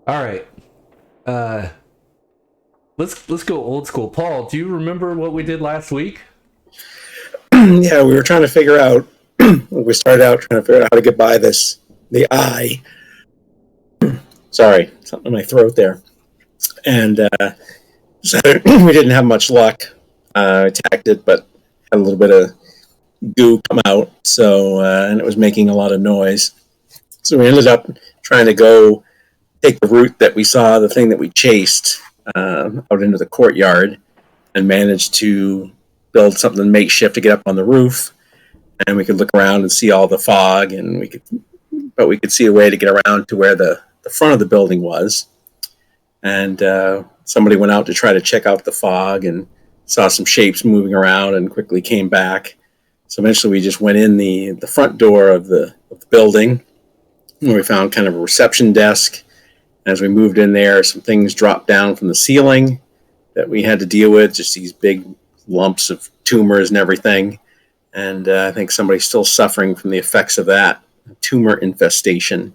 All right. Uh, let's go old school. Paul, do you remember what we did last week? Yeah, we were trying to figure out. We started out trying to figure out how to get by the eye. Sorry, something in my throat there. And so we didn't have much luck. Attacked it, but had a little bit of goo come out. So and it was making a lot of noise. So we ended up trying to go take the route that we saw, the thing that we chased, out into the courtyard, and managed to build something makeshift to get up on the roof. And we could look around and see all the fog, and we could see a way to get around to where the front of the building was. And somebody went out to try to check out the fog and saw some shapes moving around and quickly came back. So eventually we just went in the front door of the building, where we found kind of a reception desk. As we moved in there, some things dropped down from the ceiling that we had to deal with, just these big lumps of tumors and everything. And I think somebody's still suffering from the effects of that tumor infestation.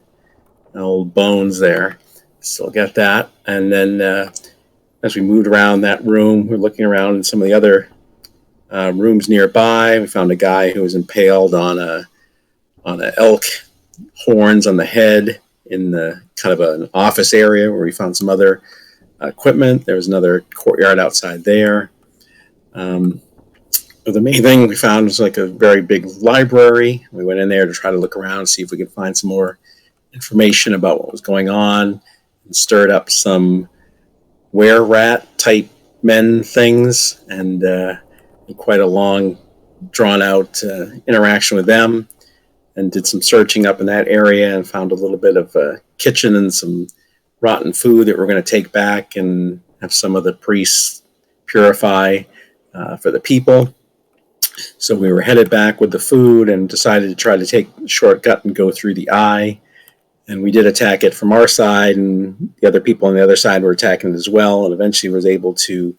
Old bones there. Still got that. And then as we moved around that room, we're looking around in some of the other rooms nearby. We found a guy who was impaled on a elk horns on the head in the kind of an office area where we found some other equipment. There was another courtyard outside there. But the main thing we found was like a very big library. We went in there to try to look around and see if we could find some more information about what was going on, and stirred up some were rat type men things, and quite a long, drawn out interaction with them, and did some searching up in that area and found a little bit of a kitchen and some rotten food that we're going to take back and have some of the priests purify for the people. So we were headed back with the food and decided to try to take a shortcut and go through the eye. And we did attack it from our side, and the other people on the other side were attacking it as well, and eventually was able to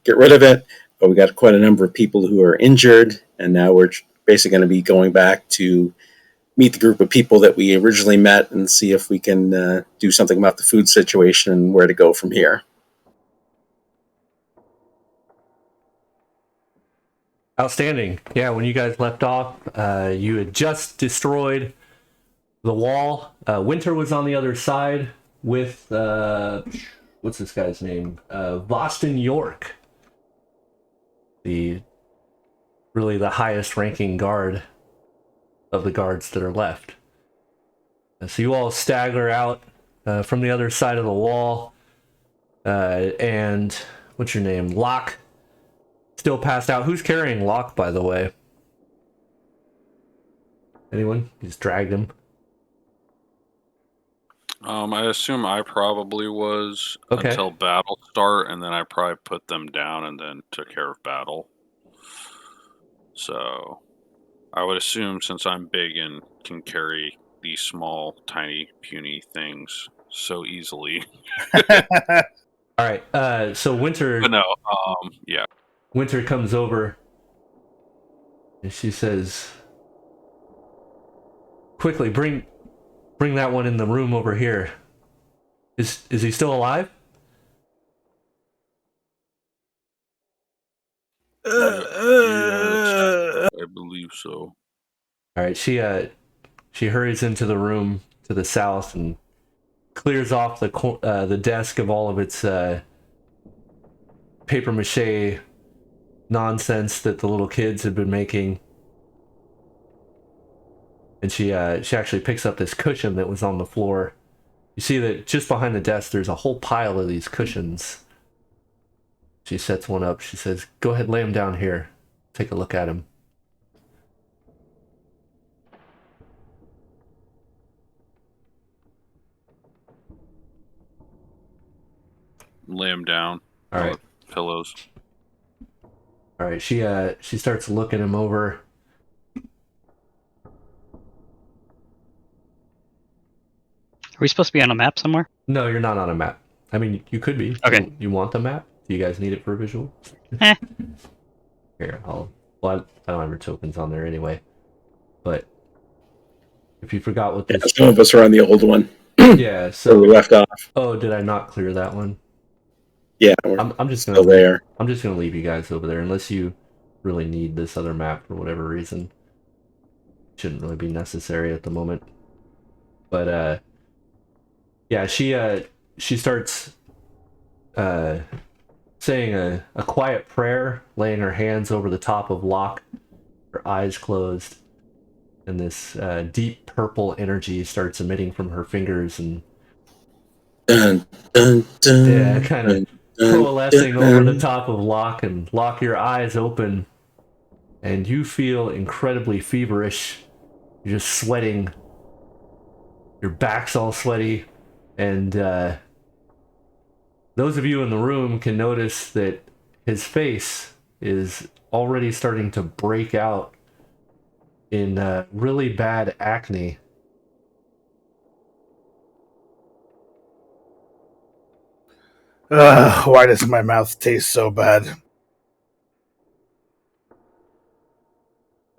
get rid of it. But we got quite a number of people who are injured, and now we're basically going to be going back to meet the group of people that we originally met and see if we can do something about the food situation and where to go from here. Outstanding. Yeah, when you guys left off, you had just destroyed the wall. Winter was on the other side with what's this guy's name? Boston York, the really the highest ranking guard of the guards that are left. So you all stagger out from the other side of the wall, and what's your name? Locke still passed out. Who's carrying Locke, by the way? Anyone? You just dragged him. I assume I probably was Okay. until battle start, and then I probably put them down and then took care of battle. So I would assume, since I'm big and can carry these small, tiny, puny things so easily. All right. So Winter. But no, yeah. Winter comes over and she says, "Quickly, bring that one in the room over here. Is he still alive?" Yeah, I believe so. All right. She hurries into the room to the south and clears off the desk of all of its paper mache nonsense that the little kids had been making. And she actually picks up this cushion that was on the floor. You see that just behind the desk there's a whole pile of these cushions. She sets one up. She says, "Go ahead, lay him down here. Take a look at him." Lay him down. All right. Pillows. All right. She starts looking him over. Are we supposed to be on a map somewhere? No, you're not on a map. I mean, you could be. Okay. You want the map? Do you guys need it for a visual? Eh. Here, I don't have your tokens on there anyway. But if you forgot what this... Yeah, some of us are on the old one. Yeah. where we So, left off. oh, did I not clear that one? Yeah, we're I'm just still gonna there. I'm just gonna leave you guys over there unless you really need this other map for whatever reason. Shouldn't really be necessary at the moment. But yeah, she starts saying a quiet prayer, laying her hands over the top of Locke, her eyes closed, and this deep purple energy starts emitting from her fingers and Dun, dun, dun, yeah, kind of dun, dun, coalescing over the dun. top of Locke. And Locke, your eyes open, and you feel incredibly feverish. You're just sweating. Your back's all sweaty, and those of you in the room can notice that his face is already starting to break out in really bad acne. Why does my mouth taste so bad?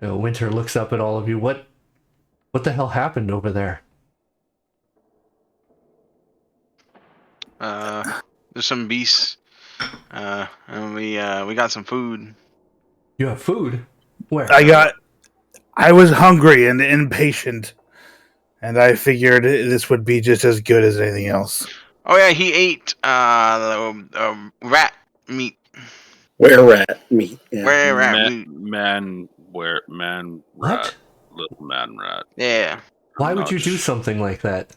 Winter looks up at all of you. What the hell happened over there? There's some beasts. And we got some food. You have food? Where? I was hungry and impatient, and I figured this would be just as good as anything else. Oh yeah, he ate rat meat. Where rat meat? Yeah. Where rat meat? Man rat. What? Little man rat. Yeah. Why I'm would not you do sh- something like that?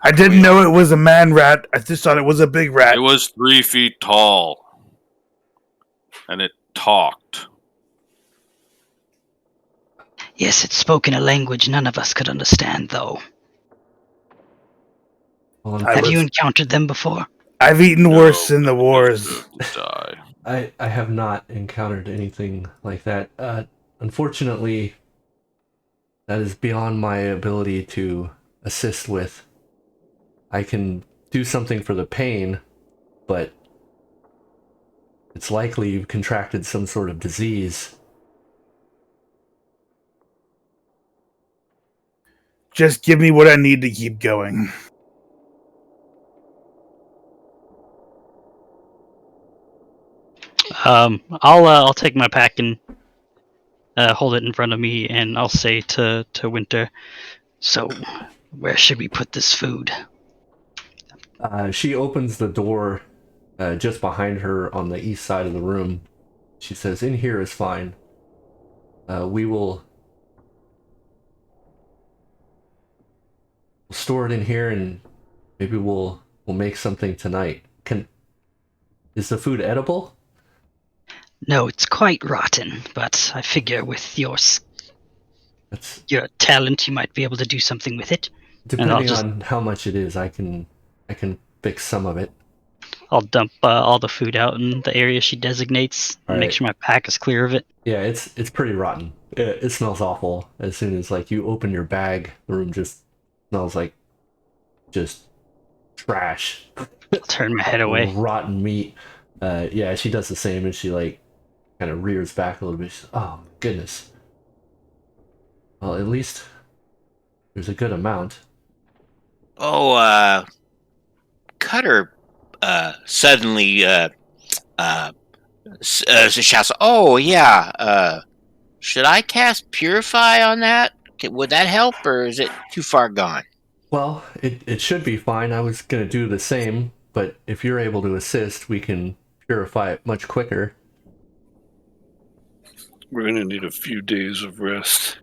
I didn't know it was a man rat. I just thought it was a big rat. It was 3 feet tall. And it talked. Yes, it spoke in a language none of us could understand, though. Well, I Have was- you encountered them before? I've eaten worse in the No, wars. deserve to die. I have not encountered anything like that. Unfortunately, that is beyond my ability to assist with. I can do something for the pain, but it's likely you've contracted some sort of disease. Just give me what I need to keep going. I'll take my pack and hold it in front of me, and I'll say to Winter, "So, where should we put this food?" She opens the door just behind her on the east side of the room. She says, "In here is fine. We will store it in here, and maybe we'll make something tonight. Is the food edible?" No, it's quite rotten, but I figure with your That's talent, you might be able to do something with it. depending on how much it is. I can fix some of it. I'll dump all the food out in the area she designates and make Alright. sure my pack is clear of it. Yeah, it's pretty rotten. It smells awful. As soon as like you open your bag, the room just smells like just trash. I'll turn my head away. Rotten meat. Yeah, she does the same, and she like kind of rears back a little bit. She's, oh my goodness. Well, at least there's a good amount. Oh, Cutter suddenly shouts, "Oh yeah, should I cast Purify on that? Would that help, or is it too far gone?" Well, it should be fine. I was gonna do the same, but if you're able to assist, we can purify it much quicker. We're gonna need a few days of rest.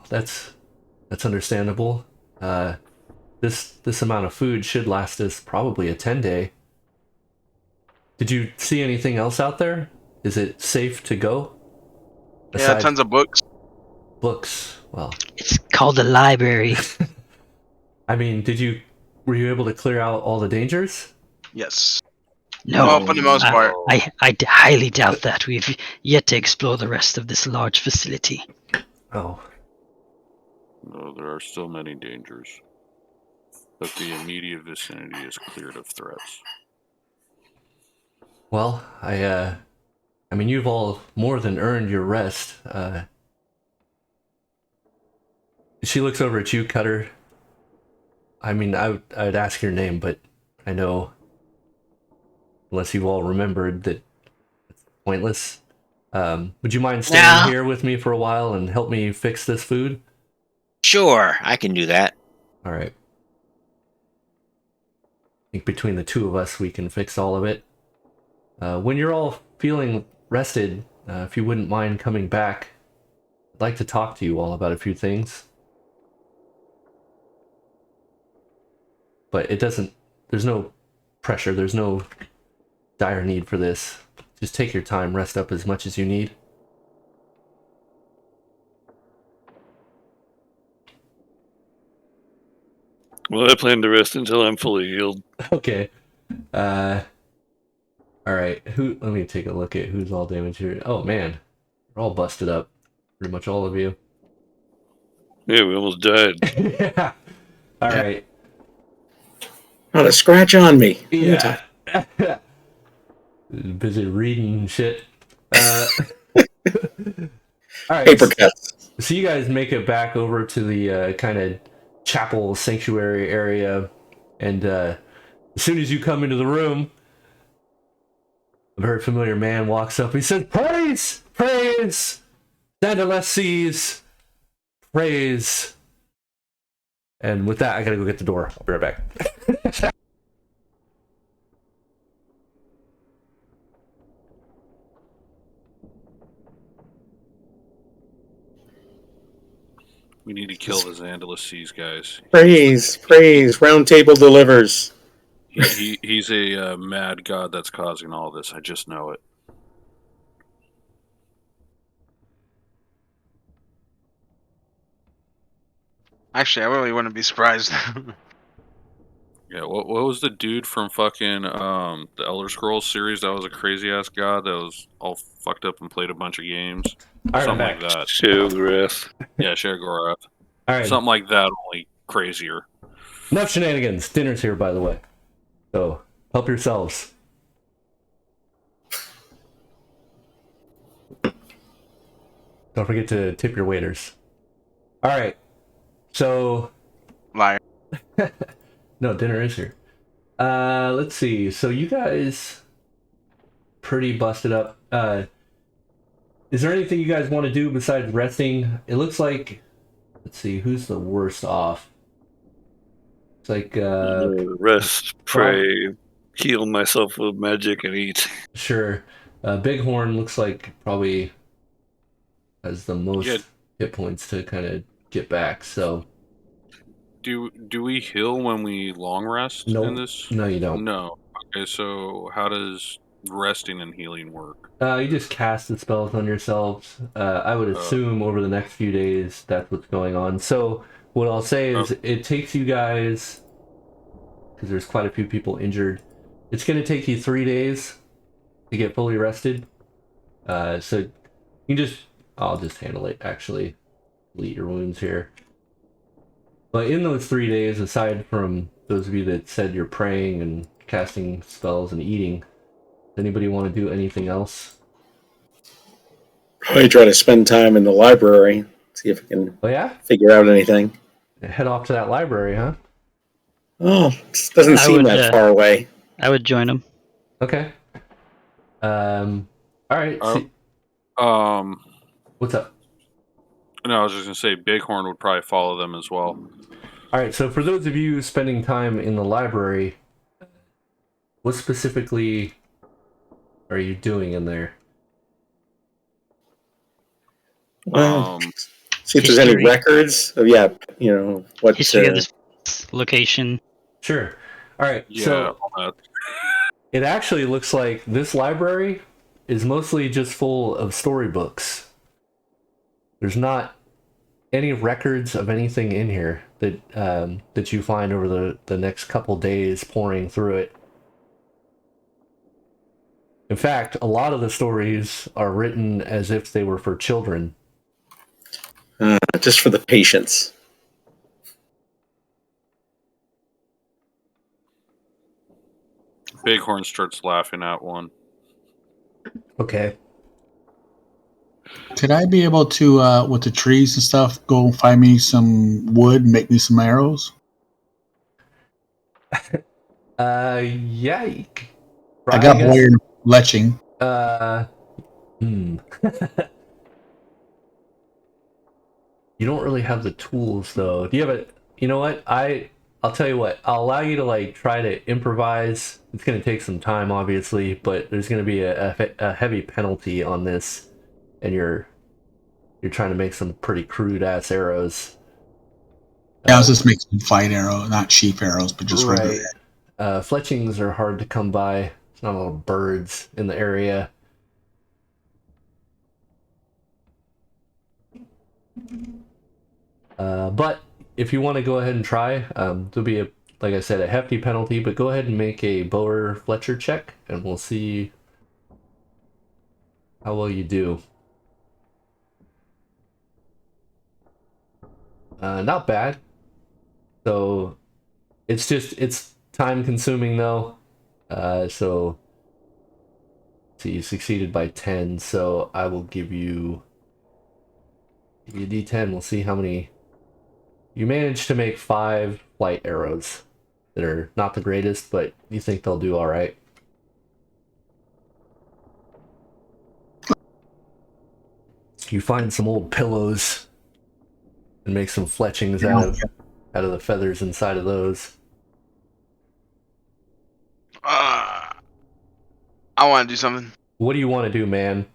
That's understandable. This amount of food should last us probably a 10-day. Did you see anything else out there? Is it safe to go? Yeah, tons of books. Books. Well, It's called the library. I mean, were you able to clear out all the dangers? Yes. No, Well, for the most part. I highly doubt that. We've yet to explore the rest of this large facility. Oh, No, there are still many dangers. But the immediate vicinity is cleared of threats. well, I mean, you've all more than earned your rest. She looks over at you, Cutter. I mean, I'd ask your name, but I know, unless you've all remembered, that it's pointless. Would you mind staying Nah. here with me for a while and help me fix this food? Sure, I can do that. All right. I think between the two of us, we can fix all of it. When you're all feeling rested, if you wouldn't mind coming back, I'd like to talk to you all about a few things. But there's no pressure, there's no dire need for this. Just take your time, rest up as much as you need. Well, I plan to rest until I'm fully healed. Okay. Alright, let me take a look at who's all damaged here. Oh man, we're all busted up. Pretty much all of you. Yeah, we almost died. Yeah. Alright. Not a scratch on me. Yeah. Busy reading shit. Alright. Paper cuts. So you guys make it back over to the kind of chapel sanctuary area, and as soon as you come into the room, a very familiar man walks up. He said, "Praise! Praise! Dandaleth sees! Praise!" And with that, I gotta go get the door. I'll be right back. We need to kill the Xandalices, guys. Praise, praise. Round table delivers. He's a mad god that's causing all this. I just know it. Actually, I really wouldn't be surprised. Yeah, what was the dude from fucking the Elder Scrolls series that was a crazy ass god that was all fucked up and played a bunch of games? All right, Something I'm like back. that. Sheogorath. Yeah, Sheogorath. All right. Something like that, only crazier. Enough shenanigans. Dinner's here, by the way. So help yourselves. Don't forget to tip your waiters. All right. So Liar. no, dinner is here. Let's see. So you guys pretty busted up. Is there anything you guys want to do besides resting? It looks like, let's see, who's the worst off? It's like Rest, pray, heal myself with magic, and eat. sure. Bighorn looks like probably has the most Yeah. hit points to kind of get back. So Do we heal when we long rest Nope. in this? no, you don't. No. Okay, so how does resting and healing work? You just cast the spells on yourselves. I would assume over the next few days that's what's going on. So what I'll say is it takes you guys, because there's quite a few people injured, it's going to take you 3 days to get fully rested. So I'll just handle it, actually. Bleed your wounds here. But in those 3 days, aside from those of you that said you're praying and casting spells and eating, does anybody want to do anything else? Probably try to spend time in the library, see if I can Oh yeah? figure out anything. Head off to that library, huh? Oh, it doesn't I seem would, that far away. I would join him. Okay. All right. What's up? No, I was just gonna say Bighorn would probably follow them as well. All right. So for those of you spending time in the library, what specifically are you doing in there? Well, see if there's any History. records of what History of this location. Sure. All right. Yeah. So it actually looks like this library is mostly just full of storybooks. There's not any records of anything in here that you find over the next couple days pouring through it. In fact, a lot of the stories are written as if they were for children. just for the patients. Bighorn starts laughing at one. Okay. Could I be able to, with the trees and stuff, go find me some wood and make me some arrows? Yeah. I got boy leching. Hmm. You don't really have the tools though. Do you have a? You know what? I'll tell you what. I'll allow you to like try to improvise. It's gonna take some time, obviously, but there's gonna be a heavy penalty on this, and you're trying to make some pretty crude ass arrows. Yeah, I was just making fight arrow, not sheep arrows, but just regular. Right. Fletchings are hard to come by. There's not a lot of birds in the area. But if you want to go ahead and try, there'll be like I said, a hefty penalty. But go ahead and make a Bower Fletcher check, and we'll see how well you do. Not bad. So it's time consuming though. So you succeeded by 10. So I will give you a D10. We'll see how many. You managed to make 5 light arrows that are not the greatest, but you think they'll do all right. You find some old pillows and make some fletchings out of the feathers inside of those. I want to do something. What do you want to do, man?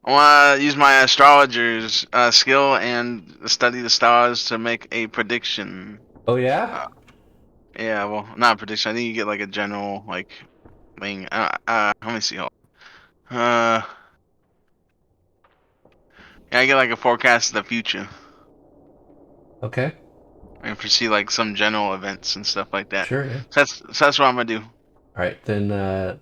I want to use my astrologer's skill and study the stars to make a prediction. Oh yeah? Yeah, well, not a prediction. I think you get like a general like thing. Let me see. Yeah, I get like a forecast of the future. Okay. And foresee like some general events and stuff like that. Sure, yeah. So that's what I'm gonna do. Alright, then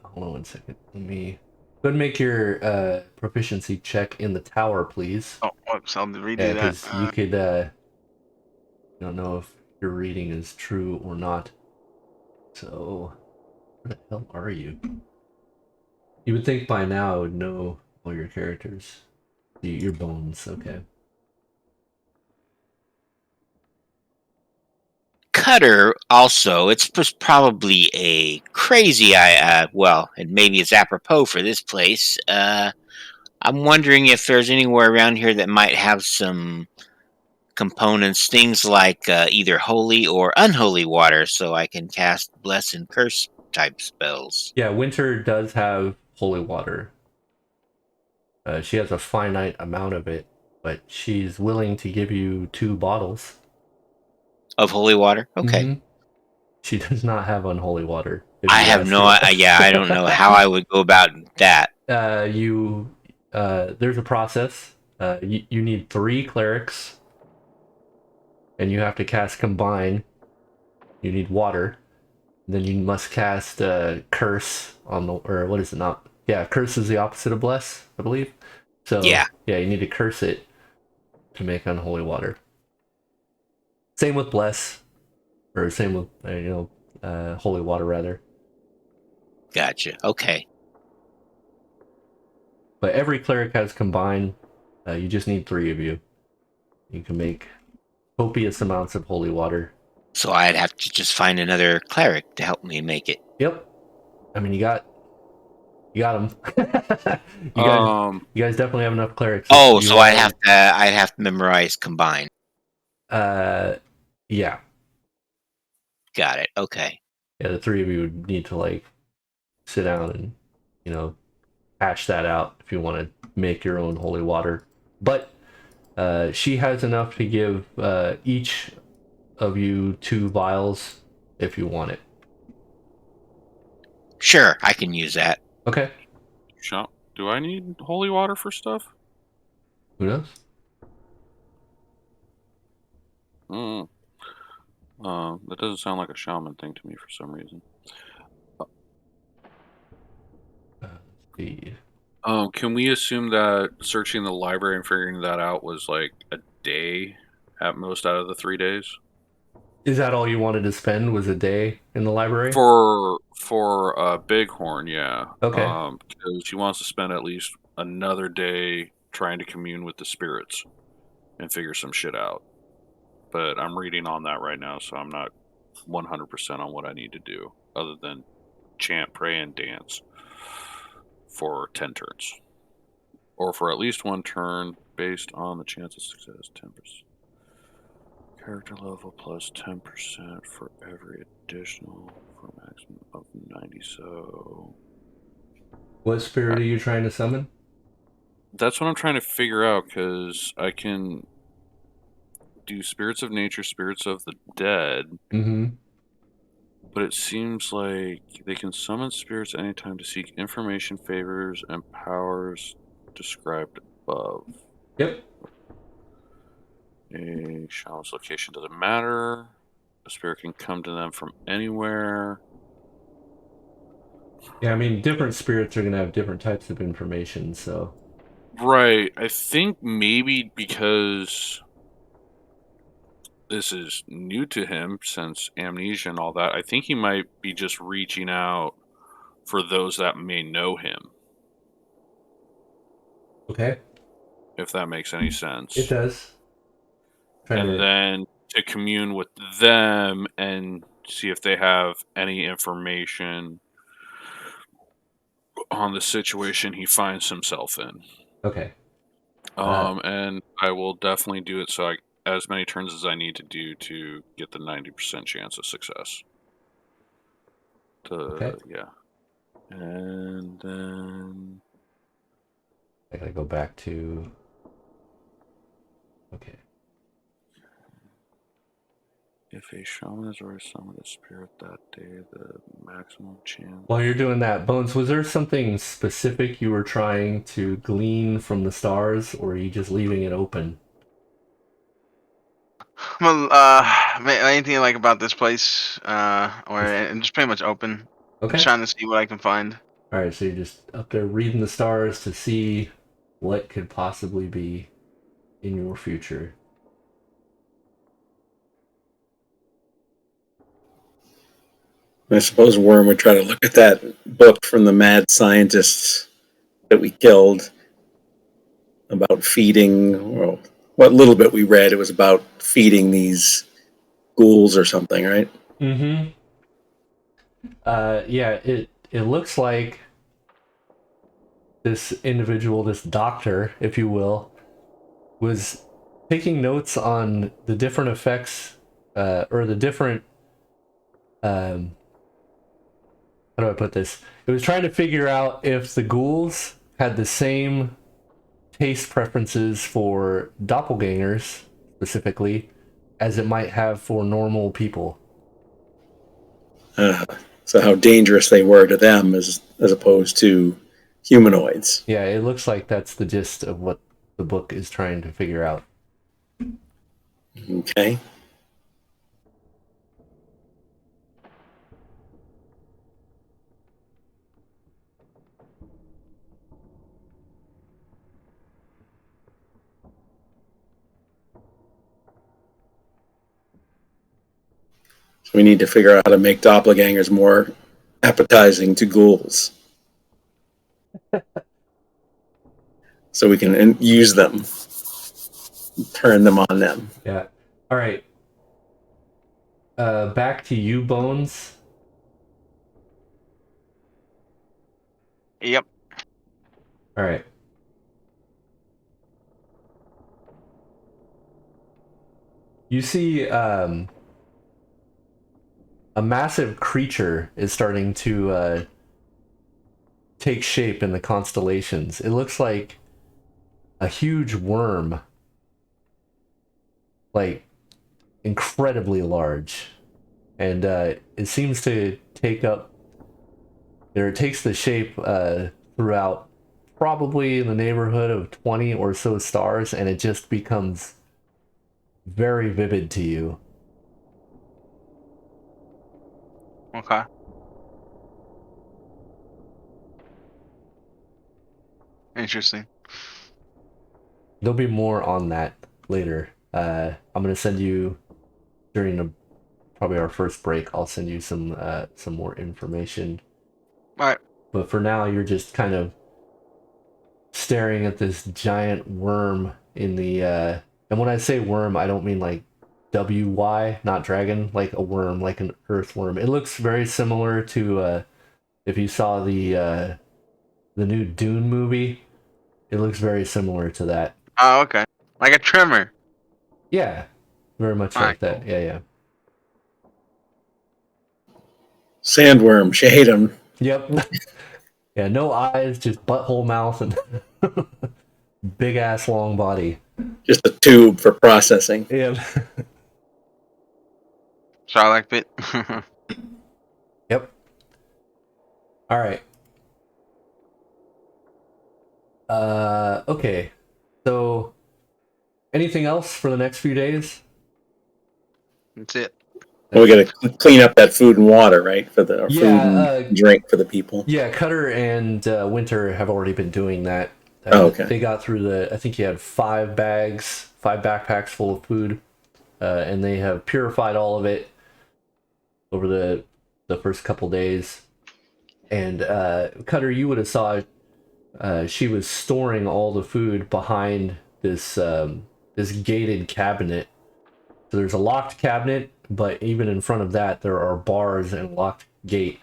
hold on one second. Let me go ahead and make your proficiency check in the tower, please. Oh, whoops, I'll redo Yeah, that. because you could don't know if your reading is true or not. So where the hell are you? You would think by now I would know all your characters. Your bones, okay. Cutter also, it's probably a crazy well, and maybe it's apropos for this place. I'm wondering if there's anywhere around here that might have some components, things like either holy or unholy water, so I can cast bless and curse type spells. Yeah, Winter does have holy water. She has a finite amount of it, but she's willing to give you 2 bottles. Of holy water? Okay. Mm-hmm. She does not have unholy water. I have no idea. I don't know how I would go about that. There's a process. You need 3 clerics, and you have to cast combine. You need water. Then you must cast curse on the, or what is it not? Yeah, curse is the opposite of bless, I believe. So yeah, you need to curse it to make unholy water. Same with bless, or same with holy water rather. Gotcha. Okay. But every cleric has combined. You just need 3 of you. You can make copious amounts of holy water. So I'd have to just find another cleric to help me make it. Yep. I mean, you got them. You guys definitely have enough clerics. Oh, so I'd have to memorize combine. Yeah. Got it. Okay. Yeah, the 3 of you would need to like sit down and hash that out if you want to make your own holy water. But she has enough to give each of you 2 vials if you want it. Sure, I can use that. Okay. Do I need holy water for stuff? Who knows? That doesn't sound like a shaman thing to me for some reason. Let's see. Can we assume that searching the library and figuring that out was like a day at most out of the 3 days? Is that all you wanted to spend? Was a day in the library? For Bighorn, yeah. Okay. Because she wants to spend at least another day trying to commune with the spirits and figure some shit out. But I'm reading on that right now, so I'm not 100% on what I need to do, other than chant, pray, and dance for 10 turns. Or for at least one turn, based on the chance of success, 10%. Character level plus 10% for every additional, for a maximum of 90, so... What spirit are you trying to summon? That's what I'm trying to figure out, because I can do spirits of nature, spirits of the dead, Mm-hmm. but it seems like they can summon spirits anytime to seek information, favors, and powers described above. Yep. A shaman's location doesn't matter. A spirit can come to them from anywhere. Yeah, I mean, different spirits are going to have different types of information, so... Right. I think maybe because this is new to him since amnesia and all that, I think he might be just reaching out for those that may know him. Okay. If that makes any sense. It does. And then to commune with them and see if they have any information on the situation he finds himself in. Okay. And I will definitely do it so as many turns as I need to do to get the 90% chance of success. Okay. Yeah. And then... I gotta go back to... Okay. If a shaman has already summoned a spirit that day, the maximum chance... While you're doing that, Bones, was there something specific you were trying to glean from the stars, or are you just leaving it open? Well, anything like about this place, or just pretty much open. Okay. Just trying to see what I can find. Alright, so you're just up there reading the stars to see what could possibly be in your future. I suppose Worm would try to look at that book from the mad scientists that we killed about feeding, well, what little bit we read, it was about feeding these ghouls or something, right? Mm-hmm. Yeah, it looks like this individual, this doctor, if you will, was taking notes on the different effects, or the different, how do I put this? It was trying to figure out if the ghouls had the same taste preferences for doppelgangers, specifically, as it might have for normal people. So how dangerous they were to them as opposed to humanoids. Yeah, it looks like that's the gist of what the book is trying to figure out. Okay. So we need to figure out how to make doppelgangers more appetizing to ghouls. So we can use them, turn them on them. Yeah. All right. Back to you, Bones. Yep. All right. You see, a massive creature is starting to take shape in the constellations. It looks like a huge worm, like incredibly large, and it seems to take up, or it takes the shape throughout probably in the neighborhood of 20 or so stars, and it just becomes very vivid to you. Okay. Interesting. There'll be more on that later. I'm gonna send you during probably our first break. I'll send you some more information. All right. But for now, you're just kind of staring at this giant worm in the. And when I say worm, I don't mean like WY, not dragon, like a worm, like an earthworm. It looks very similar to if you saw the new Dune movie. It looks very similar to that. Oh, okay. Like a trimmer. Yeah, very much Alright, like that. Yeah, yeah. Sandworm, shade him. Yep. Yeah, no eyes, just butthole mouth and big ass long body. Just a tube for processing. Yeah. Sarlacc pit. Yep. All right. Okay. So, anything else for the next few days? That's it. Well, we got to clean up that food and water, right? For the food and drink for the people. Yeah, Cutter and Winter have already been doing that. Okay. They got through I think you had 5 backpacks full of food, and they have purified all of it over the first couple days. And Cutter, you would have saw she was storing all the food behind this gated cabinet. So there's a locked cabinet, but even in front of that, there are bars and locked gate.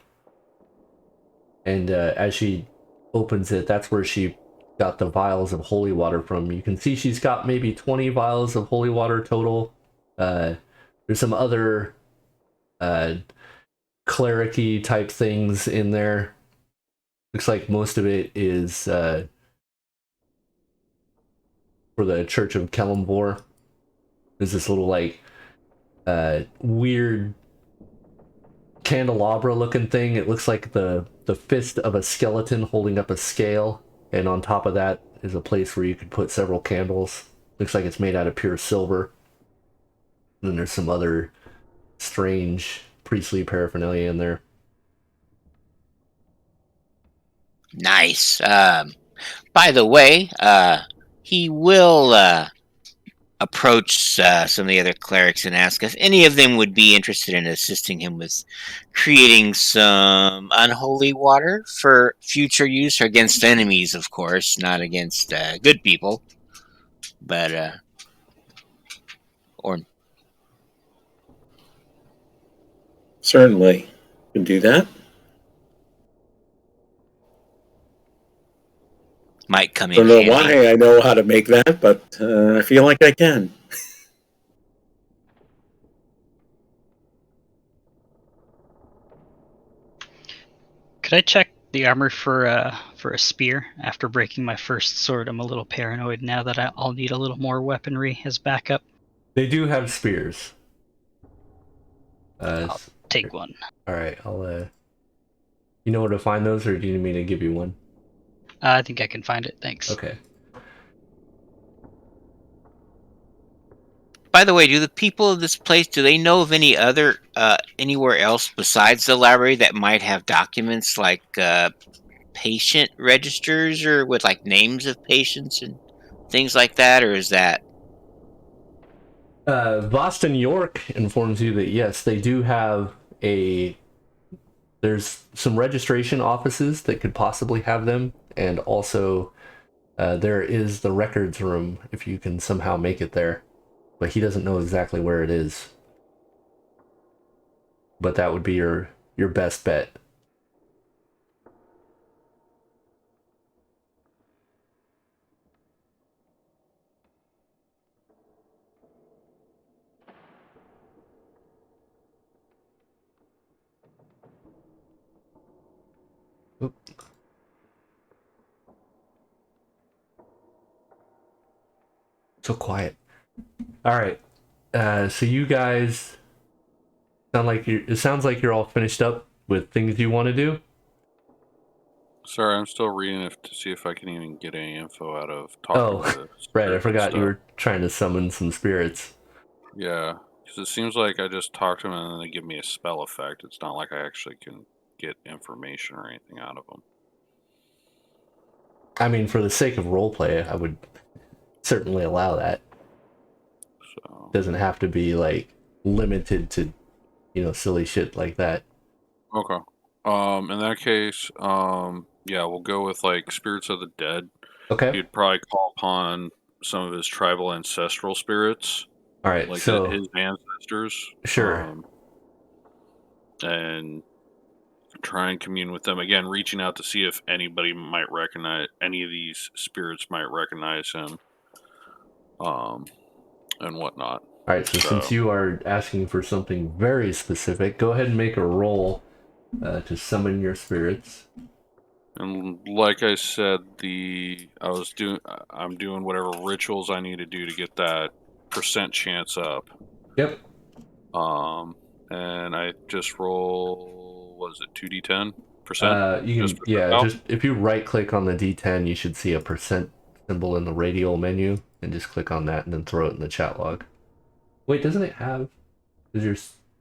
And as she opens it, that's where she got the vials of holy water from. You can see she's got maybe 20 vials of holy water total. There's some other cleric-y type things in there. Looks like most of it is for the Church of Kellamvor. There's this little like weird candelabra looking thing. It looks like the fist of a skeleton holding up a scale, and on top of that is a place where you could put several candles. Looks like it's made out of pure silver. And then there's some other strange priestly paraphernalia in there. Nice. By the way, he will approach some of the other clerics and ask if any of them would be interested in assisting him with creating some unholy water for future use, or against enemies, of course, not against good people. But or Certainly, can do that. might come in Don't know handy. why I know how to make that, but I feel like I can. Could I check the armor for a spear after breaking my first sword? I'm a little paranoid now that I'll need a little more weaponry as backup. They do have spears. I'll take one. All right, I'll. You know where to find those, or do you need me to give you one? I think I can find it. Thanks. Okay. By the way, do the people of this place, do they know of any other anywhere else besides the library that might have documents like patient registers, or with like names of patients and things like that, or is that? Boston York informs you that yes, they do have there's some registration offices that could possibly have them, and also there is the records room if you can somehow make it there. But he doesn't know exactly where it is. But that would be your best bet. Oop. So quiet. All right. So you guys it sounds like you're all finished up with things you want to do. Sorry, I'm still reading to see if I can even get any info out of talking to Right, I spirits and forgot you stuff. were trying to summon some spirits. Yeah, because it seems like I just talk to them and then they give me a spell effect. It's not like I actually can get information or anything out of them. I mean, for the sake of roleplay, I would certainly allow that. So Doesn't have to be like limited to, silly shit like that. okay. In that case, yeah, we'll go with like spirits of the dead. Okay. He'd probably call upon some of his tribal ancestral spirits All right, like so his ancestors. sure. And try and commune with them again, reaching out to see if anybody might recognize any of these spirits might recognize him, and whatnot. All right, so since you are asking for something very specific, go ahead and make a roll to summon your spirits. And like I said, I'm doing whatever rituals I need to do to get that percent chance up. Yep. And I just roll, what is it, 2d10 percent? You can, just if you right click on the D10, you should see a percent symbol in the radial menu, and just click on that and then throw it in the chat log. Wait, doesn't it have? Do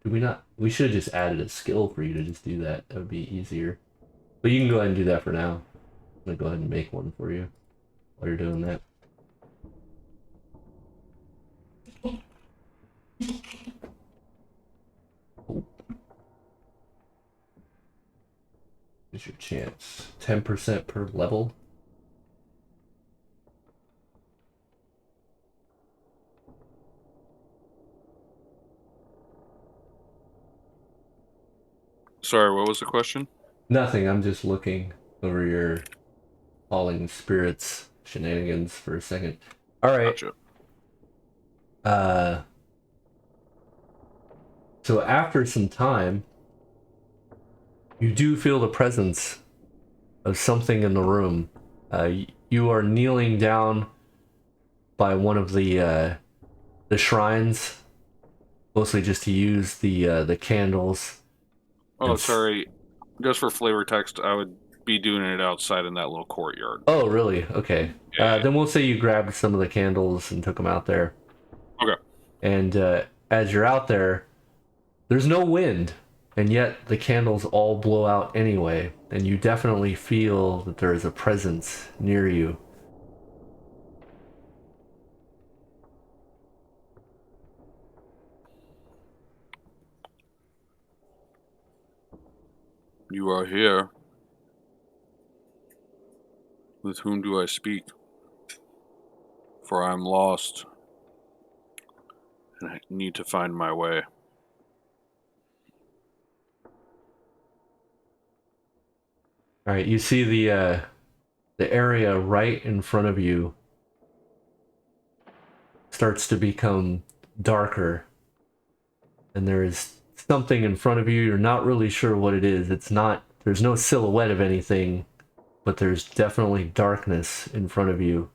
we not? We should have just added a skill for you to just do that. That would be easier. But you can go ahead and do that for now. I'm gonna go ahead and make one for you while you're doing that. Here's your chance. 10% per level. Sorry, what was the question? Nothing, I'm just looking over your falling spirits shenanigans for a second. Alright. Gotcha. So after some time, you do feel the presence of something in the room. You are kneeling down by one of the shrines, mostly just to use the candles. Oh, sorry. Just for flavor text, I would be doing it outside in that little courtyard. Oh, really? Okay. Then we'll say you grabbed some of the candles and took them out there. Okay. And as you're out there, there's no wind, and yet the candles all blow out anyway, and you definitely feel that there is a presence near you. You are here. With whom do I speak? For I am lost, and I need to find my way. All right, you see the area right in front of you starts to become darker, and there is something in front of you. You're not really sure what it is. There's no silhouette of anything, but there's definitely darkness in front of you,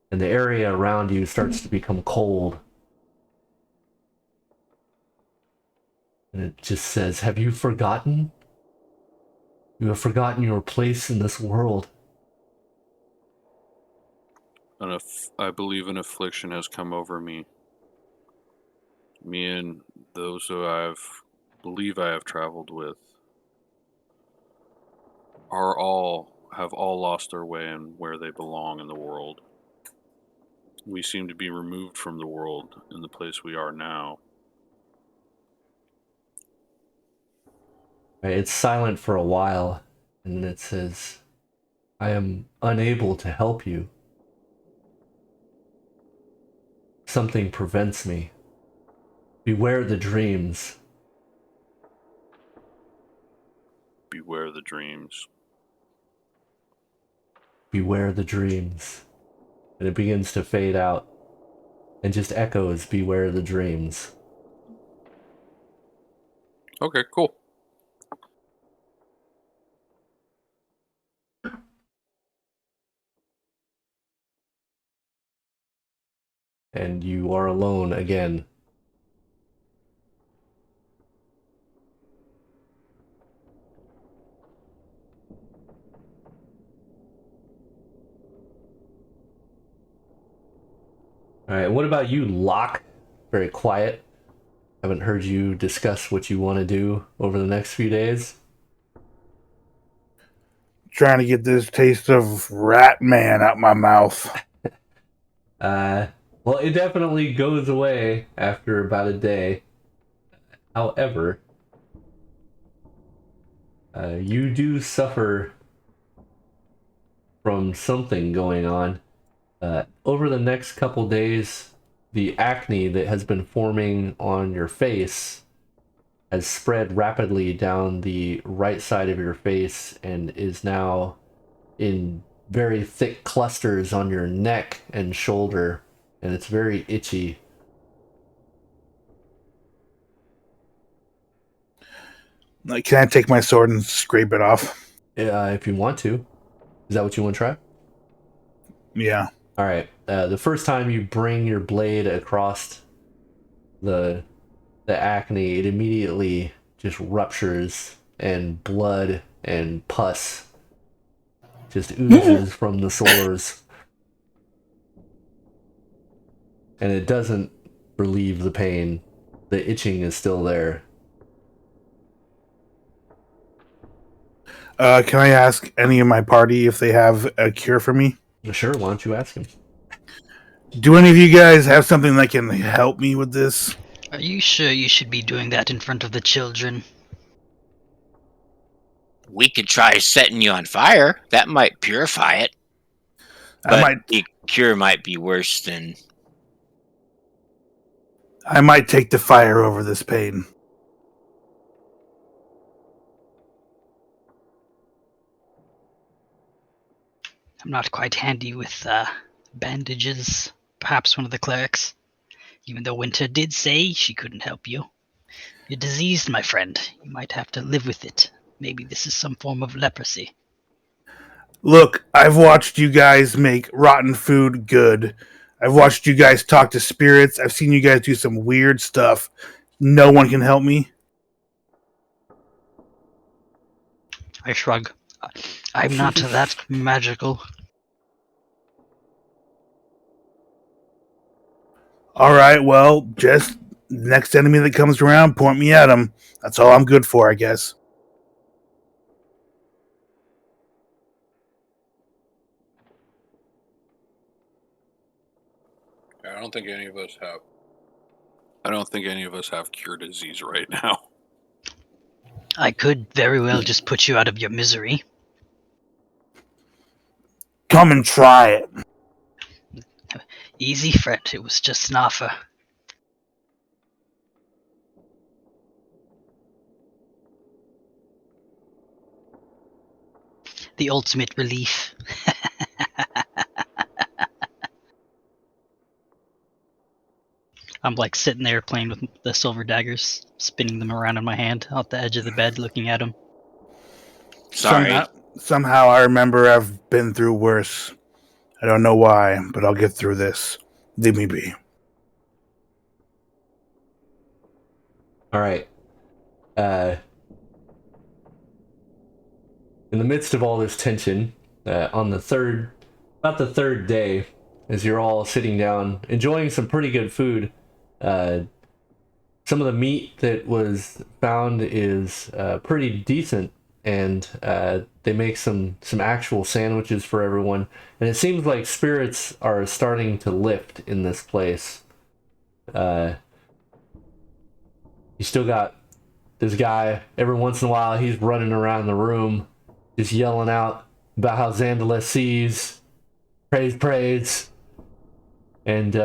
and the area around you starts to become cold. And it just says, "Have you forgotten? You have forgotten your place in this world." And I believe an affliction has come over me. Me and those who I believe I have traveled with have all lost their way and where they belong in the world. We seem to be removed from the world in the place we are now. Right, it's silent for a while, and it says, "I am unable to help you. Something prevents me. Beware the dreams." Beware the dreams. Beware the dreams. And it begins to fade out, and just echoes, "Beware the dreams." Okay, cool. And you are alone again. Alright, what about you, Locke? Very quiet. Haven't heard you discuss what you want to do over the next few days. Trying to get this taste of Rat Man out my mouth. Well, it definitely goes away after about a day. However, you do suffer from something going on. Over the next couple days, the acne that has been forming on your face has spread rapidly down the right side of your face and is now in very thick clusters on your neck and shoulder, and it's very itchy. Like, can I take my sword and scrape it off? If you want to. Is that what you want to try? Yeah. All right. The first time you bring your blade across the acne, it immediately just ruptures, and blood and pus just oozes from the sores. And it doesn't relieve the pain. The itching is still there. Can I ask any of my party if they have a cure for me? Sure, why don't you ask him? Do any of you guys have something that can help me with this? Are you sure you should be doing that in front of the children? We could try setting you on fire. That might purify it. But the cure might be worse than... I might take the fire over this pain. I'm not quite handy with bandages. Perhaps one of the clerics. Even though Winter did say she couldn't help you. You're diseased, my friend. You might have to live with it. Maybe this is some form of leprosy. Look, I've watched you guys make rotten food good. I've watched you guys talk to spirits. I've seen you guys do some weird stuff. No one can help me. I shrug. I'm not that magical. All right, well, just next enemy that comes around, point me at them. That's all I'm good for, I guess. I don't think any of us have. I don't think any of us have cure disease right now. I could very well just put you out of your misery. Come and try it. Easy, friend. It was just an offer. The ultimate relief. I'm like sitting there playing with the silver daggers, spinning them around in my hand out the edge of the bed, looking at them. Sorry. Somehow I remember I've been through worse. I don't know why, but I'll get through this. Leave me be. All right. In the midst of all this tension, on about the third day, as you're all sitting down, enjoying some pretty good food, some of the meat that was found is pretty decent, and they make some actual sandwiches for everyone. And it seems like spirits are starting to lift in this place. You still got this guy, every once in a while, he's running around the room, just yelling out about how Xandalus sees, praise. And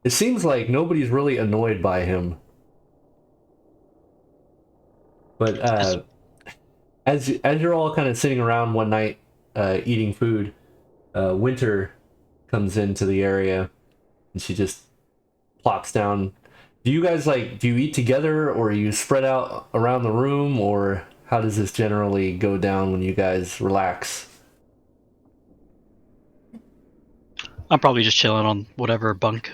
it seems like nobody's really annoyed by him. But as you're all kind of sitting around one night eating food, Winter comes into the area, and she just plops down. Do you guys do you eat together, or are you spread out around the room, or how does this generally go down when you guys relax? I'm probably just chilling on whatever bunk.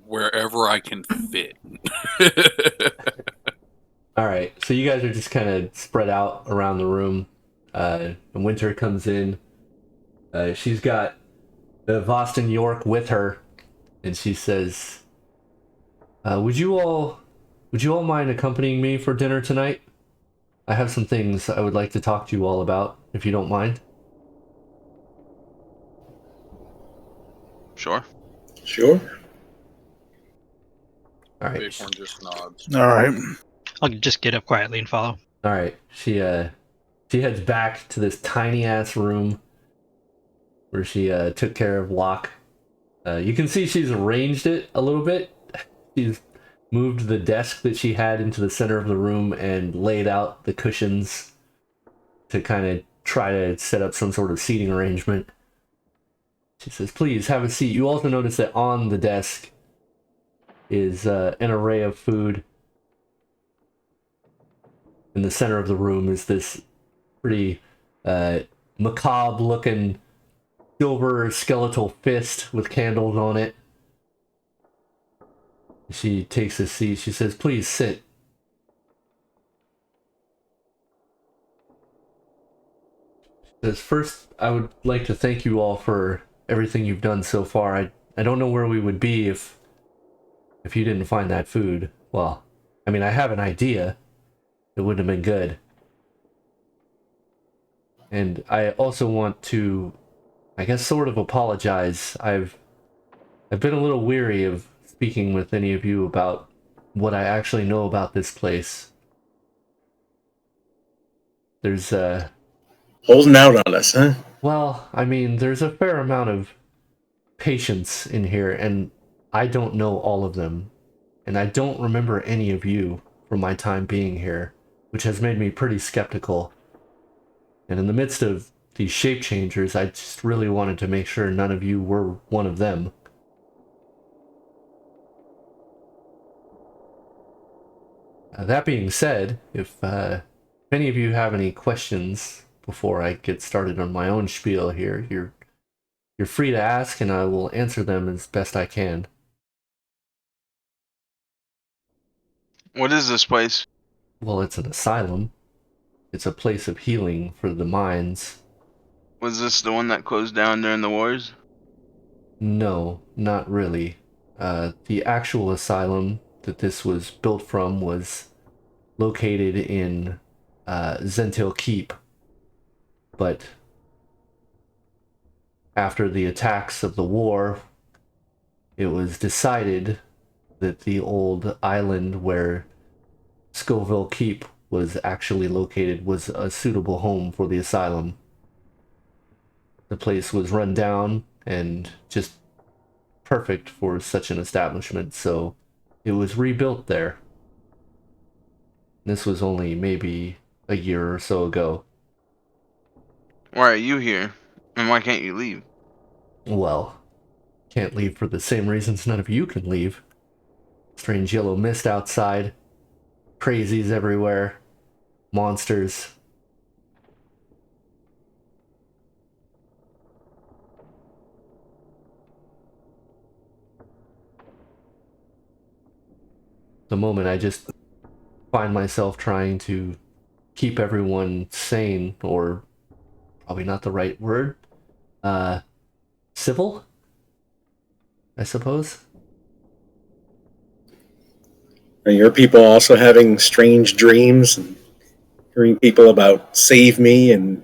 Wherever I can fit. All right, so you guys are just kind of spread out around the room. And Winter comes in. She's got Voston York with her, and she says, "Would you all mind accompanying me for dinner tonight? I have some things I would like to talk to you all about, if you don't mind." Sure. All right. Bighorn just nods. All right. I'll just get up quietly and follow. All right. She heads back to this tiny ass room where she took care of Locke, You can see she's arranged it a little bit. She's moved the desk that she had into the center of the room and laid out the cushions to kind of try to set up some sort of seating arrangement. She says, please have a seat. You also notice that on the desk is an array of food. In the center of the room is this pretty macabre looking silver skeletal fist with candles on it. She takes a seat. She says, please sit. She says, first, I would like to thank you all for everything you've done so far. I don't know where we would be if you didn't find that food. Well, I mean, I have an idea. It wouldn't have been good. And I also want to, I guess, sort of apologize. I've been a little weary of speaking with any of you about what I actually know about this place. There's Holding out on us, huh? well, I mean, there's a fair amount of patients in here, and I don't know all of them. And I don't remember any of you from my time being here, which has made me pretty skeptical. And in the midst of these shape changers, I just really wanted to make sure none of you were one of them. That being said, if any of you have any questions before I get started on my own spiel here, you're free to ask, and I will answer them as best I can. What is this place? Well, it's an asylum. It's a place of healing for the minds. Was this the one that closed down during the wars? No, not really. The actual asylum that this was built from was located in Zentil Keep. But after the attacks of the war, it was decided that the old island where Scoville Keep was actually located was a suitable home for the asylum. The place was run down and just perfect for such an establishment, so it was rebuilt there. This was only maybe a year or so ago. Why are you here? And why can't you leave? Well, can't leave for the same reasons none of you can leave. Strange yellow mist outside, crazies everywhere, monsters. The moment I just find myself trying to keep everyone sane, or probably not the right word, civil, I suppose. Are your people also having strange dreams and hearing people about save me and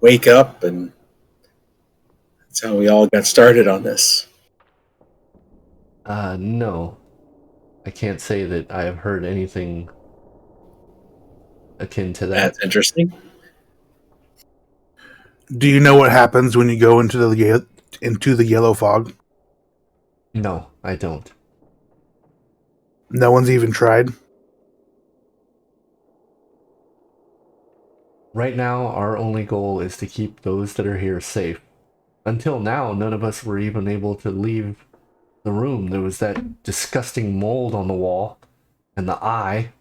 wake up? And that's how we all got started on this. No. I can't say that I have heard anything akin to that. That's interesting. Do you know what happens when you go into the yellow fog? No, I don't. No one's even tried. Right now, our only goal is to keep those that are here safe. Until now, none of us were even able to leave the room. There was that disgusting mold on the wall, and the eye,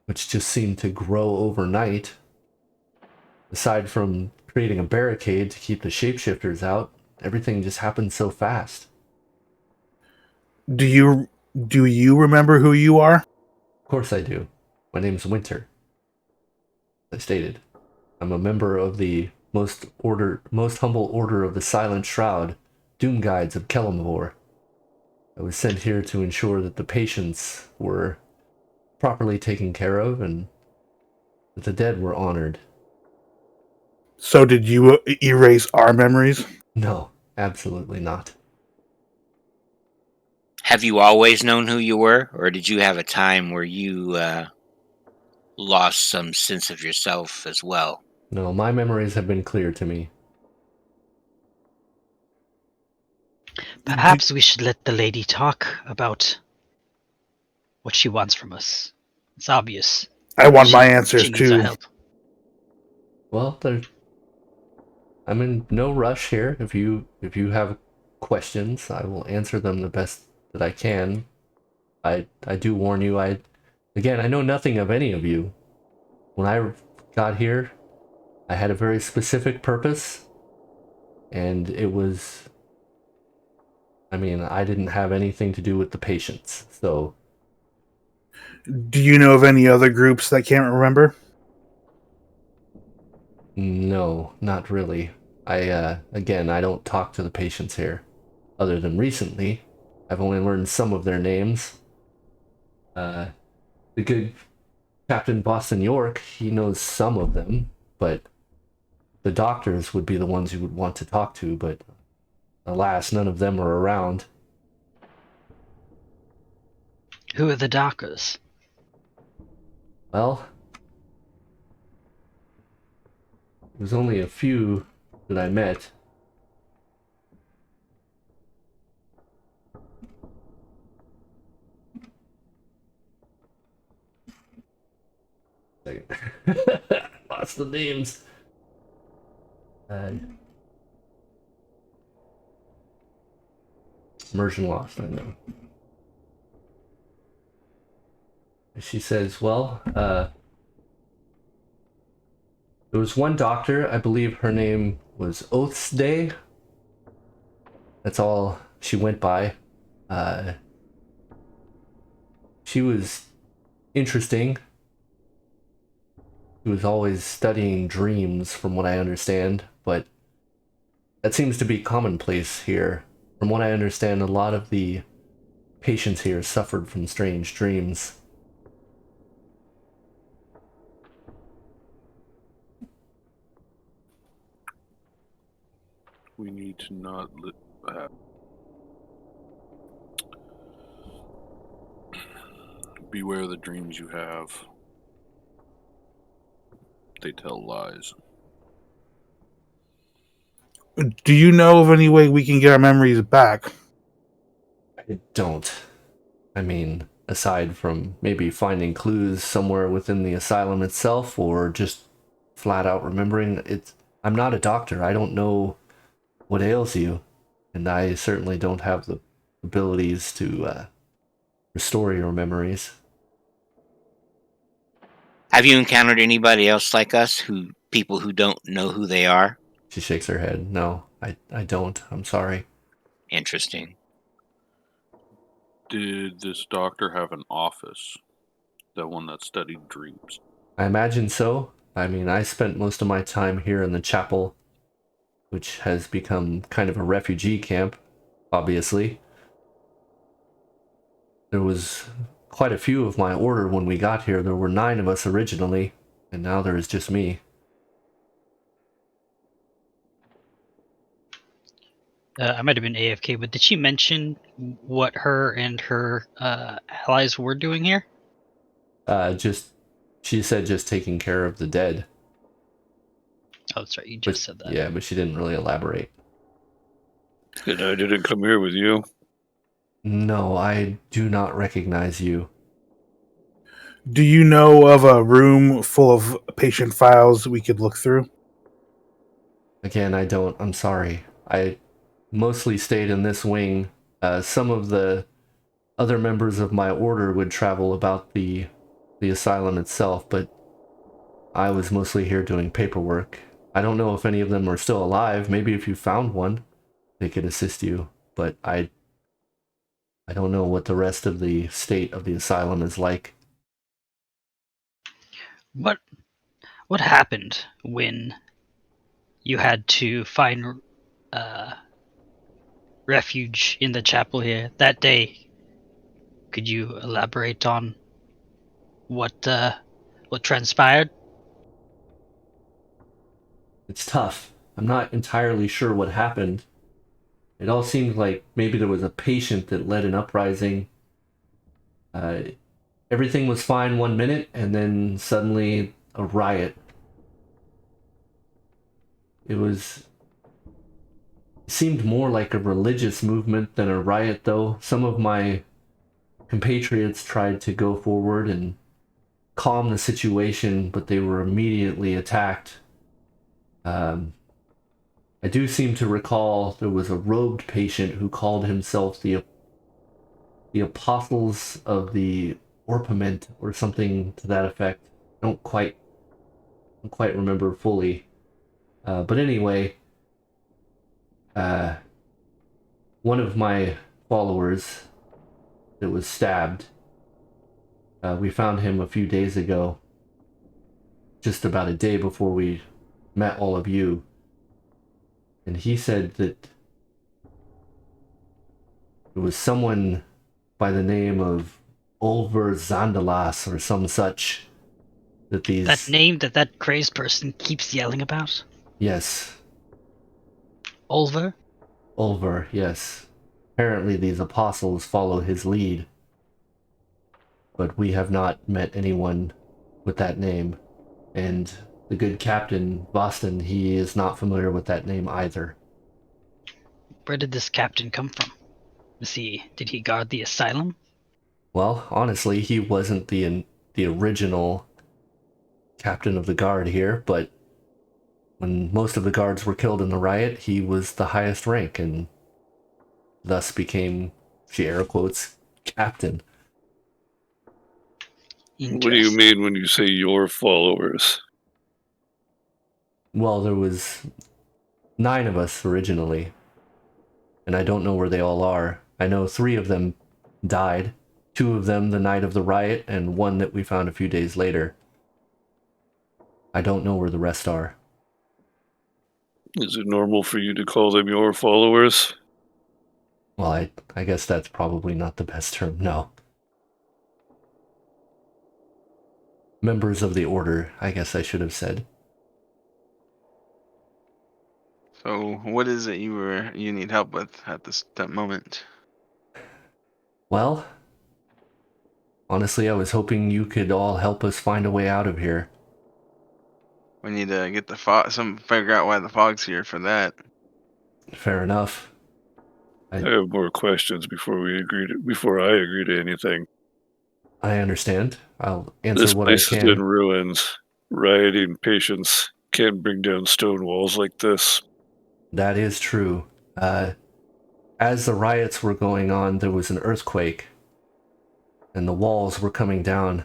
which just seemed to grow overnight. Aside from creating a barricade to keep the shapeshifters out, everything just happened so fast. Do you remember who you are? Of course I do. My name's Winter. As I stated, I'm a member of the most humble order of the Silent Shroud, Doom Guides of Kelemvor. I was sent here to ensure that the patients were properly taken care of and that the dead were honored. So did you erase our memories? No, absolutely not. Have you always known who you were, or did you have a time where you lost some sense of yourself as well? No, my memories have been clear to me. Perhaps we should let the lady talk about what she wants from us. It's obvious. I want my answers She needs our too. help. Well, I'm in no rush here. If you have questions, I will answer them the best that I can. I do warn you, I know nothing of any of you. When I got here, I had a very specific purpose, and it was, I didn't have anything to do with the patients. So, Do you know of any other groups that can't remember? no, not really. I don't talk to the patients here, other than recently. I've only learned some of their names. The good Captain Boston York, he knows some of them, but the doctors would be the ones you would want to talk to, but alas, none of them are around. Who are the doctors? Well, there's only a few that I met. Lost the names. Immersion lost, I know. She says, well, there was one doctor, I believe her name was Oaths Day. That's all she went by. She was interesting. She was always studying dreams, from what I understand, but that seems to be commonplace here. From what I understand, a lot of the patients here suffered from strange dreams. We need to not beware the dreams you have. They tell lies. Do you know of any way we can get our memories back? I don't. Aside from maybe finding clues somewhere within the asylum itself, or just flat out remembering it. I'm not a doctor. I don't know what ails you, and I certainly don't have the abilities to restore your memories. Have you encountered anybody else like us, people who don't know who they are? She shakes her head. No, I don't. I'm sorry. Interesting. Did this doctor have an office? The one that studied dreams? I imagine so. I spent most of my time here in the chapel, which has become kind of a refugee camp, obviously. There was quite a few of my order when we got here. There were 9 of us originally, and now there is just me. I might have been AFK, but did she mention what her and her allies were doing here? She said just taking care of the dead. Oh, that's right. You just said that. Yeah, but she didn't really elaborate. And I didn't come here with you. No, I do not recognize you. Do you know of a room full of patient files we could look through? Again, I don't. I'm sorry. I mostly stayed in this wing. Some of the other members of my order would travel about the asylum itself, but I was mostly here doing paperwork. I don't know if any of them are still alive. Maybe if you found one, they could assist you, but I don't know what the rest of the state of the asylum is like. What happened when you had to find refuge in the chapel here that day? Could you elaborate on what transpired? It's tough. I'm not entirely sure what happened. It all seemed like maybe there was a patient that led an uprising. Everything was fine 1 minute, and then suddenly a riot. It seemed more like a religious movement than a riot, though. Some of my compatriots tried to go forward and calm the situation, but they were immediately attacked. I do seem to recall there was a robed patient who called himself the Apostles of the Orpiment or something to that effect. I don't quite remember fully. But anyway, one of my followers that was stabbed, we found him a few days ago, just about a day before we met all of you. And he said that it was someone by the name of Ulver Zandalas or some such that these... That name that crazed person keeps yelling about? Yes. Ulver? Ulver, yes. Apparently these apostles follow his lead. But we have not met anyone with that name. And the good captain, Boston, he is not familiar with that name either. Where did this captain come from? Did he guard the asylum? Well, honestly, he wasn't the original captain of the guard here, but when most of the guards were killed in the riot, he was the highest rank and thus became, she air quotes, captain. What do you mean when you say your followers? Well, there was 9 of us originally, and I don't know where they all are. I know 3 of them died, 2 of them the night of the riot, and 1 that we found a few days later. I don't know where the rest are. Is it normal for you to call them your followers? Well, I guess that's probably not the best term, no. Members of the Order, I guess I should have said. So, what is it you need help with at that moment? Well, honestly, I was hoping you could all help us find a way out of here. We need to get the fog. Figure out why the fog's here for that. Fair enough. I have more questions before I agree to anything. I understand. I'll answer this what I place can. is in ruins. Rioting patients can't bring down stone walls like this. That is true. As the riots were going on, there was an earthquake, and the walls were coming down.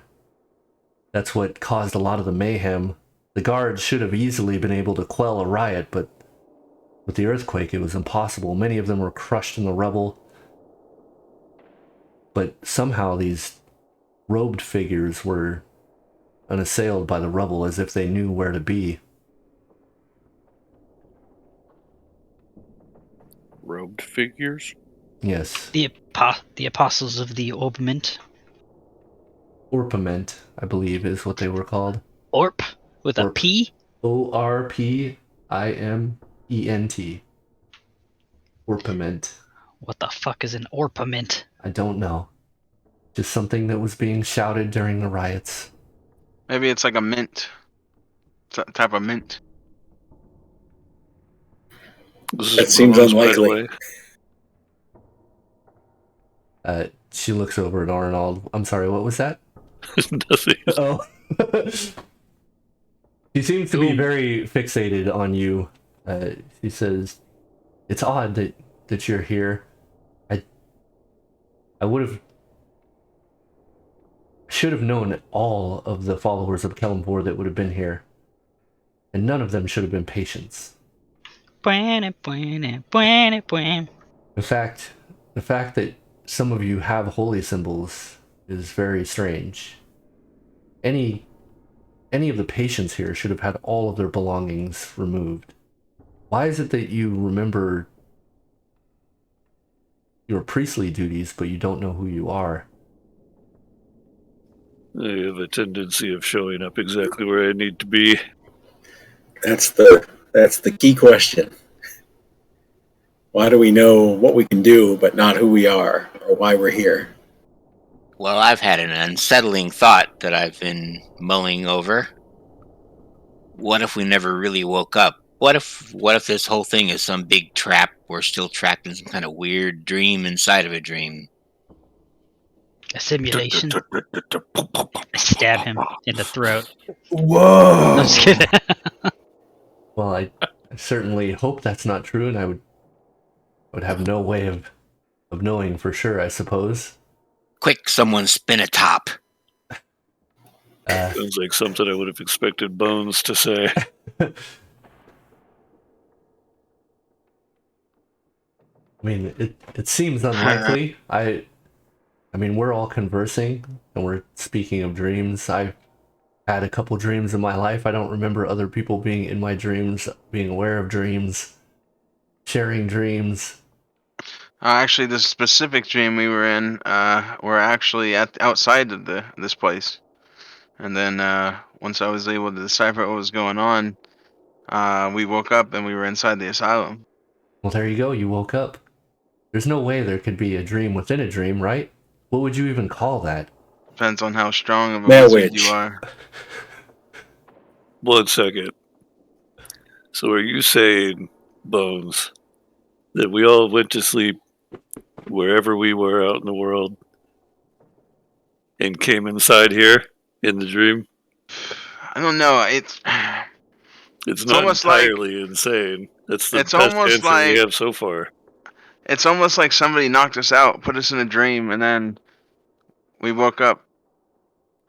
That's what caused a lot of the mayhem. The guards should have easily been able to quell a riot, but with the earthquake, it was impossible. Many of them were crushed in the rubble. But somehow these robed figures were unassailed by the rubble as if they knew where to be. Robed figures? Yes. The apostles of the Augment. Orpiment, I believe, is what they were called. Orp? With a P? Orpiment. Orpiment. What the fuck is an orpiment? I don't know. Just something that was being shouted during the riots. Maybe it's like a mint. Type of mint. That seems unlikely. She looks over at Arnold. I'm sorry, what was that? Nothing. Oh. She seems to be very fixated on you. She says, "It's odd that you're here. I should have known all of the followers of Kellenvor that would have been here, and none of them should have been patients. The fact that some of you have holy symbols is very strange. Any of the patients here should have had all of their belongings removed. Why is it that you remember your priestly duties, but you don't know who you are?" I have a tendency of showing up exactly where I need to be. That's the key question. Why do we know what we can do, but not who we are, or why we're here? Well, I've had an unsettling thought that I've been mulling over. What if we never really woke up? What if this whole thing is some big trap we're still trapped in some kind of weird dream inside of a dream. A simulation. I stab him in the throat. Whoa! I'm just kidding. Well, I certainly hope that's not true, and I would have no way of knowing for sure, I suppose. Quick, someone spin a top. Sounds like something I would have expected Bones to say. I mean, it seems unlikely. I mean, we're all conversing, and we're speaking of dreams. I've had a couple dreams in my life. I don't remember other people being in my dreams, being aware of dreams, sharing dreams. Actually, this specific dream we were in, we're actually outside of this place, and then once I was able to decipher what was going on, we woke up and we were inside the asylum. Well, there you go. You woke up. There's no way there could be a dream within a dream, right? What would you even call that? Depends on how strong of a Male wizard witch. you are. 1 second. So are you saying, Bones, that we all went to sleep wherever we were out in the world and came inside here in the dream? I don't know. It's not almost like- entirely insane. That's the it's best almost answer we like- have so far. It's almost like somebody knocked us out, put us in a dream, and then we woke up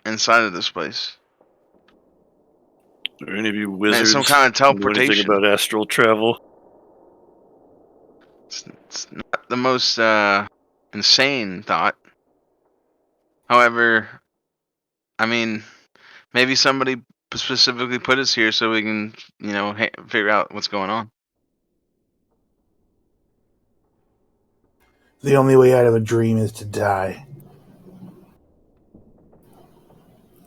inside of this place. Are any of you And wizards some kind of know anything teleportation. about astral travel? It's not the most insane thought. However, I mean, maybe somebody specifically put us here so we can, figure out what's going on. The only way out of a dream is to die.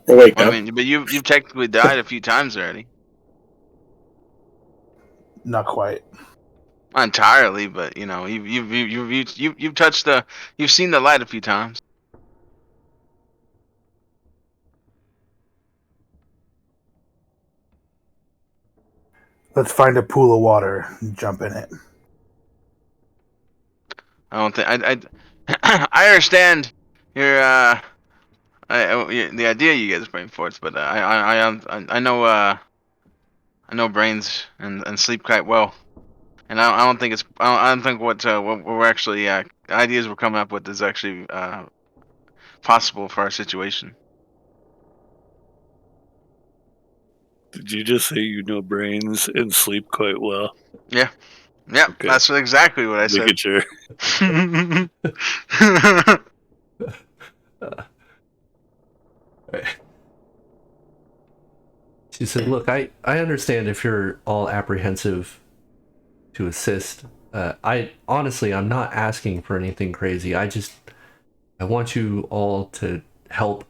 Or wake I up. mean, but you've technically died a few times already. Not quite. Not entirely, but you've touched you've seen the light a few times. Let's find a pool of water and jump in it. I don't think I understand your the idea you guys bring forth, but I know brains and sleep quite well, and I don't think I don't think what we're actually ideas we're coming up with is actually possible for our situation. Did you just say you know brains and sleep quite well? Yep, Okay. that's exactly what I said. Making sure. She said, look, I understand if you're all apprehensive to assist. I'm not asking for anything crazy. I want you all to help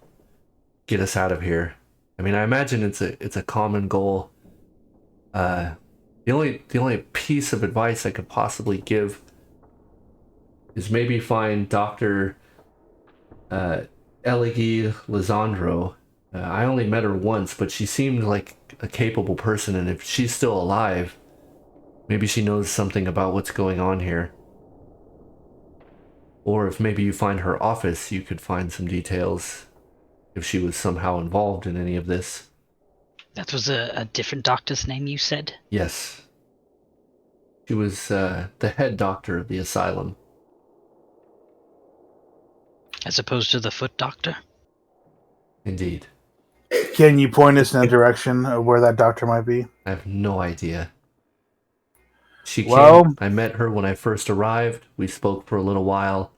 get us out of here. I mean, I imagine it's a common goal. The only piece of advice I could possibly give is maybe find Dr. Eligi Lisandro. I only met her once, but she seemed like a capable person, and if she's still alive, maybe she knows something about what's going on here. Or if maybe you find her office, you could find some details if she was somehow involved in any of this. That was a different doctor's name, you said? Yes. She was the head doctor of the asylum. As opposed to the foot doctor? Indeed. Can you point us in a direction of where that doctor might be? I have no idea. She Well- came. I met her when I first arrived. We spoke for a little while,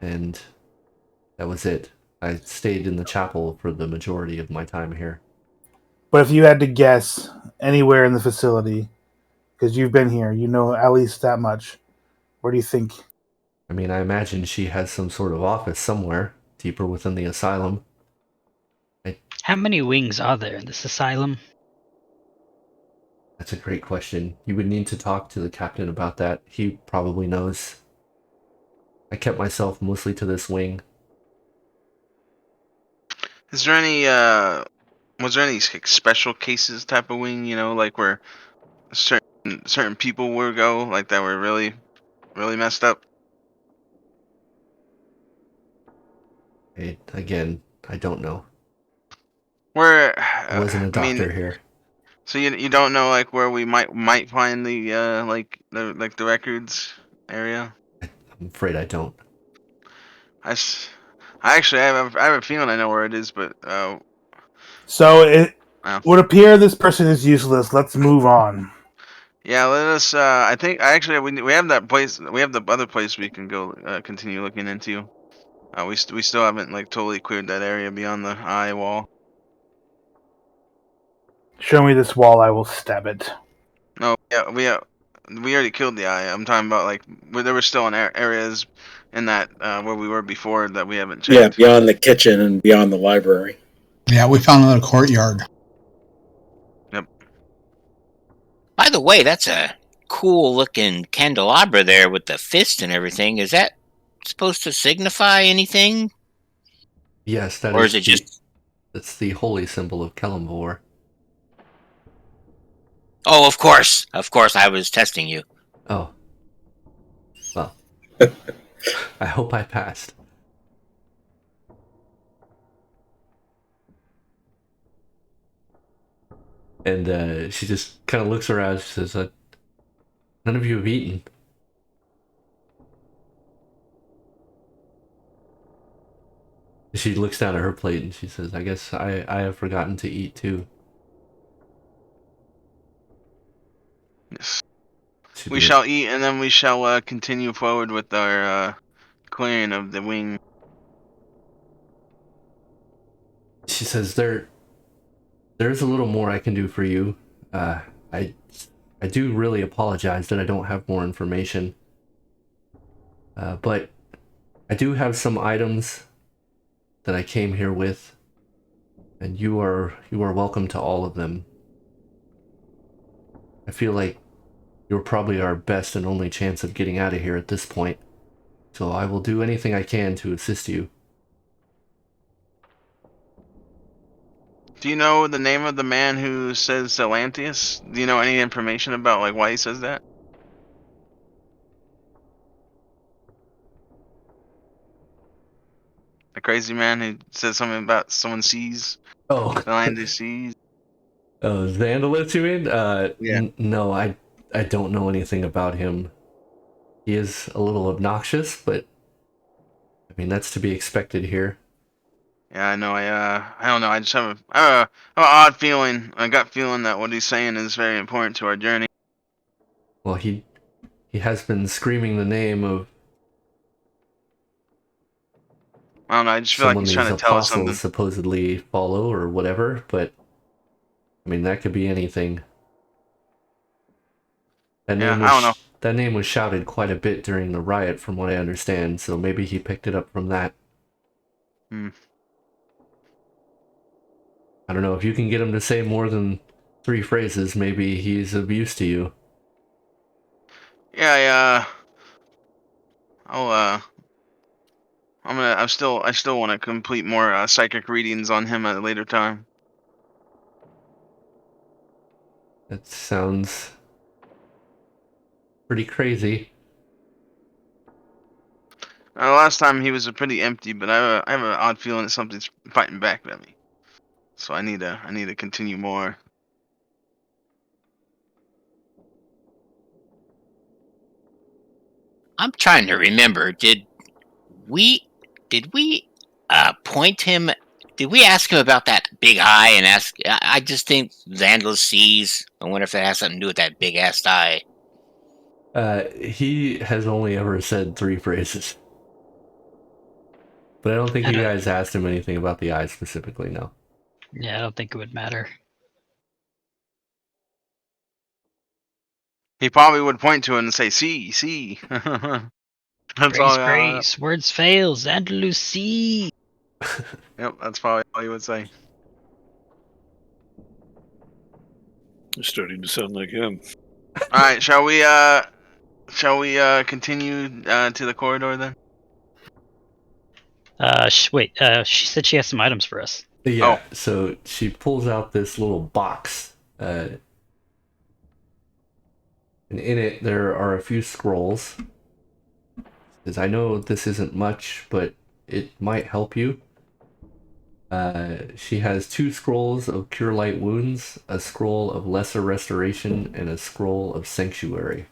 and that was it. I stayed in the chapel for the majority of my time here. But if you had to guess anywhere in the facility, because you've been here, you know at least that much, where do you think? I mean, I imagine she has some sort of office somewhere, deeper within the asylum. How many wings are there in this asylum? That's a great question. You would need to talk to the captain about that. He probably knows. I kept myself mostly to this wing. Is there any was there any special cases type of wing, like where certain certain people would go, like that were really, really messed up? Again, I don't know. Where I wasn't a I mean, doctor here. so you don't know like where we might find the the records area? I'm afraid I don't. I actually I have a feeling I know where it is, but So it Wow. would appear this person is useless. Let's move on. yeah, let us. I think actually we have that place. We have the other place we can go continue looking into. We still haven't like totally cleared that area beyond the eye wall. Show me this wall, I will stab it. No, yeah, we already killed the eye. I'm talking about like where there were still in areas in that where we were before that we haven't Yeah, checked. beyond the kitchen and beyond the library. Yeah, we found another courtyard. By the way, that's a cool looking candelabra there with the fist and everything. Is that supposed to signify anything? Yes, that Or is it just... That's the holy symbol of Kellamvor. Oh, of course. Of course, I was testing you. Oh. Well. I hope I passed. And she just kind of looks around. She says, none of you have eaten. She looks down at her plate and she says, I guess I have forgotten to eat too. Yes. She We looks- shall eat, and then we shall continue forward with our clearing of the wing. She says, there's a little more I can do for you. I do really apologize that I don't have more information. But I do have some items that I came here with, and you are welcome to all of them. I feel like you're probably our best and only chance of getting out of here at this point, so I will do anything I can to assist you. Do you know the name of the man who says Atlantis? Do you know any information about like why he says that? The crazy man who says something about someone sees Oh, the land he sees. oh, Xandalus, you mean? Yeah. No, I don't know anything about him. He is a little obnoxious, but I mean that's to be expected here. Yeah, I know. I don't know. I just have an odd feeling, a gut feeling that what he's saying is very important to our journey. Well, he has been screaming the name of I don't know. I just feel like someone he's these trying to tell us apostles something. supposedly follow or whatever, but I mean that could be anything. Yeah, I don't know. That name was shouted quite a bit during the riot from what I understand, so maybe he picked it up from that. Hmm. I don't know, if you can get him to say more than 3 phrases, maybe he's of use to you. Yeah, I'll I still want to complete more psychic readings on him at a later time. That sounds pretty crazy. Last time he was pretty empty, but I have an odd feeling that something's fighting back at me. So I need to continue more. I'm trying to remember. We did we point him? Did we ask him about that big eye and ask? I just think Xandalus sees. I wonder if that has something to do with that big ass eye. He has only ever said 3 phrases. But I don't think you guys asked him anything about the eye specifically, no. Yeah, I don't think it would matter. He probably would point to it and say, "See." That's all. Grace. Words fail. Xandalusi. Yep, that's probably all he would say. It's starting to sound like him. All right, shall we continue to the corridor then? Wait. She said she has some items for us. Yeah, so she pulls out this little box. And in it, there are a few scrolls. Because I know this isn't much, but it might help you. She has 2 scrolls of Cure Light Wounds, a scroll of Lesser Restoration, and a scroll of Sanctuary.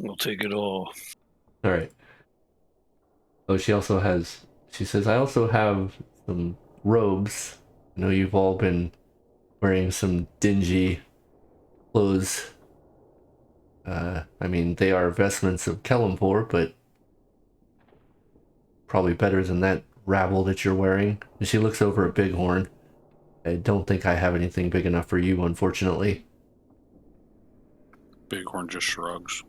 I'll take it all. Alright. Oh, she says, I also have some robes. I know you've all been wearing some dingy clothes. I mean, they are vestments of Kellumpor, but probably better than that rabble that you're wearing. And she looks over at Bighorn. I don't think I have anything big enough for you, unfortunately. Bighorn just shrugs.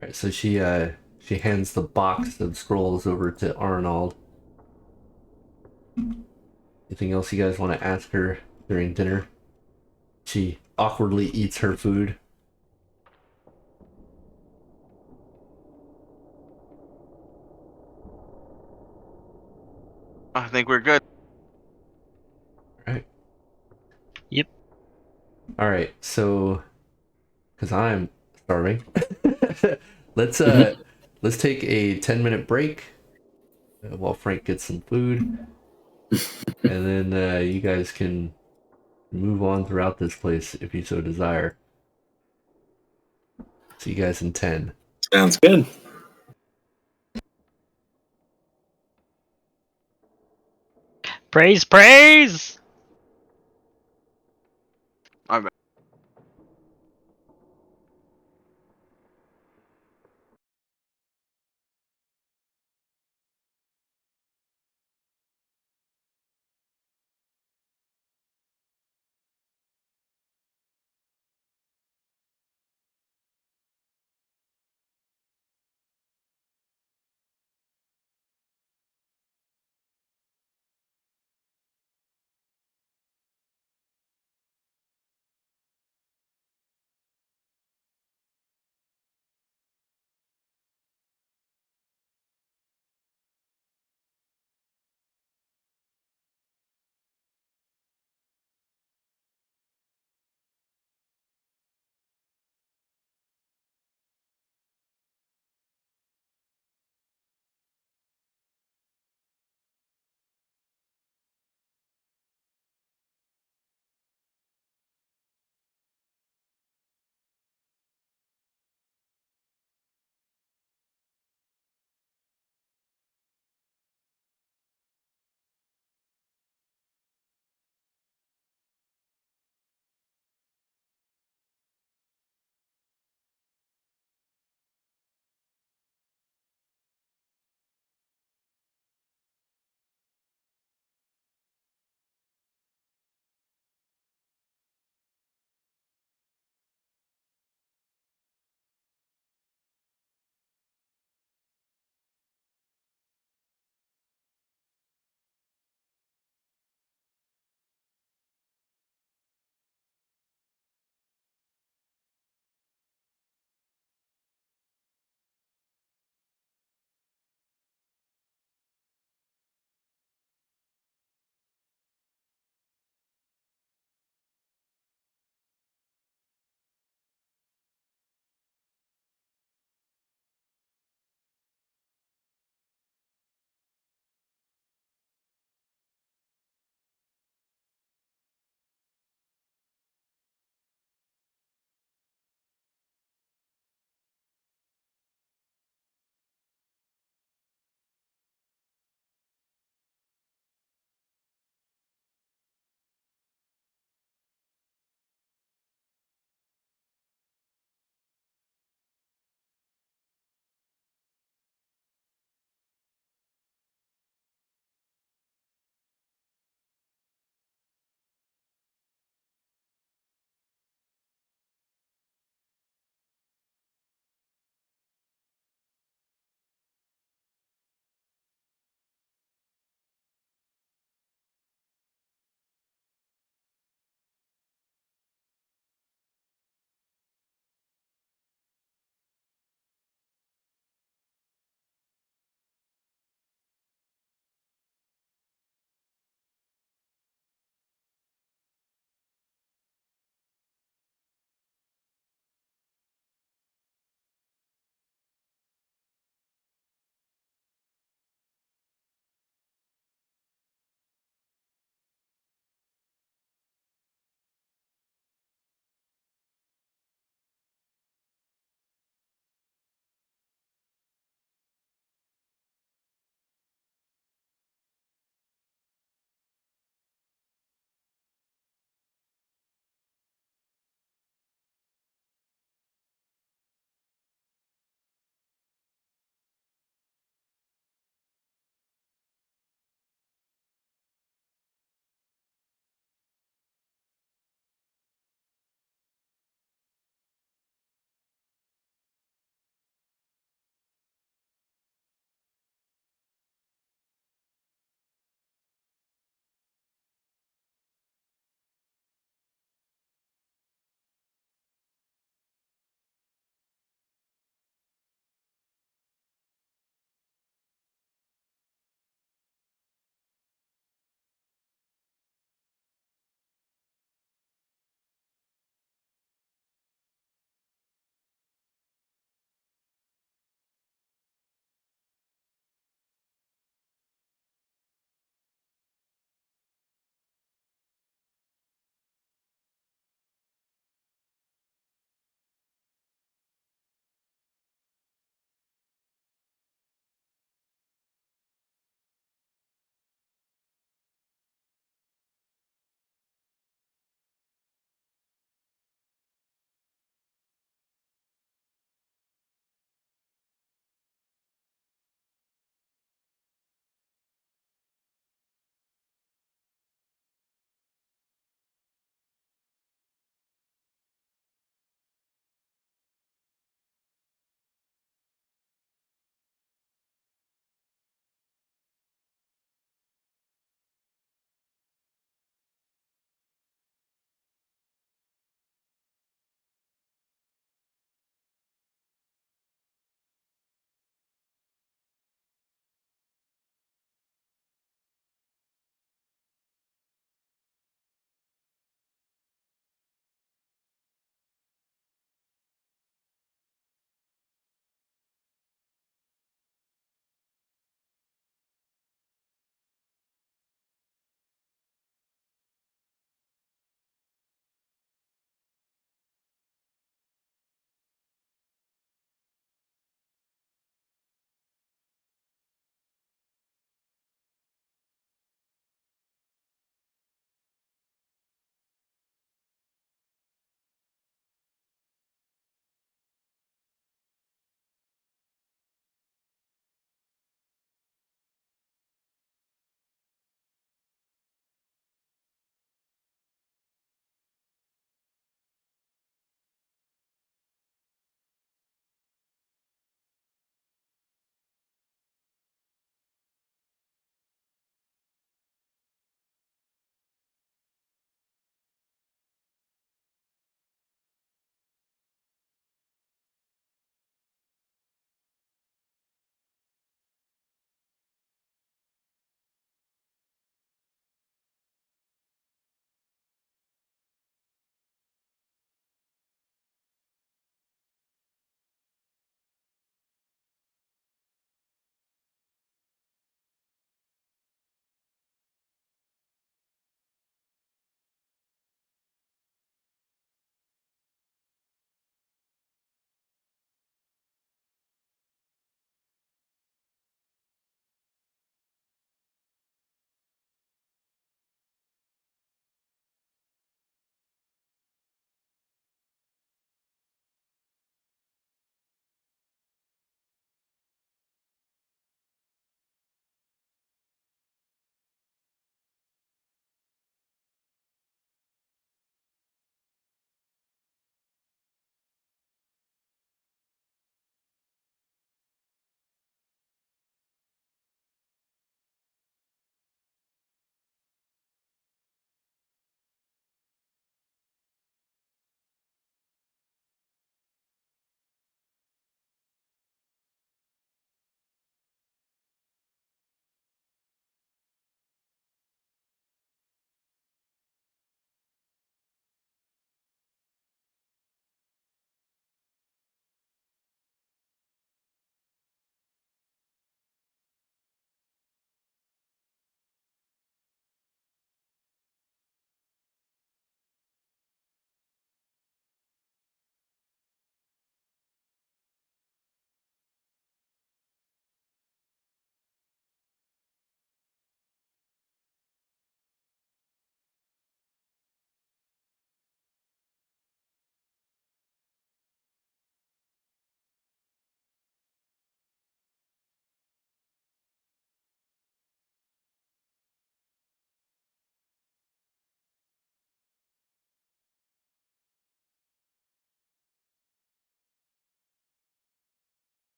Alright, so she hands the box of scrolls over to Arnold. Anything else you guys want to ask her during dinner? She awkwardly eats her food. I think we're good. Alright. Yep. Alright, so because I'm starving. let's let's take a 10-minute break while Frank gets some food. And then you guys can move on throughout this place if you so desire. See you guys in 10. Sounds good. Praise, praise!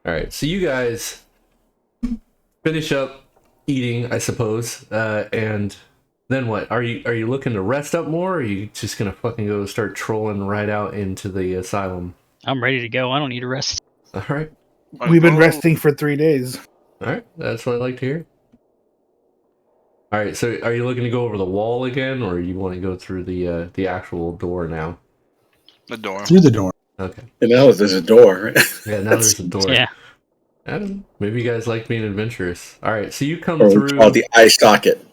All right, so you guys finish up eating, I suppose, and then what? Are you looking to rest up more, or are you just gonna fucking go start trolling right out into the asylum? I'm ready to go. I don't need a rest. All right, We've been resting for 3 days. all right, that's what I like to hear. All right, so are you looking to go over the wall again, or you want to go through the actual door now? The door. Through the door. Okay. You know, there's a door. Yeah, now there's a door. Yeah. I don't know. Maybe you guys like being adventurous. All right, so you come Or we through. call it the eye socket.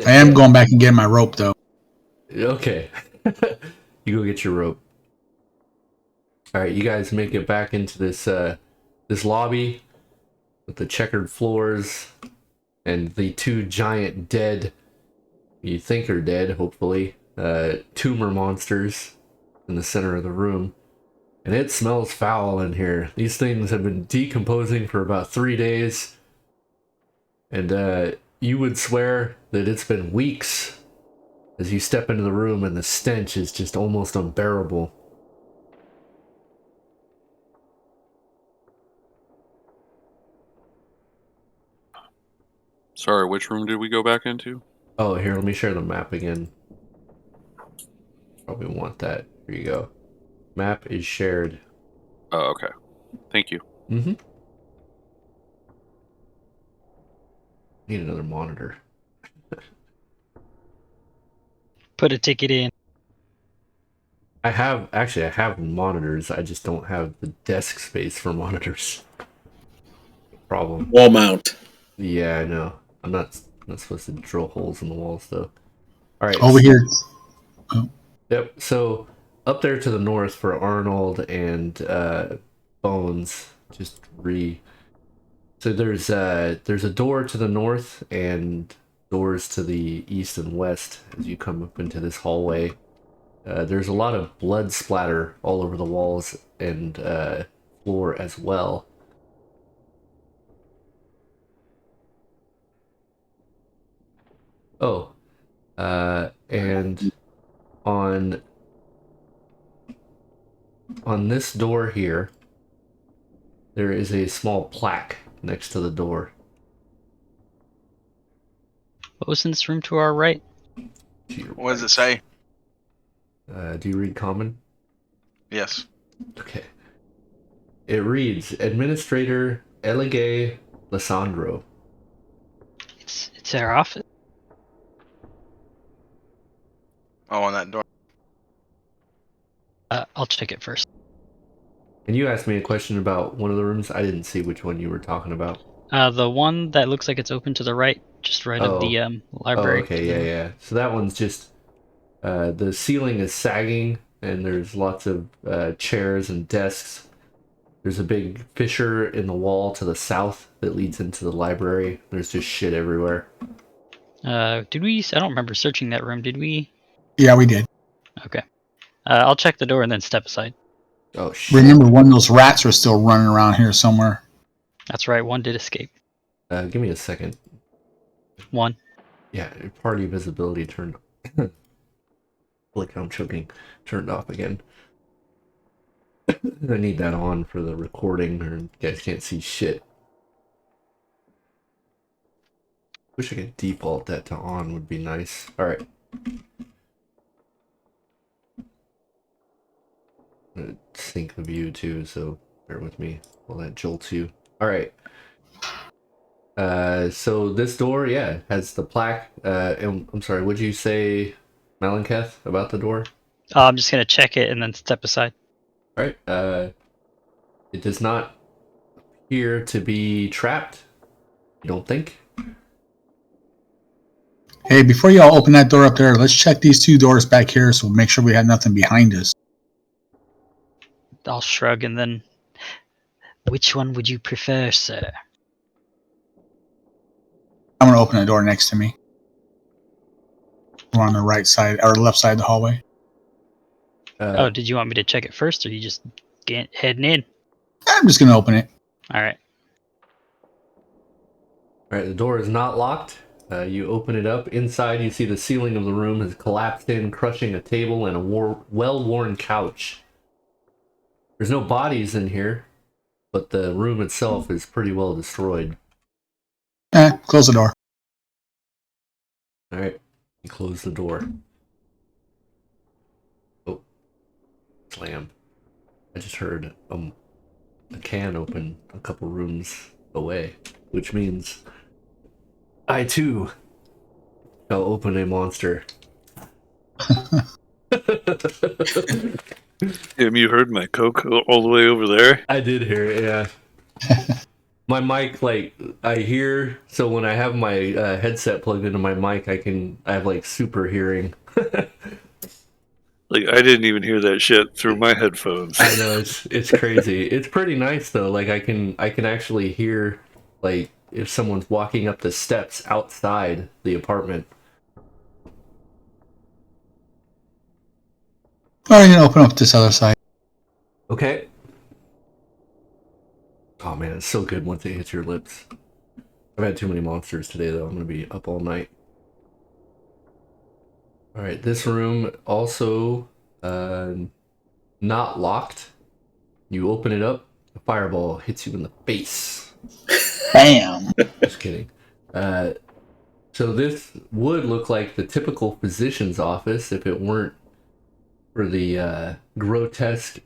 I am going back and getting my rope though. Okay. You go get your rope. All right, you guys make it back into this lobby with the checkered floors and the two giant dead, you think are dead, hopefully, tumor monsters in the center of the room. And it smells foul in here. These things have been decomposing for about 3 days. And you would swear that it's been weeks as you step into the room and the stench is just almost unbearable. Sorry, which room did we go back into? Oh, here, let me share the map again. Probably want that. Here you go. Map is shared. Oh, okay. Thank you. Mm-hmm. Need another monitor. Put a ticket in. I have monitors. I just don't have the desk space for monitors. Problem. Wall mount. Yeah, I know. I'm not supposed to drill holes in the walls though. All right. Over here. Yep. So up there to the north for Arnold and Bones, So there's a door to the north and doors to the east and west as you come up into this hallway. There's a lot of blood splatter all over the walls and floor as well. Oh, and on this door here, there is a small plaque next to the door. What was in this room to our right? What does it say? Do you read common? Yes. Okay. It reads, Administrator Elige Lissandro. It's our office. Oh, on that door. I'll check it first. And you asked me a question about one of the rooms. I didn't see which one you were talking about. The one that looks like it's open to the right, just right of the library. Oh, okay, yeah. So that one's just the ceiling is sagging, and there's lots of chairs and desks. There's a big fissure in the wall to the south that leads into the library. There's just shit everywhere. Did we? I don't remember searching that room. Did we? Yeah, we did. Okay. I'll check the door and then step aside. Oh shit! Remember, one of those rats are still running around here somewhere. That's right. One did escape. Give me a second. One. Yeah, party visibility turned. Look, I'm choking. Turned off again. I need that on for the recording, or you guys can't see shit. Wish I could default that to on. Would be nice. All right. I'm gonna sync the view too, so bear with me while that jolts you. All right. So this door, yeah, has the plaque. And I'm sorry, what'd you say, Malenketh, about the door? I'm just gonna check it and then step aside. All right. It does not appear to be trapped. You don't think? Hey, before y'all open that door up there, let's check these two doors back here so we'll make sure we have nothing behind us. I'll shrug and then. Which one would you prefer, sir? I'm going to open the door next to me. We're on the right side, or left side of the hallway. Did you want me to check it first, or you just heading in? I'm just going to open it. All right. All right, the door is not locked. You open it up. Inside, you see the ceiling of the room has collapsed in, crushing a table and a well-worn couch. There's no bodies in here, but the room itself is pretty well destroyed. Close the door. All right, you close the door. Oh, slam! I just heard a can open a couple rooms away, which means I too shall open a monster. Damn, you heard my coke all the way over there? I did hear it, yeah. My mic, like, I hear, so when I have my headset plugged into my mic, I have, like, super hearing. Like, I didn't even hear that shit through my headphones. I know, it's crazy. It's pretty nice, though. Like, I can actually hear, like, if someone's walking up the steps outside the apartment. Or you can open up this other side. Okay. Oh, man, it's so good once it hits your lips. I've had too many monsters today, though. I'm going to be up all night. All right, this room also not locked. You open it up, a fireball hits you in the face. Bam! Just kidding. So this would look like the typical physician's office if it weren't for the grotesque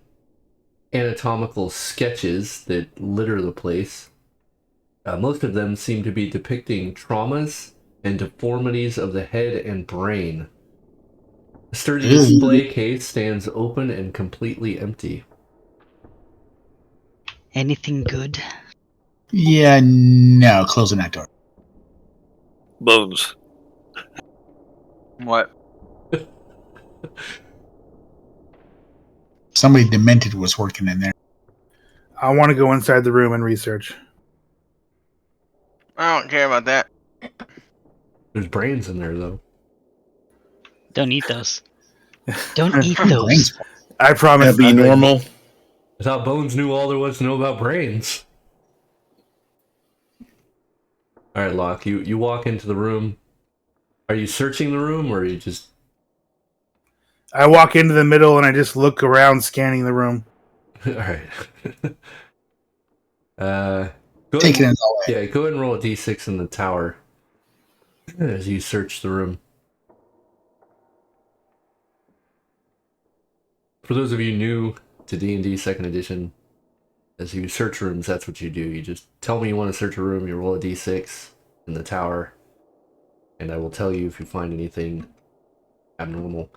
anatomical sketches that litter the place. Most of them seem to be depicting traumas and deformities of the head and brain. A sturdy display case stands open and completely empty. Anything good? Yeah, no. Closing that door. Bones. What? Somebody demented was working in there. I want to go inside the room and research. I don't care about that. There's brains in there, though. Don't eat those. Don't eat those. Brains. I promise. That'd be normal. I thought Bones knew all there was to know about brains. All right, Locke, you walk into the room. Are you searching the room, or are you just... I walk into the middle and I just look around, scanning the room. All right. Go Taking ahead, it all away. yeah, go ahead and roll a d6 in the tower as you search the room. For those of you new to D&D 2nd edition, as you search rooms, that's what you do. You just tell me you want to search a room, you roll a d6 in the tower, and I will tell you if you find anything abnormal.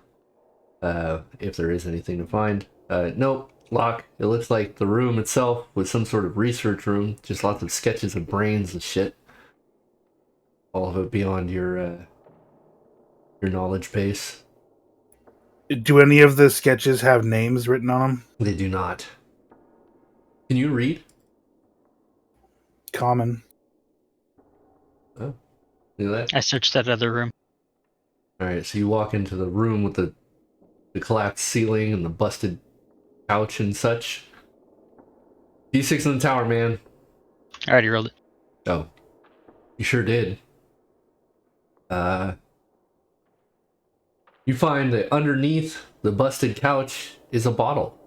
If there is anything to find. Nope, Locke. It looks like the room itself was some sort of research room, just lots of sketches of brains and shit. All of it beyond your knowledge base. Do any of the sketches have names written on them? They do not. Can you read? Common. Oh, do that. I searched that other room. All right, so you walk into the room with the collapsed ceiling and the busted couch and such. D6 in the tower, man. I already rolled it. Oh, you sure did. You find that underneath the busted couch is a bottle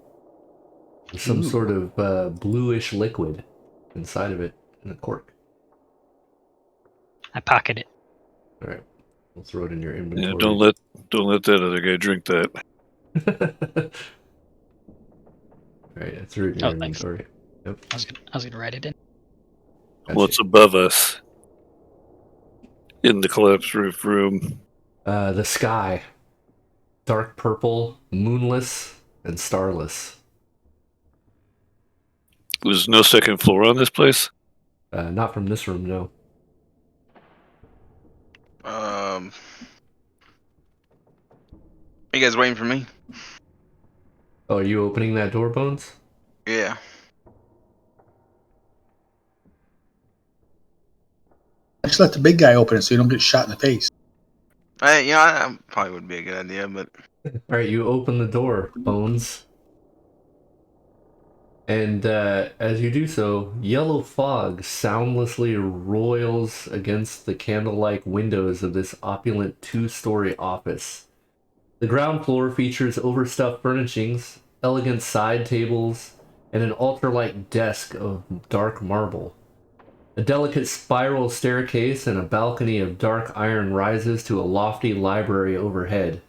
with some sort of bluish liquid inside of it in a cork. I pocket it. All right, we'll throw it in your inventory. Yeah, don't let that other guy drink that. All right, I threw it in your Oh, thanks. inventory. Yep. I was gonna write it in. Gotcha. What's above us in the collapsed roof room? The sky. Dark purple, moonless, and starless. There's no second floor on this place? Not from this room, no. Are you guys waiting for me? Oh, are you opening that door, Bones? Yeah. Just let the big guy open it so you don't get shot in the face. I probably would be a good idea, but Alright, you open the door, Bones. And as you do so, yellow fog soundlessly roils against the candle-like windows of this opulent 2-story office. The ground floor features overstuffed furnishings, elegant side tables, and an altar-like desk of dark marble. A delicate spiral staircase and a balcony of dark iron rises to a lofty library overhead.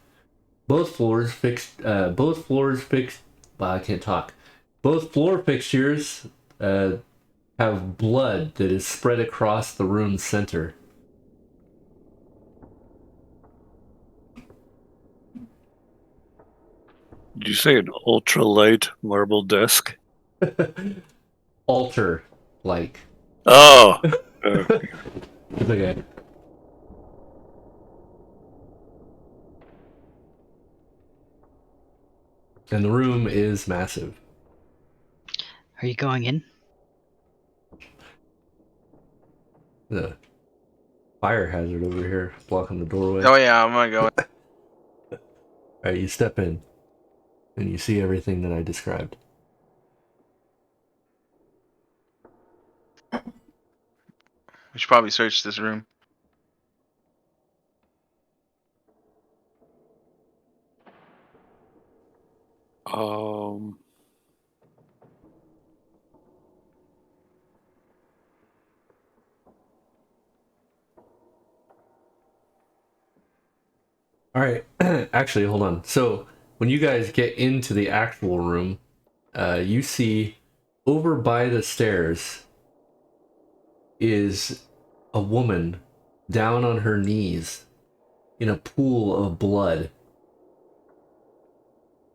Both floors fixed. I can't talk. Both floor fixtures have blood that is spread across the room's center. Did you say an ultralight marble desk? Altar, like. Oh. It's okay. And the room is massive. Are you going in? The fire hazard over here blocking the doorway. Oh yeah, I'm gonna go. Alright, you step in and you see everything that I described. We should probably search this room. Alright, actually, hold on. So, when you guys get into the actual room, you see over by the stairs is a woman down on her knees in a pool of blood.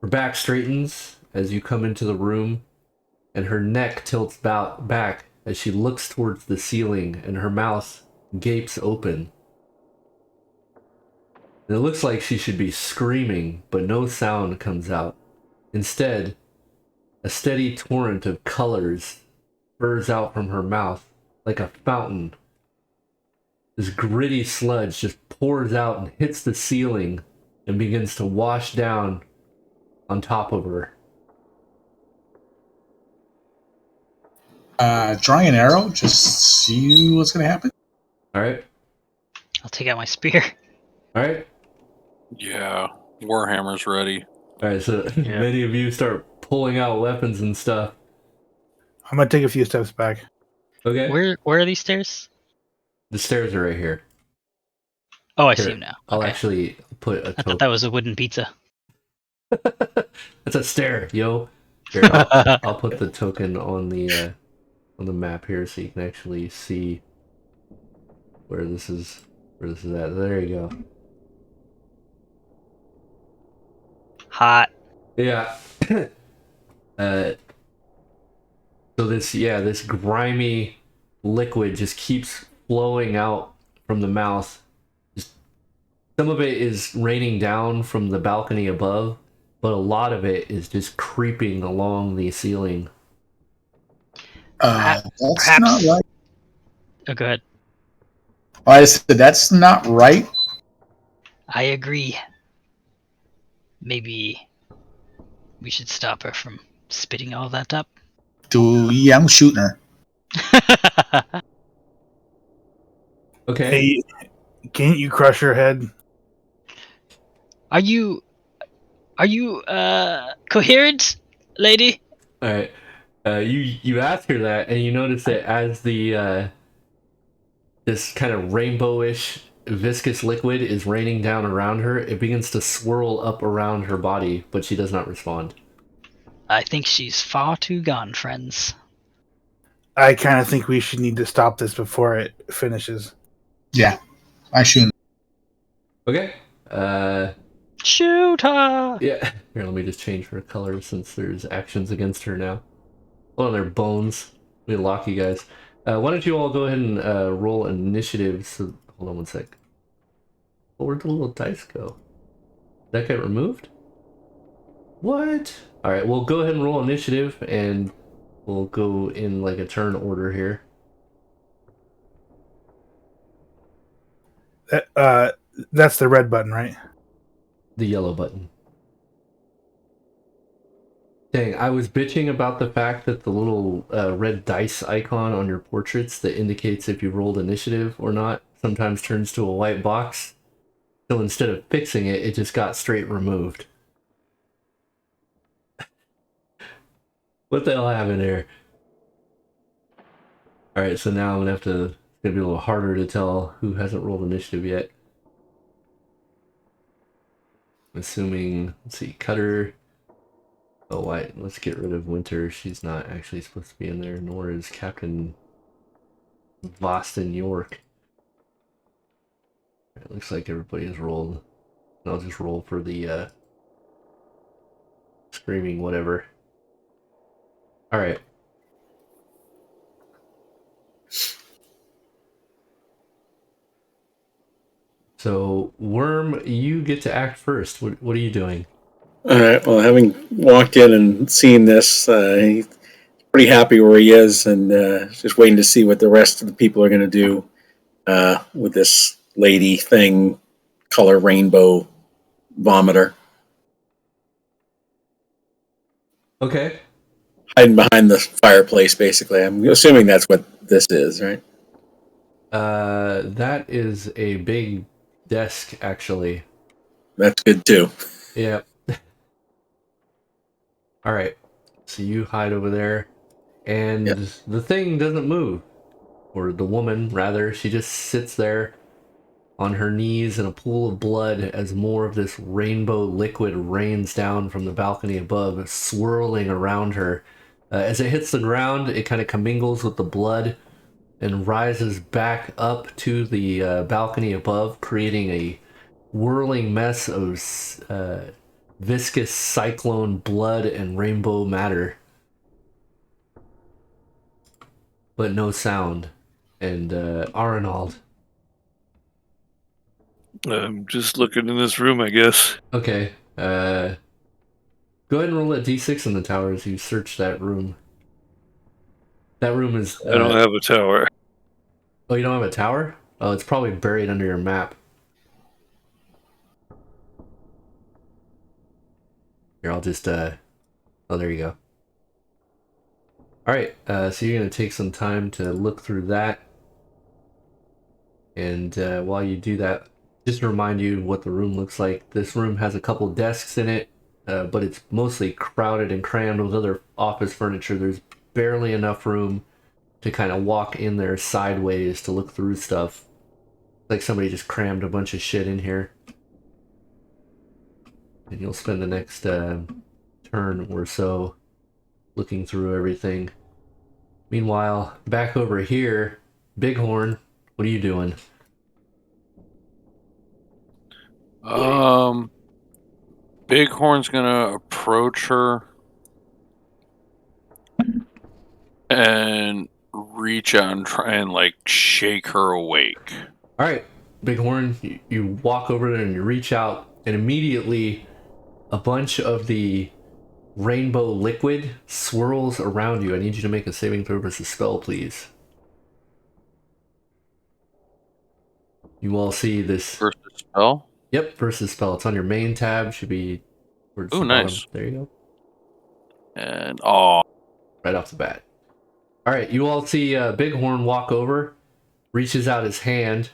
Her back straightens as you come into the room, and her neck tilts back as she looks towards the ceiling, and her mouth gapes open. And it looks like she should be screaming, but no sound comes out. Instead, a steady torrent of colors spurs out from her mouth like a fountain. This gritty sludge just pours out and hits the ceiling and begins to wash down on top of her. Drawing an arrow, just see what's going to happen. Alright? I'll take out my spear. Alright? Yeah, Warhammer's ready. Alright, so Yeah. many of you start pulling out weapons and stuff. I'm gonna take a few steps back. Okay? Where are these stairs? The stairs are right here. Oh, I Here, see them now. I'll Okay. actually put a I thought token. that was a wooden pizza. That's a stair, yo. Here, I'll put the token on the map here so you can actually see where this is at. There you go. Hot. Yeah. So this grimy liquid just keeps flowing out from the mouth. Some of it is raining down from the balcony above, but a lot of it is just creeping along the ceiling. That's Perhaps- not right. Oh, go ahead. I said that's not right. I agree. Maybe we should stop her from spitting all that up. Yeah, I'm shooting her. Okay. Hey, can't you crush her head? Are you coherent, lady? All right. You ask her that, and you notice that as the this kind of rainbowish viscous liquid is raining down around her, it begins to swirl up around her body, but she does not respond. I think she's far too gone, friends. I kind of think we should need to stop this before it finishes. Yeah, I shoot. Okay. Shoot her! Yeah. Here, let me just change her color since there's actions against her now. Well, they're bones. Let me lock you guys. Why don't you all go ahead and roll initiative? So, hold on one sec. Oh, where'd the little dice go? Did that get removed? What? Alright, well, go ahead and roll initiative, and we'll go in like a turn order here. That's the red button, right? The yellow button. Dang, I was bitching about the fact that the little red dice icon on your portraits that indicates if you rolled initiative or not sometimes turns to a white box. So instead of fixing it, it just got straight removed. What the hell happened here? Alright, so now I'm gonna have to... It's gonna be a little harder to tell who hasn't rolled initiative yet. I'm assuming... Let's see, Cutter... Oh, wait, let's get rid of Winter. She's not actually supposed to be in there, nor is Captain Boston York. It looks like everybody has rolled. I'll just roll for the screaming whatever. Alright. So, Worm, you get to act first. What are you doing? All right. Well, having walked in and seen this, he's pretty happy where he is, and just waiting to see what the rest of the people are going to do with this lady thing, color rainbow vomiter, Okay. hiding behind the fireplace. Basically, I'm assuming that's what this is, right? That is a big desk, actually. That's good too. Yep. Alright. So you hide over there, and Yep. the thing doesn't move. Or the woman, rather. She just sits there on her knees in a pool of blood as more of this rainbow liquid rains down from the balcony above, swirling around her. As it hits the ground, it kind of commingles with the blood and rises back up to the balcony above, creating a whirling mess of viscous cyclone blood and rainbow matter. But no sound. And Arnold. I'm just looking in this room, I guess. Okay. Go ahead and roll a d6 in the tower as you search that room. That room is... I don't have a tower. Oh, you don't have a tower? Oh, it's probably buried under your map. Here, I'll just... Oh, there you go. Alright, so you're going to take some time to look through that. And while you do that, just to remind you what the room looks like. This room has a couple desks in it, but it's mostly crowded and crammed with other office furniture. There's barely enough room to kind of walk in there sideways to look through stuff. Like somebody just crammed a bunch of shit in here. And you'll spend the next turn or so looking through everything. Meanwhile, back over here, Bighorn, what are you doing? Bighorn's gonna approach her and reach out and try and like shake her awake. All right, Bighorn, you walk over there and you reach out, and immediately a bunch of the rainbow liquid swirls around you. I need you to make a saving throw versus spell, please. You all see this. Versus spell? Yep, versus spell. It's on your main tab. Should be towards Ooh, the nice. bottom. There you go. And Right off the bat. All right, you all see Bighorn walk over, reaches out his hand,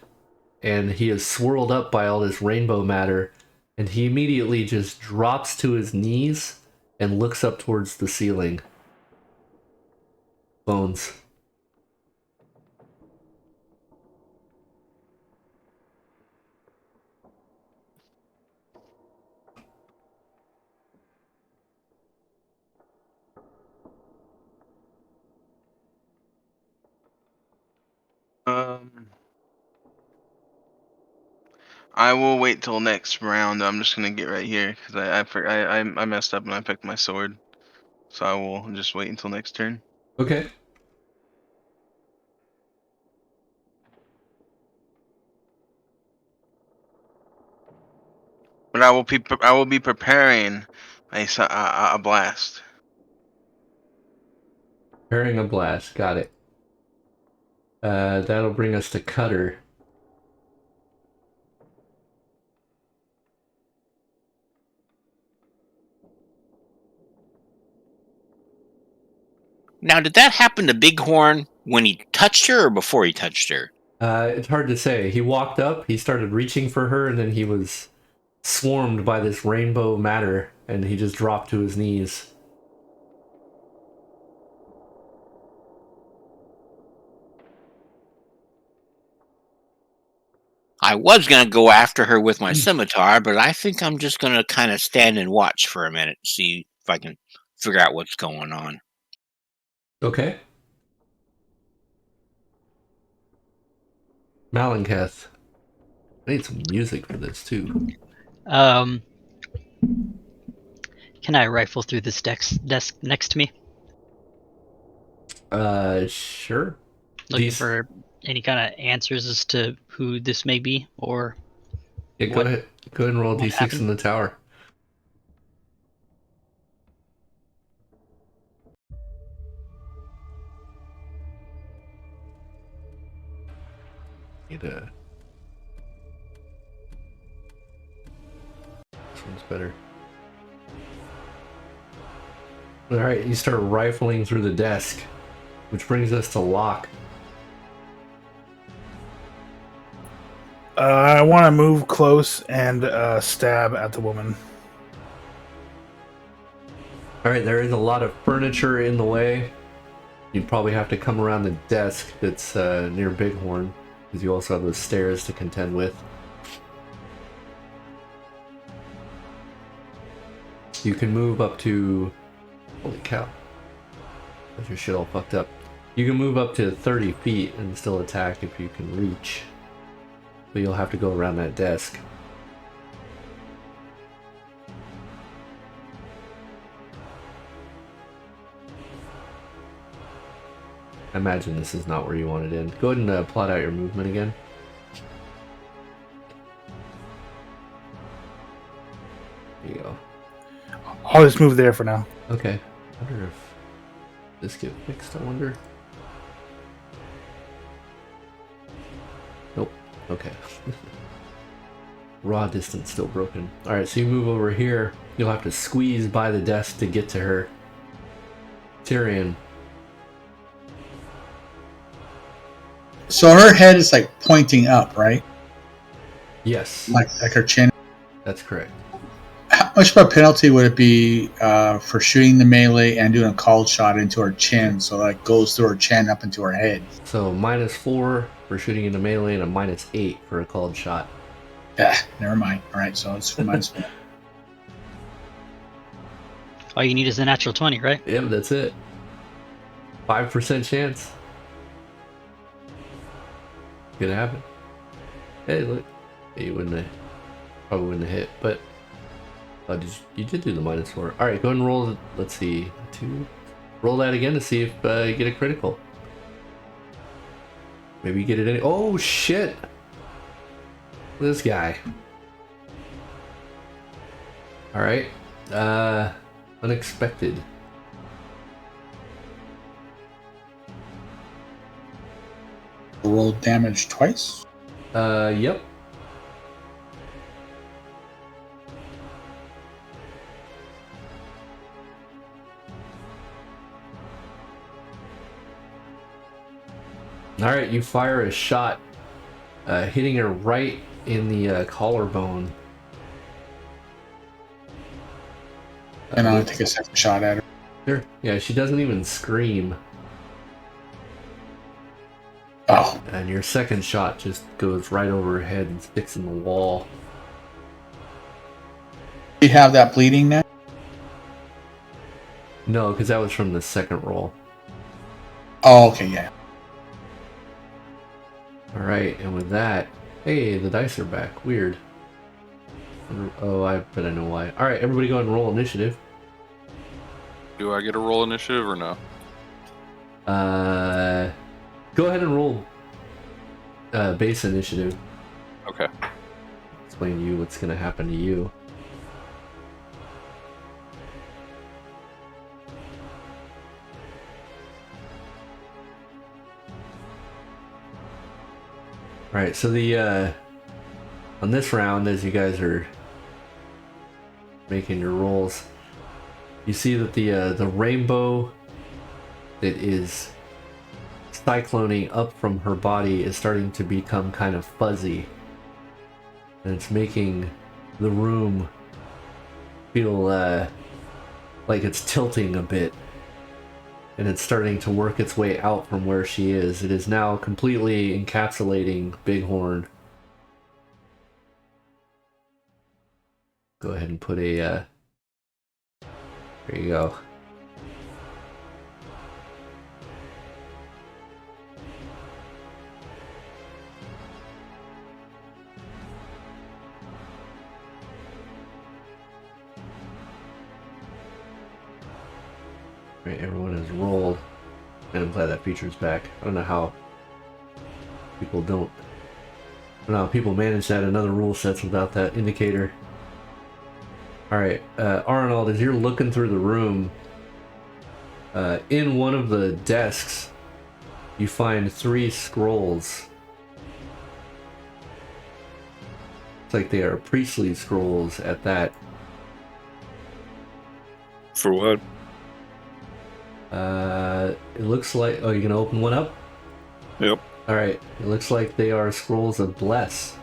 and he is swirled up by all this rainbow matter, and he immediately just drops to his knees and looks up towards the ceiling. Bones. I will wait till next round. I'm just gonna get right here because I messed up and I picked my sword, so I will just wait until next turn. Okay. But I will be preparing a blast. Preparing a blast. Got it. That'll bring us to Cutter. Now, did that happen to Bighorn when he touched her or before he touched her? It's hard to say. He walked up, he started reaching for her, and then he was swarmed by this rainbow matter, and he just dropped to his knees. I was going to go after her with my scimitar, but I think I'm just going to kind of stand and watch for a minute, see if I can figure out what's going on. Okay. Malinketh. I need some music for this too. Can I rifle through this desk next to me, Sure. looking These- for any kind of answers as to who this may be or Yeah, go ahead. Go ahead and roll what D6 happened? in the tower. This one's better. Alright, you start rifling through the desk, which brings us to Locke. I want to move close and stab at the woman. Alright, there is a lot of furniture in the way. You'd probably have to come around the desk that's near Bighorn, because you also have those stairs to contend with. You can move up to... Holy cow. That's your shit all fucked up. You can move up to 30 feet and still attack if you can reach. But you'll have to go around that desk. I imagine this is not where you wanted in. Go ahead and plot out your movement again. There you go. I'll just move there for now. Okay. I wonder if this get fixed, I wonder. Nope. Okay. Raw distance still broken. Alright, so you move over here. You'll have to squeeze by the desk to get to her. Tyrion. So her head is like pointing up, right? Yes. Like her chin. That's correct. How much of a penalty would it be for shooting the melee and doing a called shot into her chin, so that it goes through her chin up into her head? So -4 for shooting into melee and a -8 for a called shot. Never mind. All right, so it's -4. All you need is a natural 20, right? Yep, that's it. 5% chance. Gonna happen. Hey, look. Hey, you wouldn't have, probably wouldn't have hit, but you did do the -4. All right, go ahead and roll. Let's see, 2. Roll that again to see if you get a critical. Maybe you get it in. Oh shit! This guy. All right. Unexpected. Roll damage twice. Yep. Alright, you fire a shot, hitting her right in the collarbone. And I'll take a second shot at her. Sure. Yeah, she doesn't even scream. Oh. And your second shot just goes right over her head and sticks in the wall. Do you have that bleeding now? No, because that was from the second roll. Oh, okay, yeah. Alright, and with that... Hey, the dice are back. Weird. Oh, I bet I know why. Alright, everybody go ahead and roll initiative. Do I get a roll initiative or no? Go ahead and roll base initiative. Okay. Explain to you what's going to happen to you. Alright, so the on this round, as you guys are making your rolls, you see that the rainbow that is cycloning up from her body is starting to become kind of fuzzy, and it's making the room feel like it's tilting a bit, and it's starting to work its way out from where she is. It is now completely encapsulating Bighorn, Go ahead and put a, there you go. Right, everyone has rolled. And I'm glad that feature's back. I don't know how people don't. I don't know how people manage that in other rule sets without that indicator. Alright, Arnold, as you're looking through the room, in one of the desks, you find 3 scrolls. It's like they are priestly scrolls at that. For what? It looks like... Oh, you're gonna open one up? Yep. Alright, it looks like they are scrolls of bless.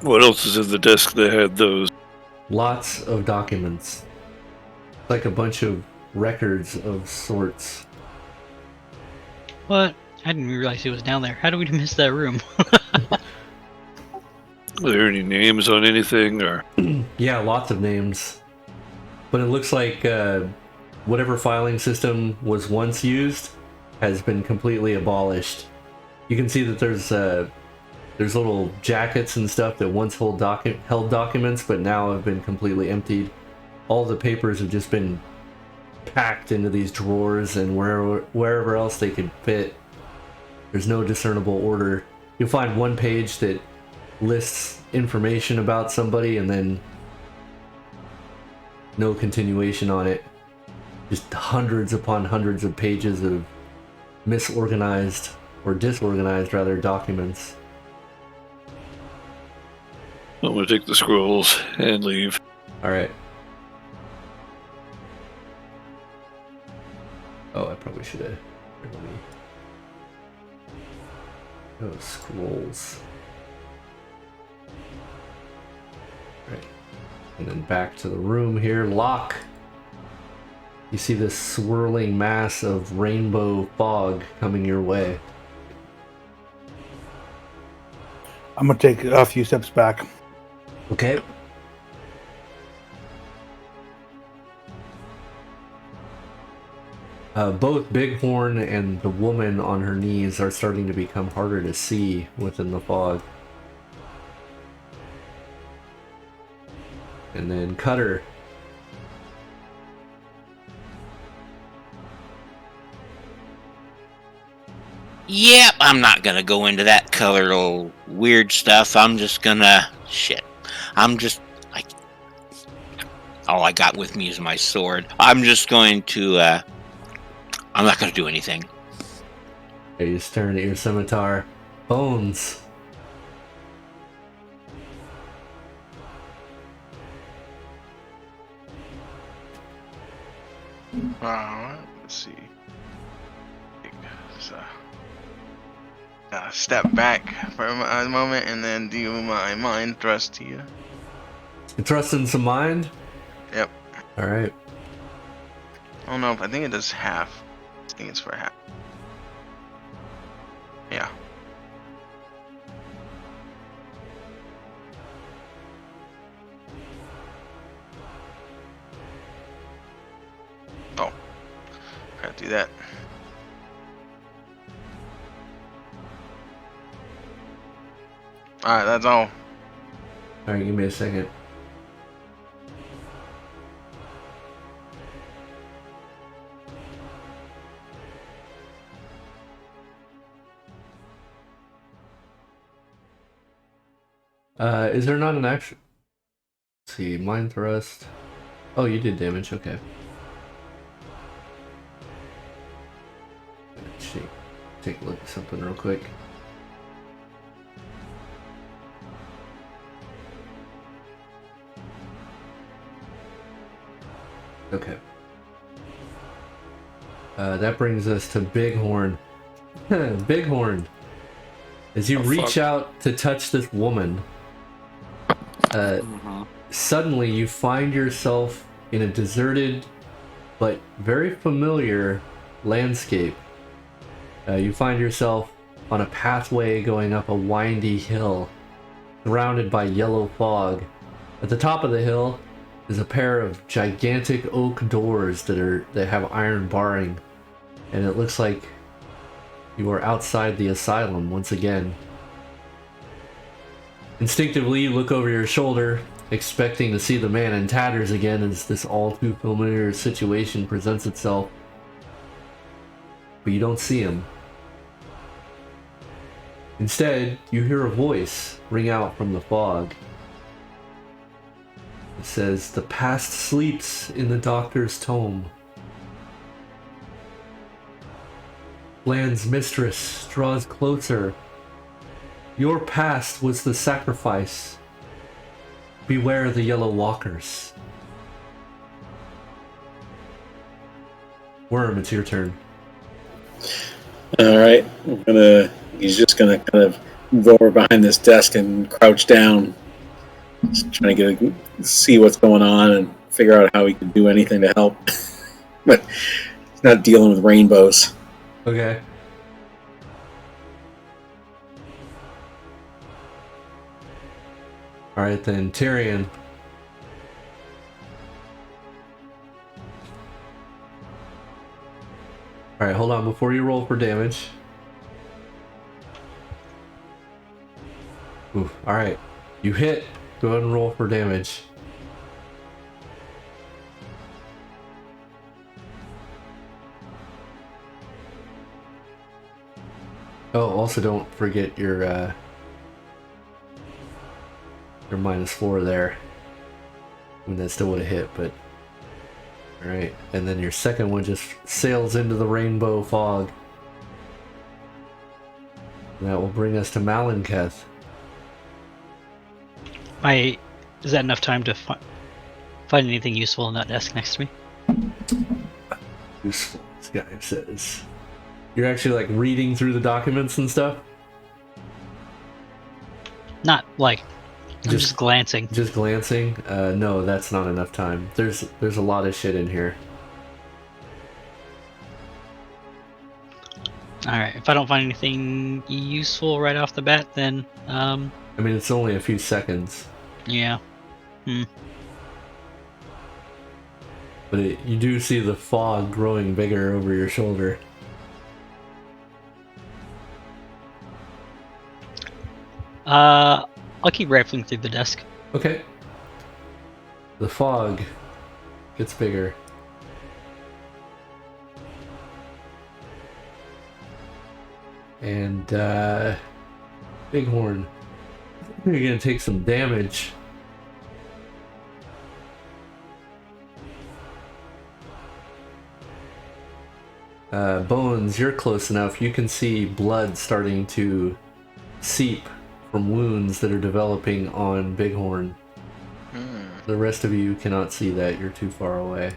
What else is in the desk that had those? Lots of documents. Like a bunch of records of sorts. What? I didn't realize it was down there. How did we miss that room? Are there any names on anything, or? Yeah, lots of names. But it looks like whatever filing system was once used has been completely abolished. You can see that there's little jackets and stuff that once held documents, but now have been completely emptied. All the papers have just been packed into these drawers and wherever else they could fit. There's no discernible order. You'll find one page that lists information about somebody and then no continuation on it. Just hundreds upon hundreds of pages of misorganized, or disorganized rather, documents. I'm gonna take the scrolls and leave. Alright. Oh, I probably should have. Oh, scrolls. Right. And then back to the room here. Lock. You see this swirling mass of rainbow fog coming your way. I'm gonna take a few steps back. Okay. Both Bighorn and the woman on her knees are starting to become harder to see within the fog. And then Cutter. Yep, I'm not gonna go into that colorful weird stuff. I'm just gonna... Shit. I'm just... all I got with me is my sword. I'm just going to, I'm not gonna do anything. Are you staring at your scimitar? Bones. Alright, let's see. So, step back for a moment and then do my mind thrust to you. You trusting some mind? Yep. Alright. I don't know if I think it does half. I think it's for half. Yeah. Oh. Gotta do that. Alright, that's all. Alright, give me a second. Is there not an action? Let's see, mind thrust. Oh, you did damage, okay. Take a look at something real quick. Okay. That brings us to Bighorn. Bighorn. As you reach out to touch this woman, suddenly you find yourself in a deserted but very familiar landscape. You find yourself on a pathway going up a windy hill. surrounded by yellow fog. At the top of the hill is a pair of gigantic oak doors that have iron barring, and it looks like you are outside the asylum once again. Instinctively, you look over your shoulder, expecting to see the man in tatters again as this all too familiar situation presents itself. But you don't see him. Instead, you hear a voice ring out from the fog. It says, "The past sleeps in the doctor's tome. Land's mistress draws closer. Your past was the sacrifice. Beware the yellow walkers." Worm, it's your turn. All right, he's just gonna kind of go over behind this desk and crouch down, just trying to see what's going on and figure out how he can do anything to help. But he's not dealing with rainbows. Okay. Alright then, Tyrion. Alright, hold on before you roll for damage. Ooh, alright. You hit. Go ahead and roll for damage. Oh, also don't forget your -4 there. I mean, that still would have hit, but... Alright, and then your second one just sails into the rainbow fog. And that will bring us to Malenketh. Is that enough time to find anything useful in that desk next to me? Useful, this guy says. You're actually like reading through the documents and stuff? Not like... I'm just glancing. Just glancing? No, that's not enough time. There's a lot of shit in here. Alright, if I don't find anything useful right off the bat, then, I mean, it's only a few seconds. yeah. But you do see the fog growing bigger over your shoulder. I'll keep rifling through the desk. Okay. The fog gets bigger. And, Bighorn, you're gonna take some damage. Bones, you're close enough. You can see blood starting to seep from wounds that are developing on Bighorn. The rest of you cannot see that. You're too far away.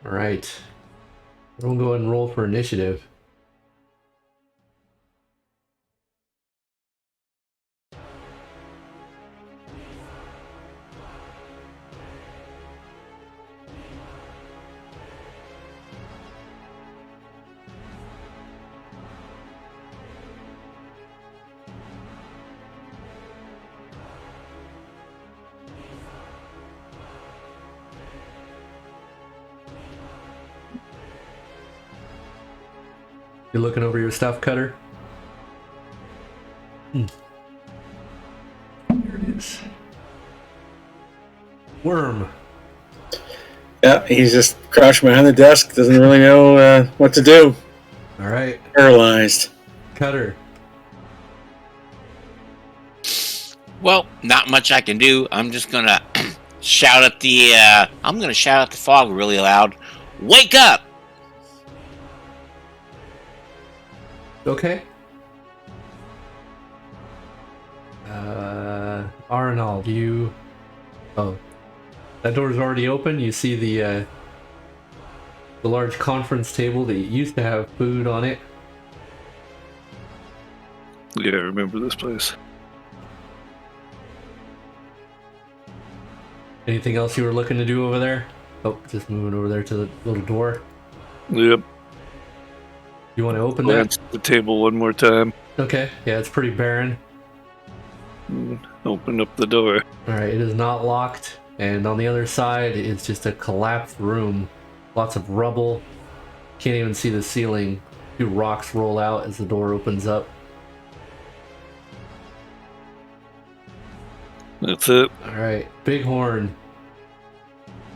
Alright. Everyone go ahead and roll for initiative. You're looking over your stuff, Cutter? There it is. Worm. Yeah, he's just crouching behind the desk, doesn't really know what to do. Alright. Paralyzed. Cutter. Well, not much I can do. I'm just gonna shout at the fog really loud. Wake up! Okay. Arnold, you... Oh. That door's already open. You see the large conference table that used to have food on it. Yeah, I remember this place. Anything else you were looking to do over there? Oh, just moving over there to the little door. Yep. You want to open Glance at the table one more time. that? Okay. Yeah, it's pretty barren. Open up the door. All right, it is not locked, and on the other side is just a collapsed room. Lots of rubble. Can't even see the ceiling. Two rocks roll out as the door opens up. That's it. All right, Bighorn.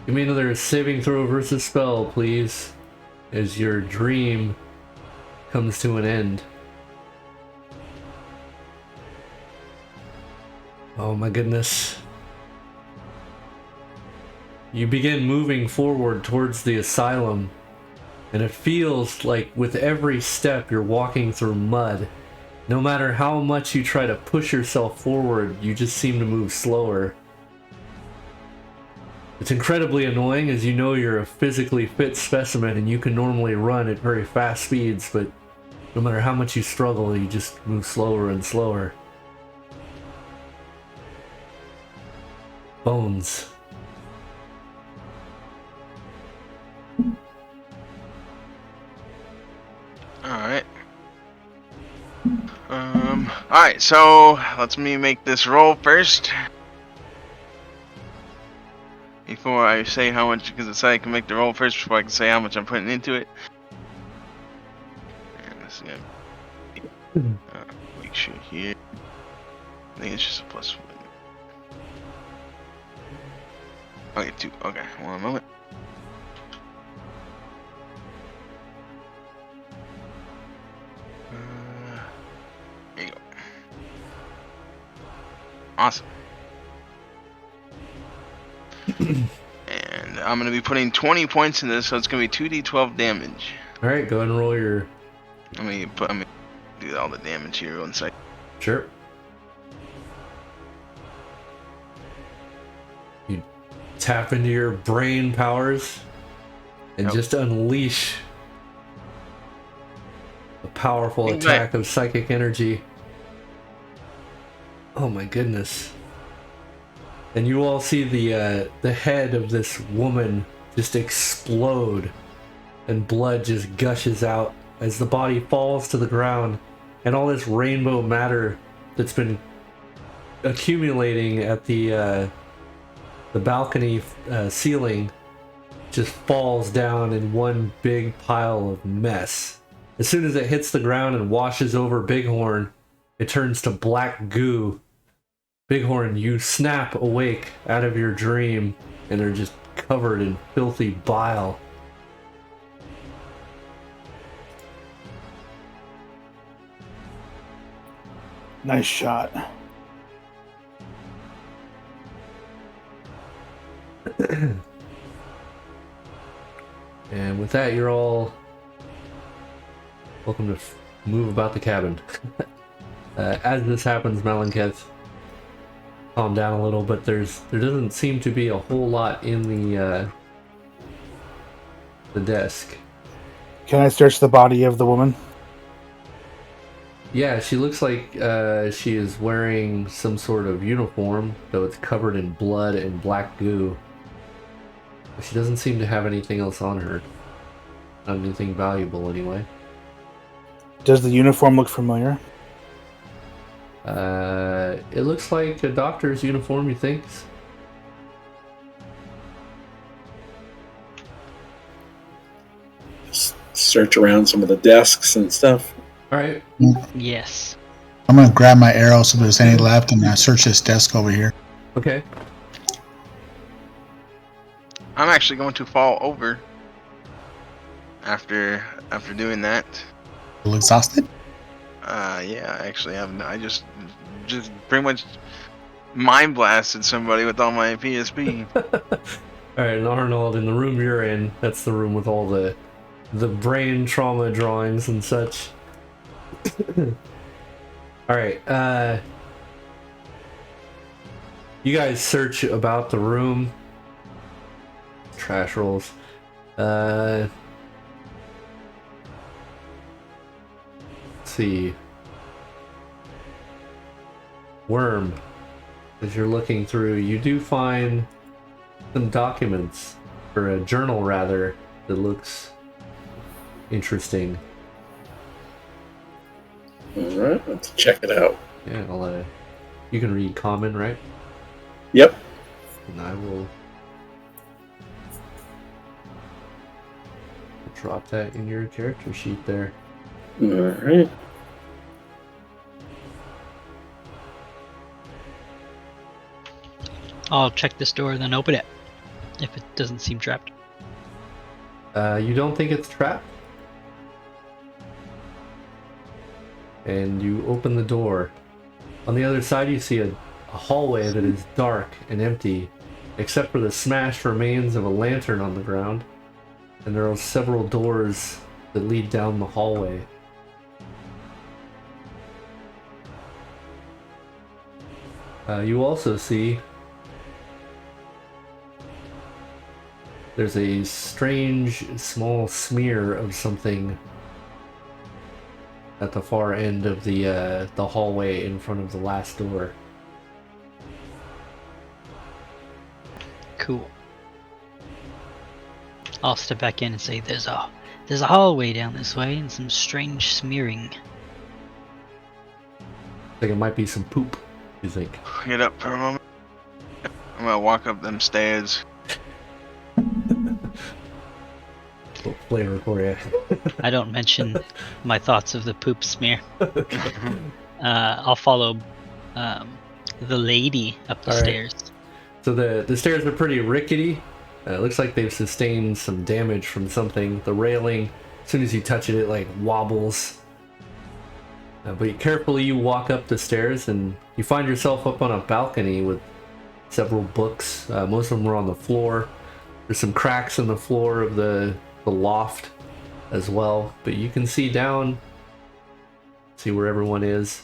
Give me another saving throw versus spell, please, as your dream comes to an end. Oh my goodness. You begin moving forward towards the asylum, and it feels like with every step you're walking through mud. No matter how much you try to push yourself forward, you just seem to move slower. It's incredibly annoying, as you know you're a physically fit specimen and you can normally run at very fast speeds, but no matter how much you struggle, you just move slower and slower. Bones. Alright. Alright, so let's me make this roll first. Before I say how much, because it's I can make the roll first before I can say how much I'm putting into it. And this is gonna make sure here. I think it's just a +1. Okay, 2. Okay, one moment. There you go. Awesome. And I'm going to be putting 20 points in this, so it's going to be 2d12 damage. Alright, go ahead and roll your... I'm going to do all the damage here one second. Sure. You tap into your brain powers and just unleash a powerful attack of psychic energy. Oh my goodness. And you all see the head of this woman just explode, and blood just gushes out as the body falls to the ground, and all this rainbow matter that's been accumulating at the balcony ceiling just falls down in one big pile of mess. As soon as it hits the ground and washes over Bighorn, it turns to black goo. Bighorn, you snap awake out of your dream and are just covered in filthy bile. Nice shot. And with that, you're all welcome to move about the cabin. As this happens, Malenketh, calm down a little, but there doesn't seem to be a whole lot in the desk. Can I search the body of the woman? Yeah, she looks like she is wearing some sort of uniform, though it's covered in blood and black goo. She doesn't seem to have anything else on her. Not anything valuable, anyway. Does the uniform look familiar? It looks like a doctor's uniform, you think? Search around some of the desks and stuff. Alright. Yes. I'm gonna grab my arrow so there's any left and search this desk over here. Okay. I'm actually going to fall over after doing that. A little exhausted? Yeah, actually, I just pretty much mind blasted somebody with all my PSP. Alright, and Arnold, in the room you're in, that's the room with all the brain trauma drawings and such. Alright, you guys search about the room. Trash rolls. Let's see. Worm. As you're looking through, you do find some documents, or a journal rather, that looks interesting. All right, let's check it out. Yeah, you can read common, right? Yep. And I will drop that in your character sheet there. All right. I'll check this door, then open it if it doesn't seem trapped. You don't think it's trapped? And you open the door. On the other side, you see a hallway that is dark and empty, except for the smashed remains of a lantern on the ground. And there are several doors that lead down the hallway. You also see there's a strange small smear of something at the far end of the hallway in front of the last door. Cool. I'll step back in and say, there's a hallway down this way and some strange smearing. I think it might be some poop, you think? Get up for a moment. I'm gonna walk up them stairs. Little flavor for you. I don't mention my thoughts of the poop smear. I'll follow the lady up the All right. stairs. So the stairs are pretty rickety. It looks like they've sustained some damage from something. The railing, as soon as you touch it, it like wobbles. But carefully you walk up the stairs and you find yourself up on a balcony with several books. Most of them are on the floor. There's some cracks in the floor of the loft as well. But you can see down, see where everyone is.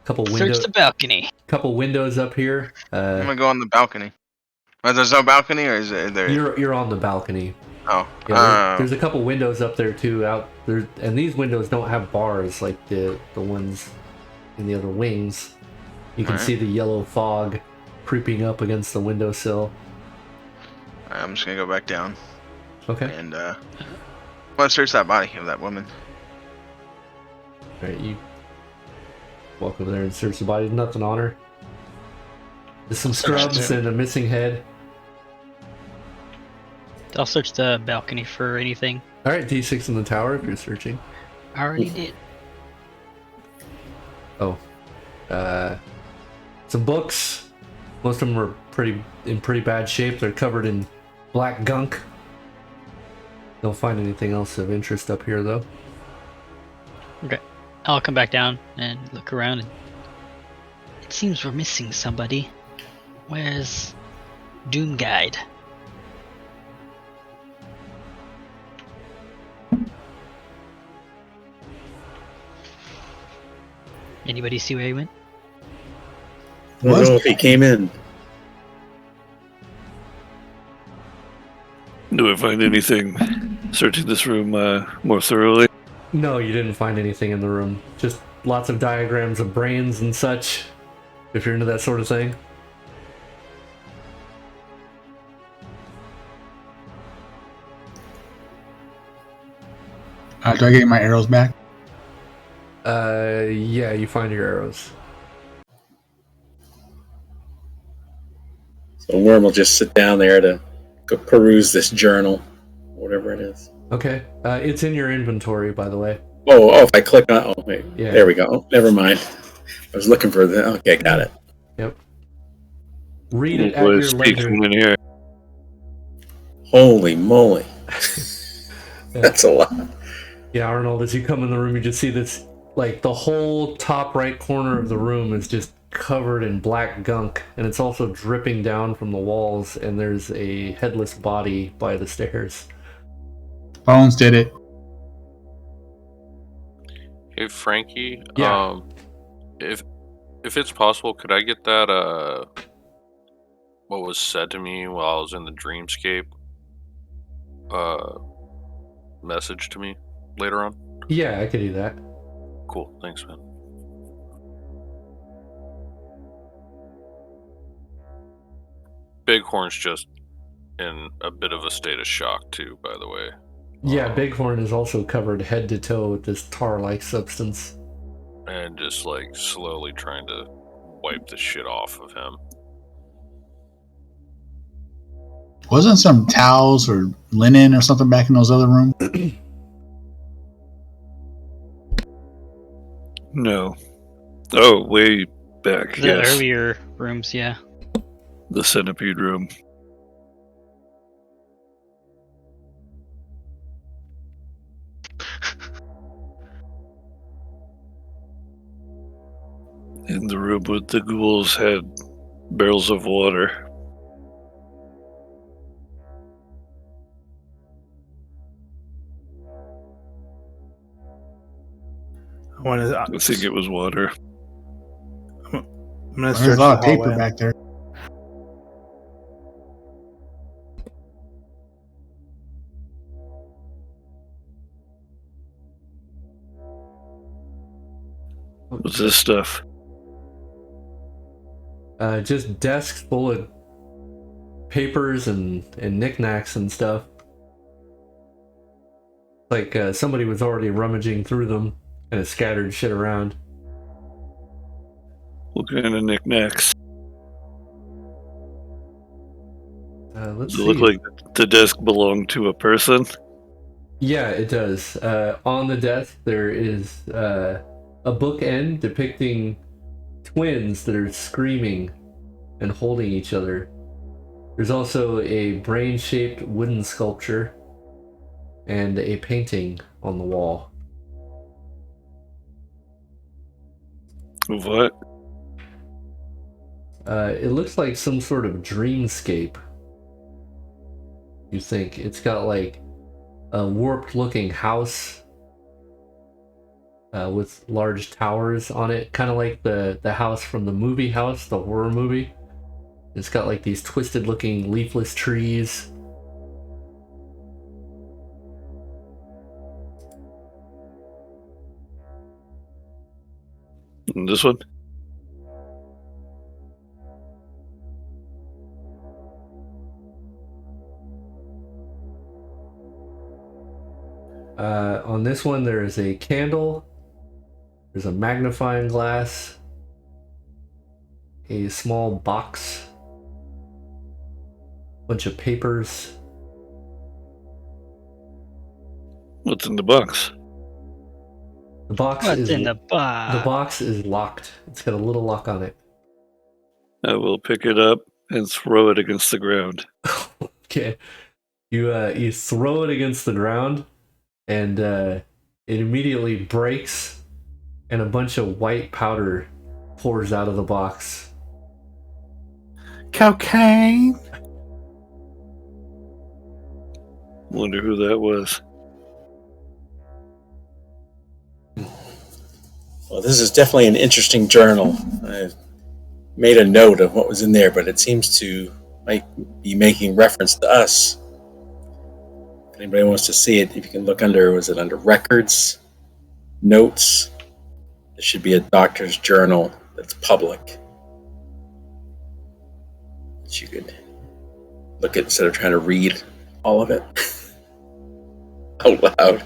Couple Search the balcony. Couple windows up here. I'm gonna go on the balcony. There's no balcony, or is there? You're on the balcony. Oh, Yeah, there's a couple windows up there too. Out there, and these windows don't have bars like the ones in the other wings. You can see the yellow fog creeping up against the windowsill. I'm just gonna go back down. Okay. And I'm gonna search that body of that woman. All right, you walk over there and search the body. There's nothing on her. There's some scrubs and a missing head. I'll search the balcony for anything. All right, D6 in the tower if you're searching. I already did. Oh, some books. Most of them are in pretty bad shape. They're covered in black gunk. Don't find anything else of interest up here though. Okay. I'll come back down and look around. And it seems we're missing somebody. Where's Doom Guide? Anybody see where he went? I don't know if he came in. Do I find anything searching this room more thoroughly? No, you didn't find anything in the room. Just lots of diagrams of brains and such, if you're into that sort of thing. Do I get my arrows back? Yeah, you find your arrows. So Worm will just sit down there to go peruse this journal, whatever it is. Okay. It's in your inventory, by the way. Oh, if I click on it, wait, Yeah. There we go. Oh, never mind. I was looking for the, okay, got it. Yep. Read it at Boy, your speak leisure. from in here. Holy moly. That's a lot. Yeah, Arnold, as you come in the room, you just see this, like, the whole top right corner of the room is just covered in black gunk, and it's also dripping down from the walls, and there's a headless body by the stairs. Bones did it. Hey Frankie, Yeah. if it's possible, could I get that what was said to me while I was in the dreamscape message to me later on? Yeah, I could do that. Cool, thanks man. Bighorn's just in a bit of a state of shock too, by the way. Yeah, Bighorn is also covered head to toe with this tar-like substance. And just like slowly trying to wipe the shit off of him. Wasn't some towels or linen or something back in those other rooms? No. Oh, way back, The yes. earlier rooms, yeah. The centipede room. In the room with the ghouls had barrels of water. I think it was water. I'm gonna There's search a lot the of paper hallway. back there. What's this stuff? Just desks full of papers and knickknacks and stuff. Like somebody was already rummaging through them and scattered shit around. What kind of knickknacks? Let's Does it see. look like the desk belonged to a person? Yeah, it does. On the desk, there is a bookend depicting twins that are screaming and holding each other. There's also a brain-shaped wooden sculpture and a painting on the wall. What? It looks like some sort of dreamscape. You think it's got like a warped-looking house with large towers on it, kind of like the house from the movie House, the horror movie. It's got like these twisted-looking leafless trees. And this one? On this one, there is a candle. There's a magnifying glass. A small box. Bunch of papers. What's in the box? The box What's is in the box? the box is locked. It's got a little lock on it. I will pick it up and throw it against the ground. Okay. You throw it against the ground, and it immediately breaks, and a bunch of white powder pours out of the box. Cocaine. Wonder who that was. Well, this is definitely an interesting journal. I made a note of what was in there, but it seems to might be making reference to us. If anybody wants to see it, if you can look under, was it under records, notes? There should be a doctor's journal that's public that you could look at instead of trying to read all of it out loud.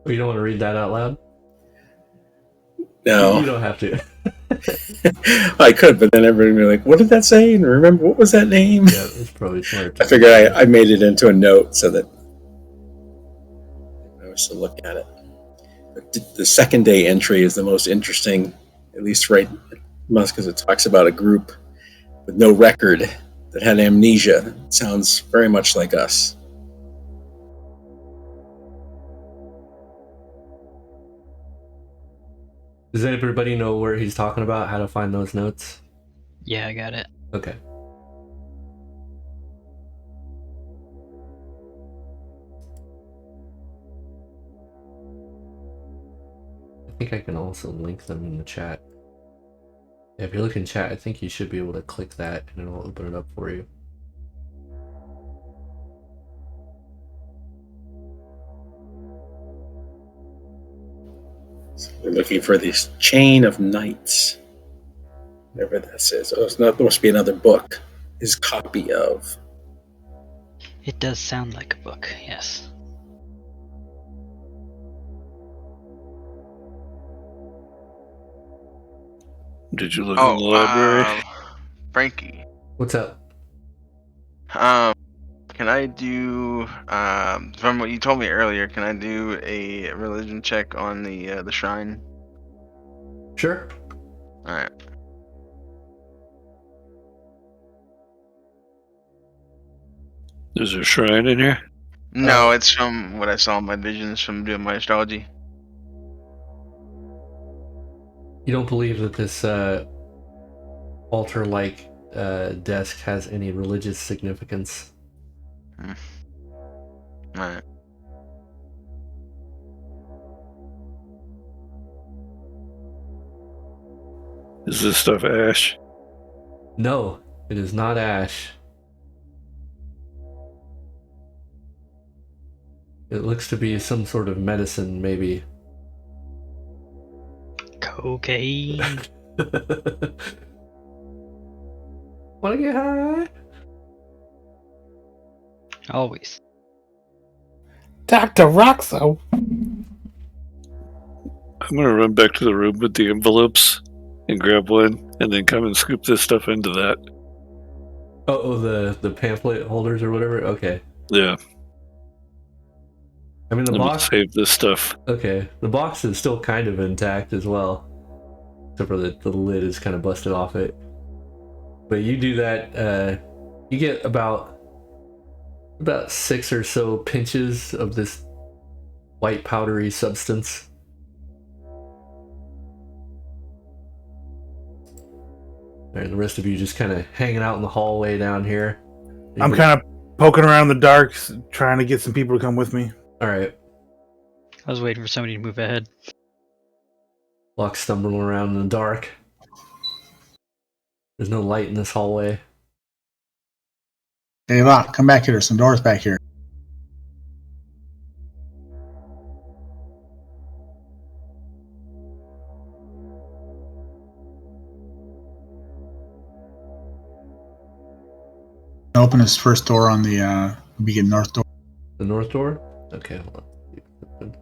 Oh, you don't want to read that out loud? No. You don't have to. I could, but then everybody would be like, what did that say? And remember, what was that name? Yeah, it's probably smart. I figured I made it into a note so that I was to look at it. But the second day entry is the most interesting, at least right because it talks about a group with no record that had amnesia. It sounds very much like us. Does everybody know where he's talking about? How to find those notes? Yeah, I got it. Okay. I think I can also link them in the chat. Yeah, if you look in chat, I think you should be able to click that and it'll open it up for you. So we're looking for this chain of knights. Whatever that says. Oh, it's not, there must be another book. His copy of. It does sound like a book, yes. Did you look in the library? Frankie. What's up? Frankie. What's up? Can I do from what you told me earlier? Can I do a religion check on the shrine? Sure. All right. There's a shrine in here? No, it's from what I saw in my visions from doing my astrology. You don't believe that this altar-like desk has any religious significance? All right. Is this stuff ash? No, it is not ash. It looks to be some sort of medicine, maybe. Cocaine. Wanna get high? Always. Dr. Roxo. I'm gonna run back to the room with the envelopes and grab one, and then come and scoop this stuff into that. Oh, the pamphlet holders or whatever? Okay. Yeah. I mean, the Let me box... save this stuff. Okay, the box is still kind of intact as well. Except for the lid is kind of busted off it. But you do that, you get about 6 or so pinches of this white powdery substance. And the rest of you just kind of hanging out in the hallway down here. I'm kind of poking around in the dark, trying to get some people to come with me. Alright. I was waiting for somebody to move ahead. Locke stumbling around in the dark. There's no light in this hallway. Hey, Locke, come back here. There's some doors back here. Open this first door on the begin north door. The north door? Okay, hold on.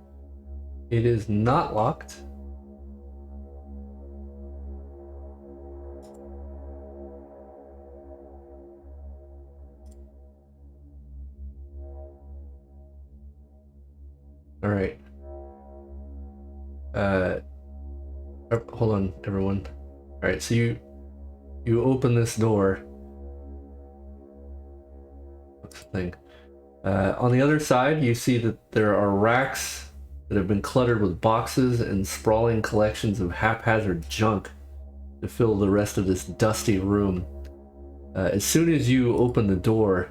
It is not locked. All right. Hold on, everyone. All right, so you open this door. What's the thing? On the other side, you see that there are racks that have been cluttered with boxes and sprawling collections of haphazard junk to fill the rest of this dusty room. As soon as you open the door,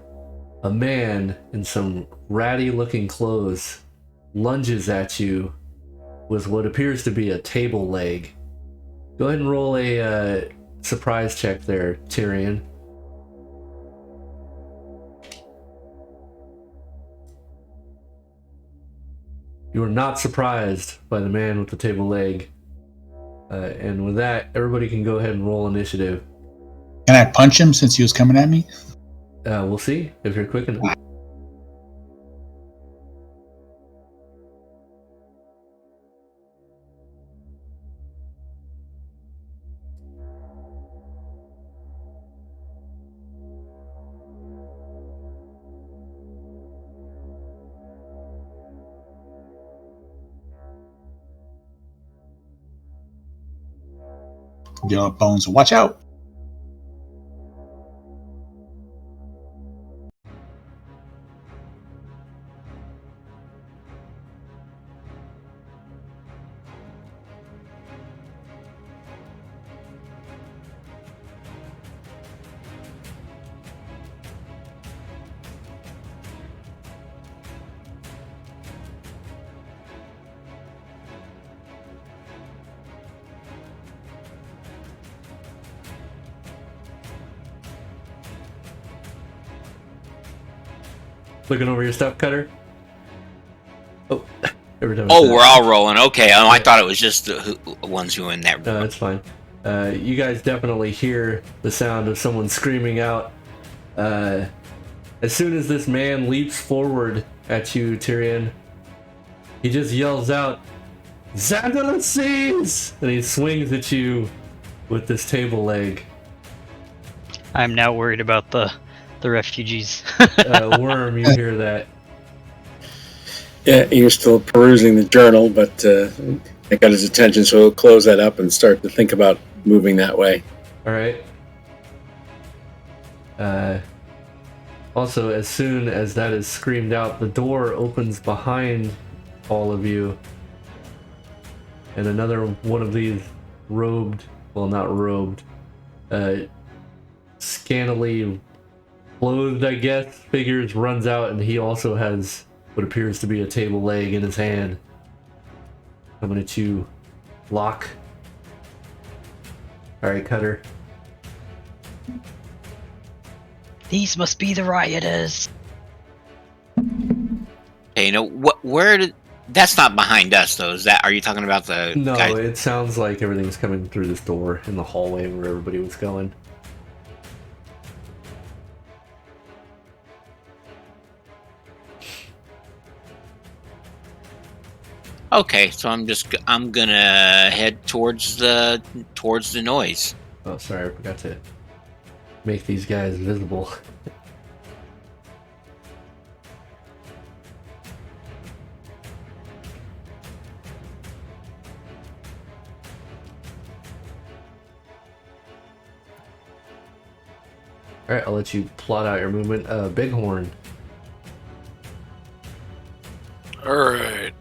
a man in some ratty-looking clothes lunges at you with what appears to be a table leg. Go ahead and roll a surprise check there, Tyrion. You are not surprised by the man with the table leg. And with that, everybody can go ahead and roll initiative. Can I punch him since he was coming at me? We'll see if you're quick enough. Yo, Bones, watch out. Looking over your stuff, Cutter? Oh, every time. Oh, we're all rolling. Okay, I thought it was just the ones who were in that room. No, it's fine. You guys definitely hear the sound of someone screaming out. As soon as this man leaps forward at you, Tyrion, he just yells out, "Xandalaces!" And he swings at you with this table leg. I'm now worried about the refugees. Worm, you hear that? Yeah, you're still perusing the journal, but it got his attention, so he'll close that up and start to think about moving that way. All right. Also, as soon as that is screamed out, the door opens behind all of you, and another one of these robed, well, not robed, scantily clothed, I guess, figures runs out, and he also has what appears to be a table leg in his hand. Coming at you, Locke. Alright, Cutter. These must be the rioters. Hey, where did... That's not behind us, though. Are you talking about the No, guy? it sounds like everything's coming through this door in the hallway where everybody was going. Okay, so I'm gonna head towards the noise. Oh, sorry, I forgot to make these guys visible. Alright, I'll let you plot out your movement. Bighorn. Alright.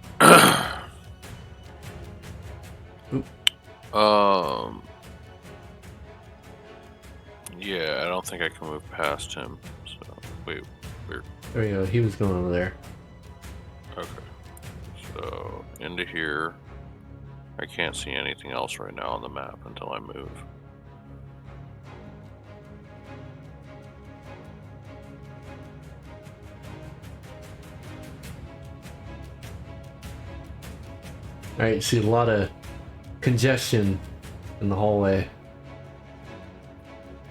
Yeah, I don't think I can move past him. So, wait, where? There you go, he was going over there. Okay. So, into here. I can't see anything else right now on the map until I move. Alright, you see a lot of congestion in the hallway.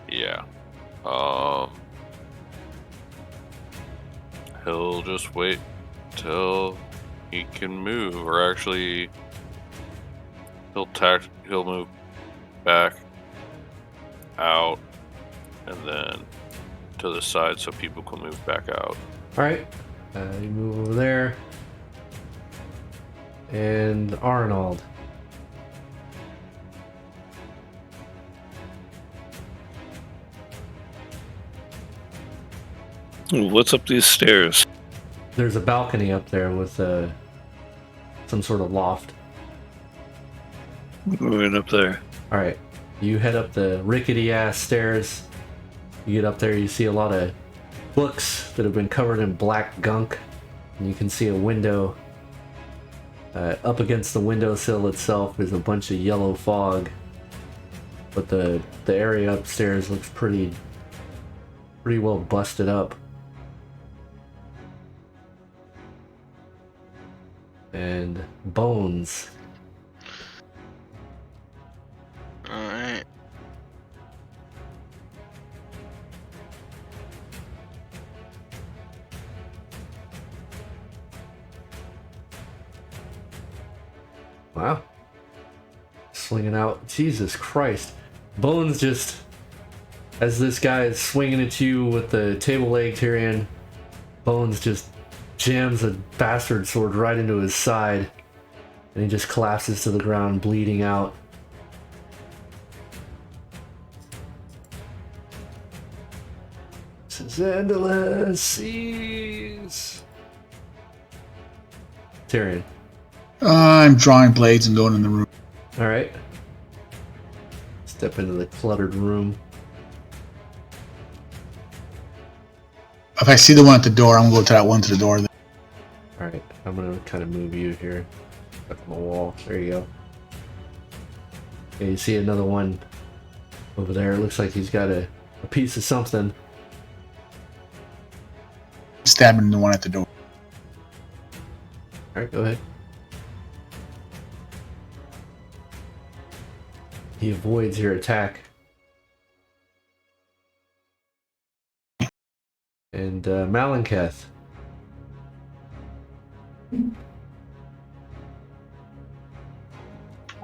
Yeah. He'll just wait till he can move, or actually, he'll move back out and then to the side so people can move back out. Alright, you move over there. And Arnold. What's up these stairs? There's a balcony up there with some sort of loft. Moving up there. Alright, you head up the rickety ass stairs. You get up there, you see a lot of books that have been covered in black gunk. And you can see a window. Up against the windowsill itself is a bunch of yellow fog. But the area upstairs looks pretty well busted up. And bones. Alright. Wow. Slinging out. Jesus Christ. Bones just... As this guy is swinging at you with the table leg Tyrion, Bones just jams a bastard sword right into his side. And he just collapses to the ground, bleeding out. Zandala sees... Tyrion. I'm drawing blades and going in the room. Alright. Step into the cluttered room. If I see the one at the door, I'm gonna go to that one to the door. Alright, I'm gonna kind of move you here. Up on the wall. There you go. Okay, you see another one over there. It looks like he's got a piece of something. Stabbing the one at the door. Alright, go ahead. He avoids your attack. And Malinketh.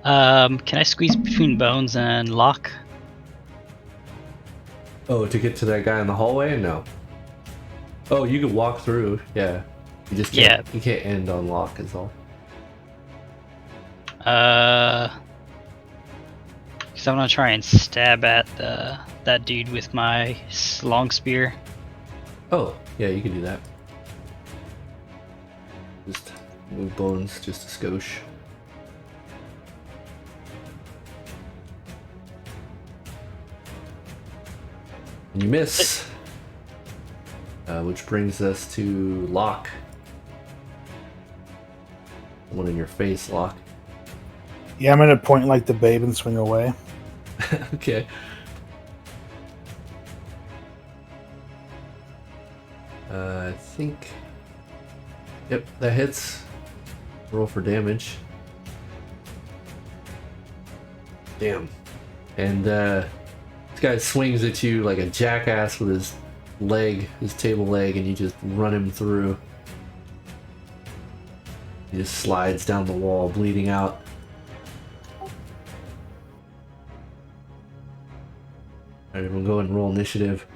Can I squeeze between Bones and Locke? Oh, to get to that guy in the hallway? No. Oh, you could walk through. Yeah. You just can't. Yeah. You can't end on lock is all. Because I want to try and stab at that dude with my long spear. Oh, yeah, you can do that. Just move Bones just a skosh. And you miss. Which brings us to Locke. One in your face, Locke. Yeah, I'm gonna point like the babe and swing away. Okay. I think. Yep, that hits. Roll for damage. Damn. And this guy swings at you like a jackass with his leg, his table leg, and you just run him through. He just slides down the wall, bleeding out. Alright, everyone go and roll initiative.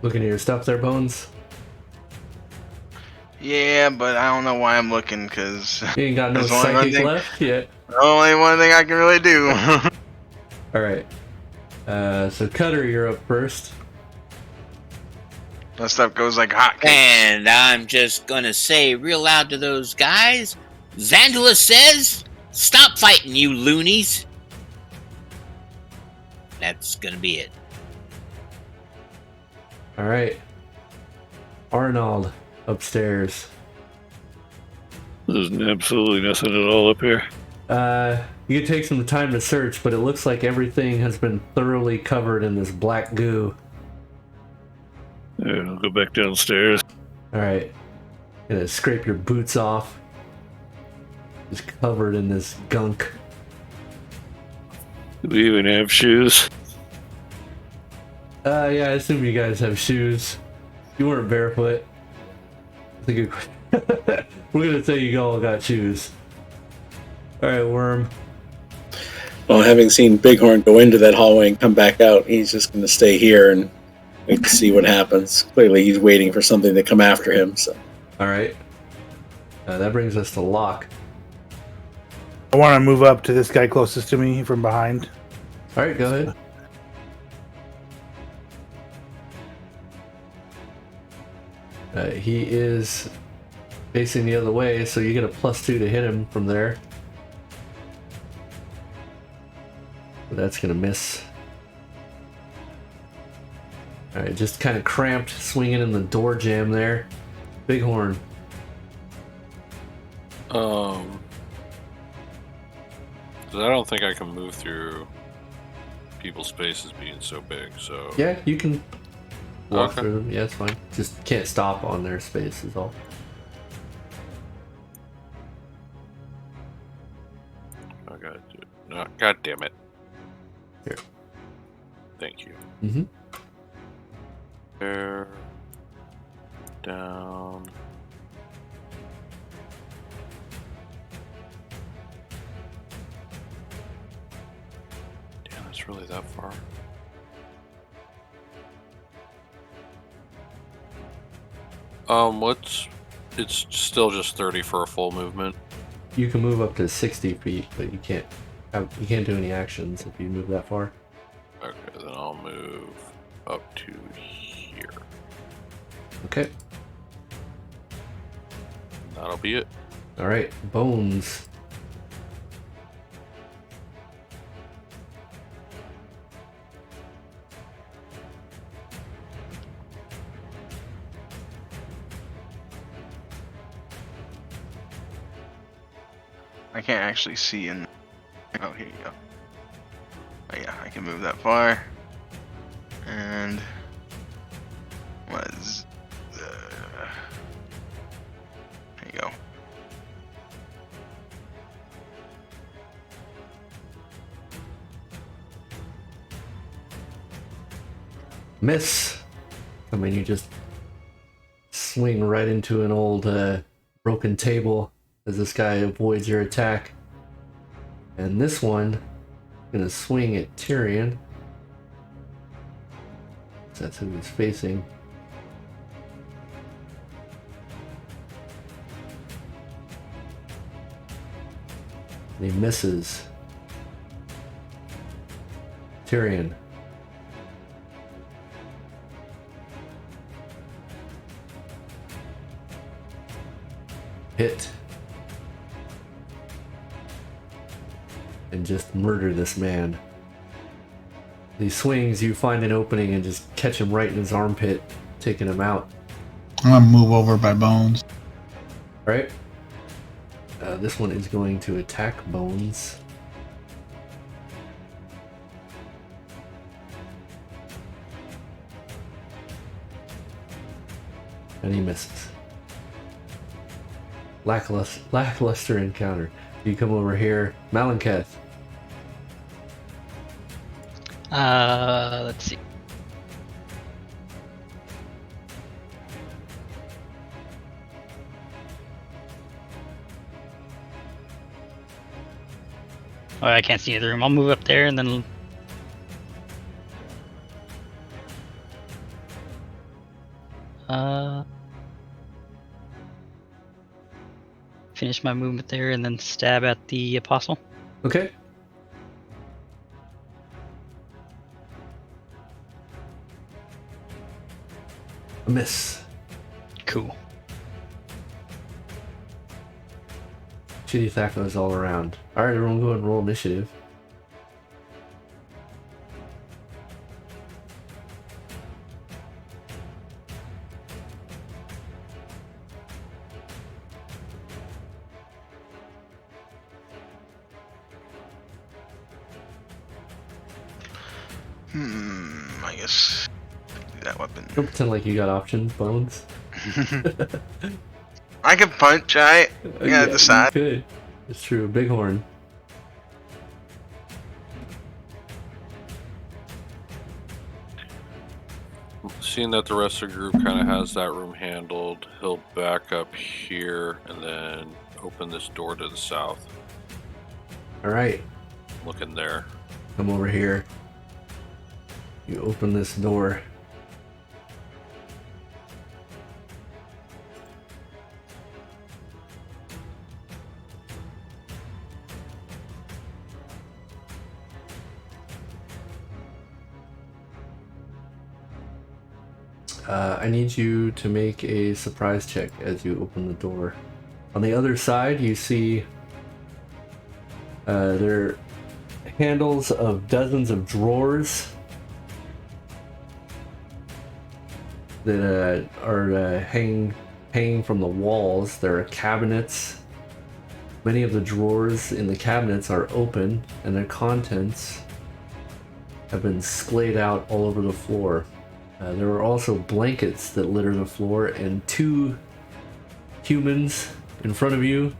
Looking at your stuff there, Bones? Yeah, but I don't know why I'm looking, because You ain't got no There's only one psychic thing- left yet. only one thing I can really do. Alright. So Cutter, you're up first. That stuff goes like hotcakes. And I'm just gonna say real loud to those guys, Xandalus says, stop fighting, you loonies. That's gonna be it. Alright. Arnold, upstairs. There's absolutely nothing at all up here. You could take some time to search, but it looks like everything has been thoroughly covered in this black goo. Yeah, I'll go back downstairs. Alright. Gonna scrape your boots off. Just covered in this gunk. Do we even have shoes? Yeah, I assume you guys have shoes. You weren't barefoot. I think we're gonna say you all got shoes. Alright, Worm. Well, having seen Bighorn go into that hallway and come back out, he's just going to stay here and wait to see what happens. Clearly, he's waiting for something to come after him. So, Alright. That brings us to Locke. I want to move up to this guy closest to me from behind. Alright, go ahead. He is facing the other way, so you get a +2 to hit him from there. But that's gonna miss. Alright, just kind of cramped, swinging in the door jam there. Bighorn. 'Cause I don't think I can move through people's spaces being so big, so... Yeah, you can walk Okay. through them. Yeah, it's fine. Just can't stop on their space is all. I gotta do it. No, God damn it. Here. Thank you. Mm-hmm. There. Down. Damn, it's really that far. It's still just 30 for a full movement. You can move up to 60 feet, but you can't do any actions if you move that far. Okay, then I'll move up to here. Okay. That'll be it. Alright, Bones. I can't actually see in. Oh, here you go. Oh yeah, I can move that far. And was there you go. Miss. I mean, you just swing right into an old broken table as this guy avoids your attack. And this one gonna swing at Tyrion. That's who he's facing. And he misses. Tyrion. Hit. And just murder this man. He swings, you find an opening and just catch him right in his armpit, taking him out. I'm gonna move over by Bones. Right? This one is going to attack Bones. And he misses. Lackluster encounter. You come over here. Malanketh. Let's see. Oh, I can't see the room. I'll move up there and then. Finish my movement there and then stab at the apostle. Okay. A miss. Cool. Shitty thackles all around. Alright, everyone go and roll initiative. I guess do that weapon. Don't pretend like you got options, Bones. I can punch, I gotta decide. You could. It's true. Bighorn. Seeing that the rest of the group kind of has that room handled, he'll back up here and then open this door to the south. Alright. Look in there. Come over here. You open this door. I need you to make a surprise check as you open the door. On the other side, you see there are handles of dozens of drawers that are hanging from the walls. There are cabinets. Many of the drawers in the cabinets are open, and their contents have been splayed out all over the floor. There are also blankets that litter the floor, and two humans in front of you,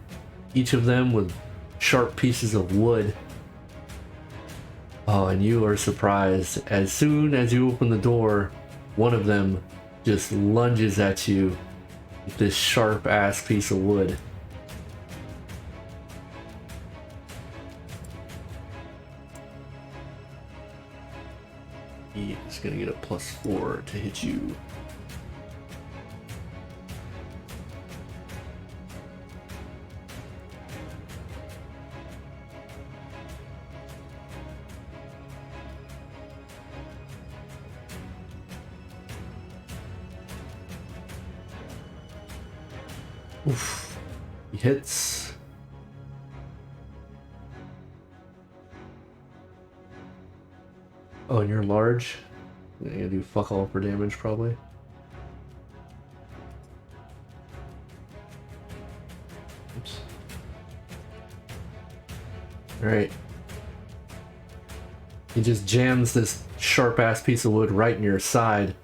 each of them with sharp pieces of wood. Oh, and you are surprised. As soon as you open the door, one of them just lunges at you with this sharp ass piece of wood. He is gonna get a +4 to hit you. Oof. He hits. Oh, and you're large? You're gonna do fuck all for damage, probably. Oops. Alright. He just jams this sharp-ass piece of wood right in your side.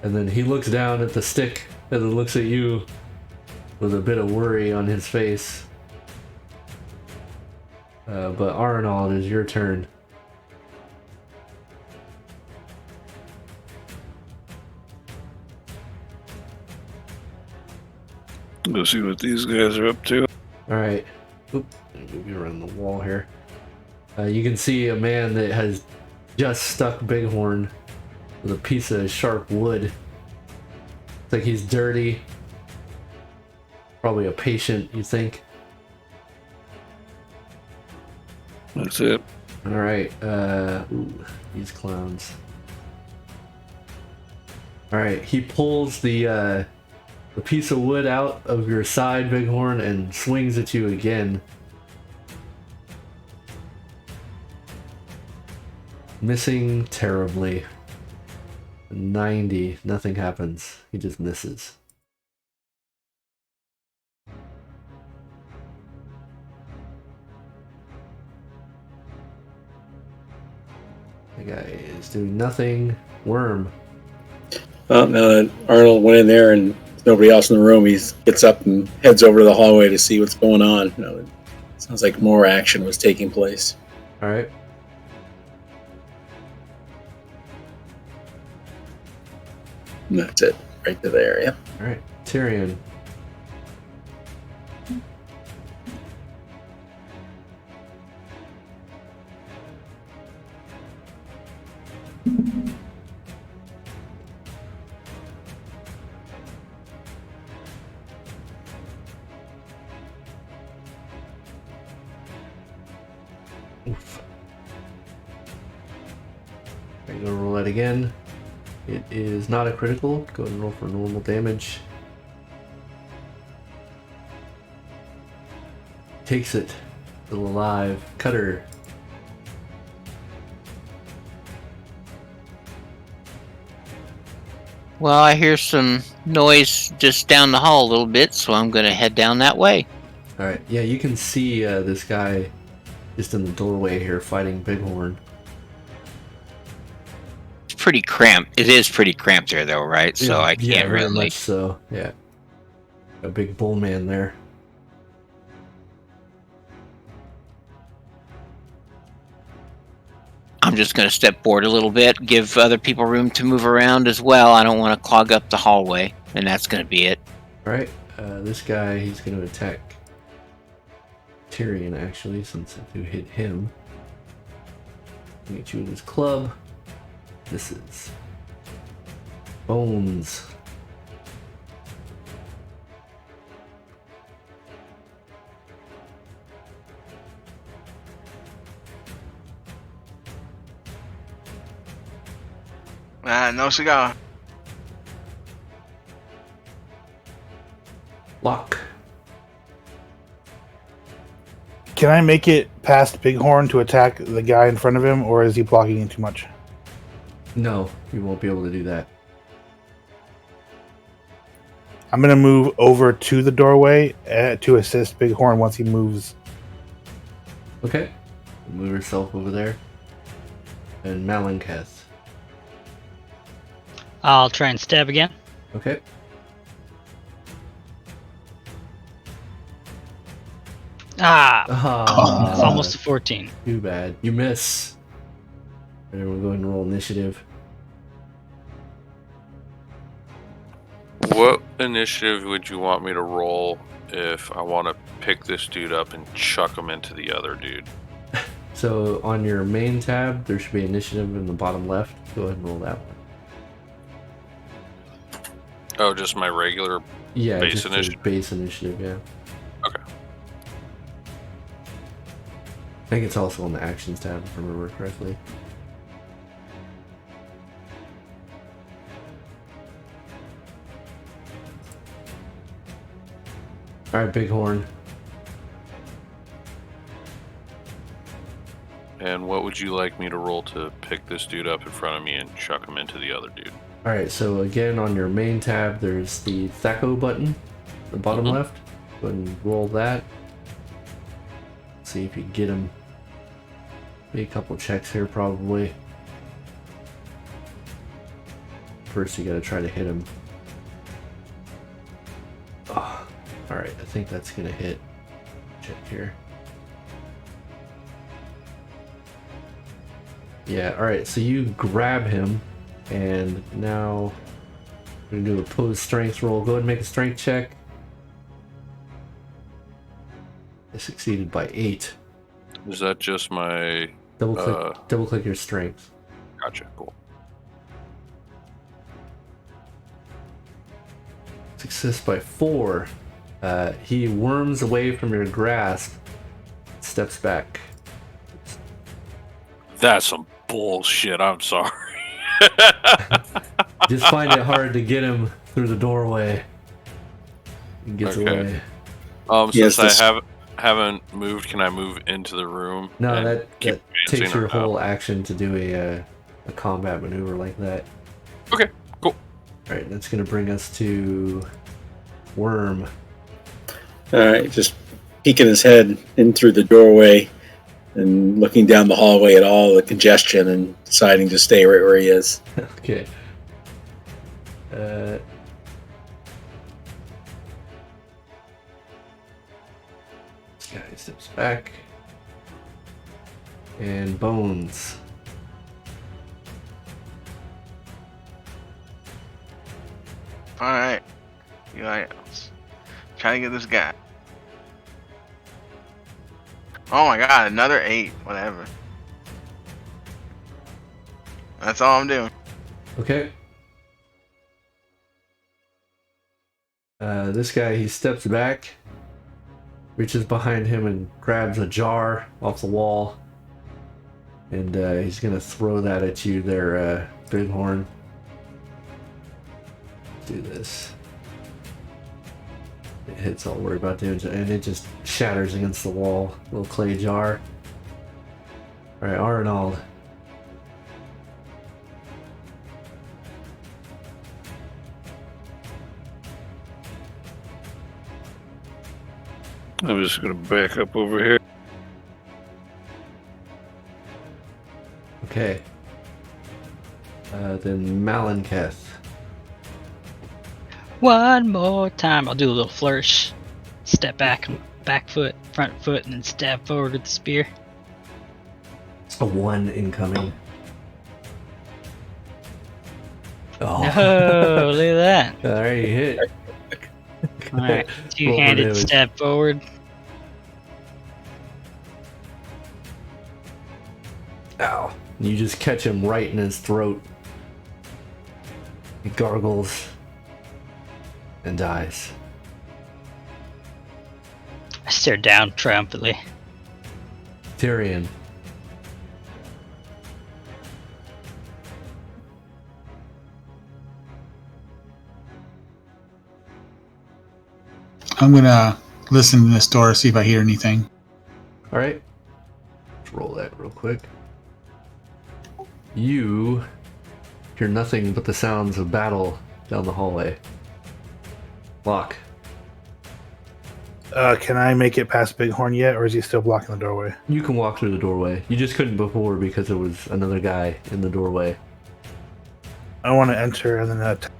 And then he looks down at the stick and then looks at you with a bit of worry on his face. But Arnold, it is your turn. Go see what these guys are up to. Alright. Oop, let me move you around the wall here. You can see a man that has just stuck Bighorn with a piece of sharp wood. It's like he's dirty. Probably a patient, you think. That's it. Alright, ooh, these clowns. Alright, he pulls the piece of wood out of your side, Bighorn, and swings at you again. Missing terribly. 90, nothing happens. He just misses. The guy is doing nothing. Worm. Well, now that Arnold went in there and there's nobody else in the room, he gets up and heads over to the hallway to see what's going on. It sounds like more action was taking place. Alright. And that's it. Right to there, yeah. Alright. Tyrion. Oof. Are you gonna roll that again? It is not a critical. Go ahead and roll for normal damage. Takes it. Still alive. Cutter. Well, I hear some noise just down the hall a little bit, so I'm going to head down that way. Alright, yeah, you can see this guy just in the doorway here fighting Bighorn. It's pretty cramped. It is pretty cramped there, though, right? So I Yeah, can't very really. much so, yeah. A big bull man there. I'm just going to step forward a little bit, give other people room to move around as well. I don't want to clog up the hallway, and that's going to be it. Alright, this guy, he's going to attack Tyrion, actually, since if you hit him. Get you with his club. This is Bones. No cigar. Lock. Can I make it past Bighorn to attack the guy in front of him, or is he blocking in too much? No, you won't be able to do that. I'm going to move over to the doorway to assist Bighorn once he moves. Okay. Move yourself over there. And Malinketh. I'll try and stab again. Okay. It's almost a 14. Too bad. You miss. And we'll go ahead and roll initiative. What initiative would you want me to roll if I want to pick this dude up and chuck him into the other dude? So on your main tab, there should be initiative in the bottom left. Go ahead and roll that one. Oh, just my regular Yeah, base just the initiative? base initiative, yeah. Okay. I think it's also on the actions tab, if I remember correctly. Alright, Bighorn. And what would you like me to roll to pick this dude up in front of me and chuck him into the other dude? Alright, so again on your main tab, there's the Thaco button, the bottom left. Go ahead and roll that. see if you get him. Make a couple checks here, probably. First, you gotta try to hit him. Oh, alright, I think that's gonna hit. Check here. Yeah, alright, so you grab him, and now we're gonna do a opposed strength roll. Go ahead and make a strength check. I succeeded by 8. Is that just my... Double click your strength. Gotcha, cool. Success by 4. He worms away from your grasp, steps back. That's some bullshit, I'm sorry. Just find it hard to get him through the doorway. He gets away. Since I haven't moved, can I move into the room? No, that takes your or whole action to do a combat maneuver like that. Okay, cool. Alright, that's going to bring us to Worm. Alright, just peeking his head in through the doorway and looking down the hallway at all the congestion and deciding to stay right where he is. Okay. This guy steps back. And Bones. Alright. Aeons. Trying to get this guy. Oh my god, another 8. Whatever. That's all I'm doing. Okay. This guy, he steps back, reaches behind him and grabs a jar off the wall. And he's going to throw that at you there, Bighorn. Do this. It hits, I'll worry about damage, and it just shatters against the wall. Little clay jar. Alright, Arnold. I'm just gonna back up over here. Okay. Then Malenketh. One more time. I'll do a little flourish. Step back, back foot, front foot, and then stab forward with the spear. A 1 incoming. Oh. No, look at that. Alright, you hit. Alright, two-handed stab forward. Ow. You just catch him right in his throat. He gargles and dies. I stare down triumphantly. Tyrion. I'm gonna listen to this door, see if I hear anything. Alright. Let's roll that real quick. You hear nothing but the sounds of battle down the hallway. Lock. Can I make it past Bighorn yet, or is he still blocking the doorway? You can walk through the doorway. You just couldn't before because there was another guy in the doorway. I want to enter and then attack.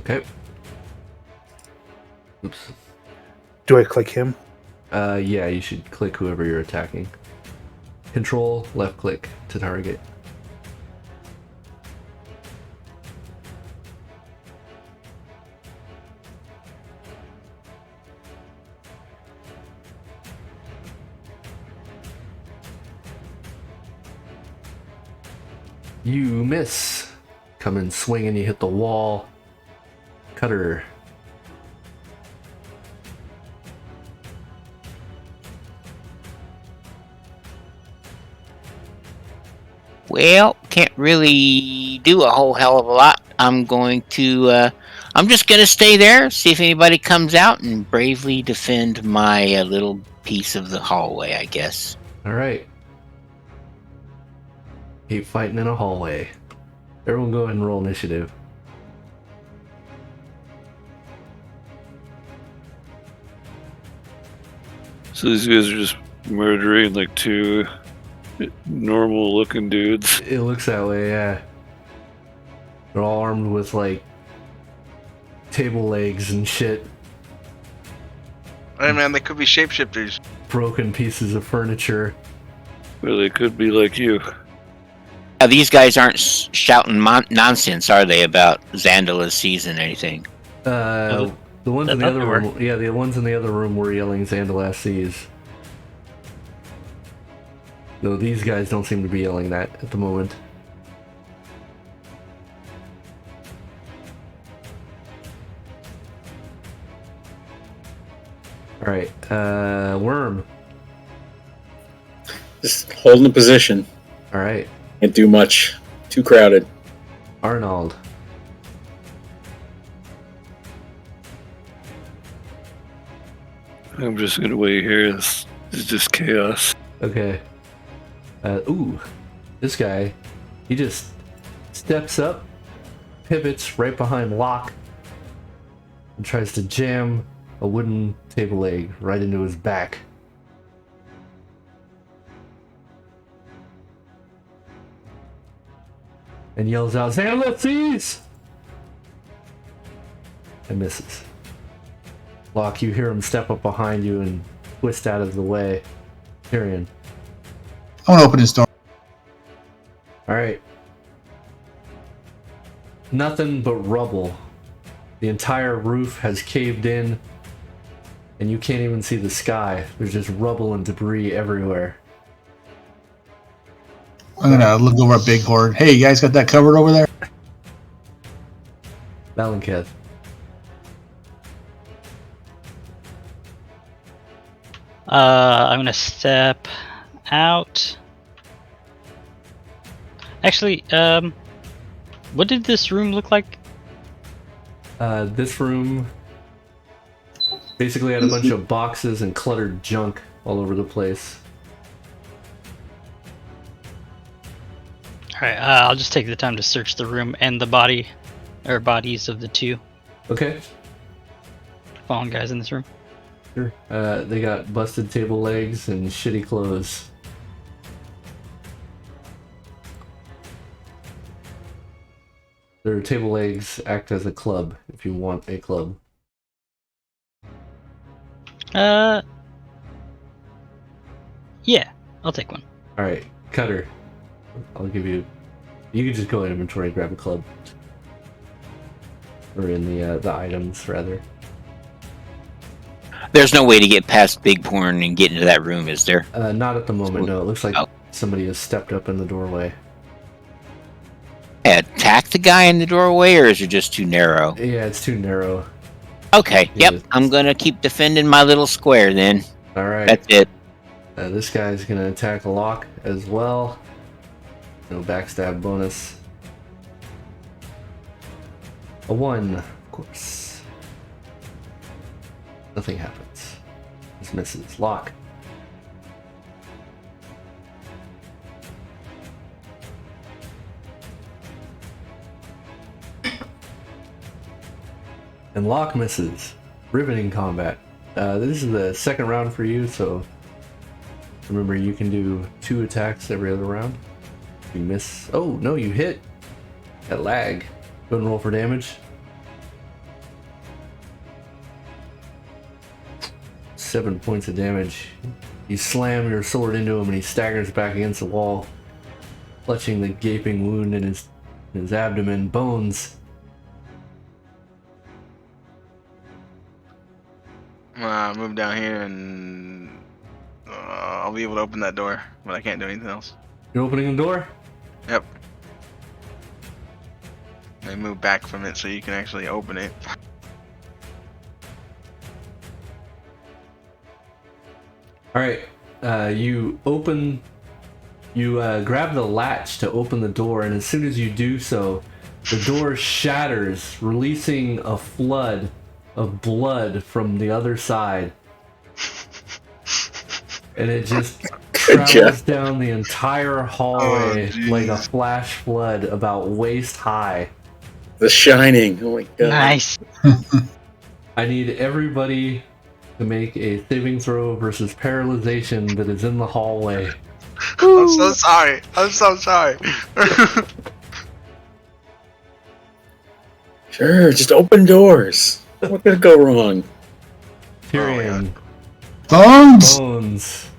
Okay. Oops. Do I click him? Yeah, you should click whoever you're attacking. Control, left click to target. You miss. Coming swinging, you hit the wall. Cutter. Well, can't really do a whole hell of a lot. I'm just gonna stay there, see if anybody comes out, and bravely defend my little piece of the hallway, I guess. Alright. Keep fighting in a hallway. Everyone go ahead and roll initiative. So these guys are just murdering like two normal-looking dudes. It looks that way, yeah. They're all armed with like table legs and shit, Hey man, they could be shapeshifters. broken pieces of furniture. Or they could be like you. These guys aren't shouting nonsense, are they, about Xandala's season or anything? The ones in the thought other they were. room, yeah, the ones in the other room were yelling Xandalas seas. No, these guys don't seem to be yelling that at the moment. Alright, Worm. Just holding the position. Alright, Can't do much. Too crowded. Arnold. I'm just gonna wait here. This is just chaos. Okay. Ooh, this guy, he just steps up, pivots right behind Locke, and tries to jam a wooden table leg right into his back. And yells out, "Xandala seas!" And misses. Locke, you hear him step up behind you and twist out of the way. Tyrion. I want to open his door. Alright. Nothing but rubble. The entire roof has caved in, and you can't even see the sky. There's just rubble and debris everywhere. I'm gonna look over at Big Horde. Hey, you guys got that covered over there? Malenketh. I'm gonna step out. Actually, what did this room look like? This room basically had a bunch of boxes and cluttered junk all over the place. Alright, I'll just take the time to search the room and the bodies of the two Okay. fallen guys in this room. Sure. They got busted table legs and shitty clothes. Their table legs act as a club if you want a club. Yeah, I'll take one. Alright, Cutter. I'll give you... You can just go in inventory and grab a club. Or in the items, rather. There's no way to get past Big Porn and get into that room, is there? Not at the moment, no. It looks like Oh. somebody has stepped up in the doorway. Attack the guy in the doorway, or is it just too narrow? Yeah, it's too narrow. Okay, Yeah. yep. I'm gonna keep defending my little square then. Alright. That's it. This guy's gonna attack Locke as well. No backstab bonus. A 1, of course. Nothing happens. Just misses. Locke. And Locke misses. Riveting combat. This is the second round for you, so remember you can do 2 attacks every other round. You miss. Oh, no, you hit. That lag. Go and roll for damage. 7 points of damage. You slam your sword into him and he staggers back against the wall, clutching the gaping wound in his abdomen. Bones. Move down here and I'll be able to open that door, but I can't do anything else. You're opening the door? Yep. I move back from it so you can actually open it. Alright, you grab the latch to open the door, and as soon as you do so, the door shatters, releasing a flood of blood from the other side. And it just Good travels job. down the entire hallway Oh, like a jeez. flash flood about waist high. The Shining. Oh my god. Nice. I need everybody to make a saving throw versus paralyzation that is in the hallway. I'm so sorry. I'm so sorry. Sure, just open doors. What could go wrong? Tyrion, Bones! Bones.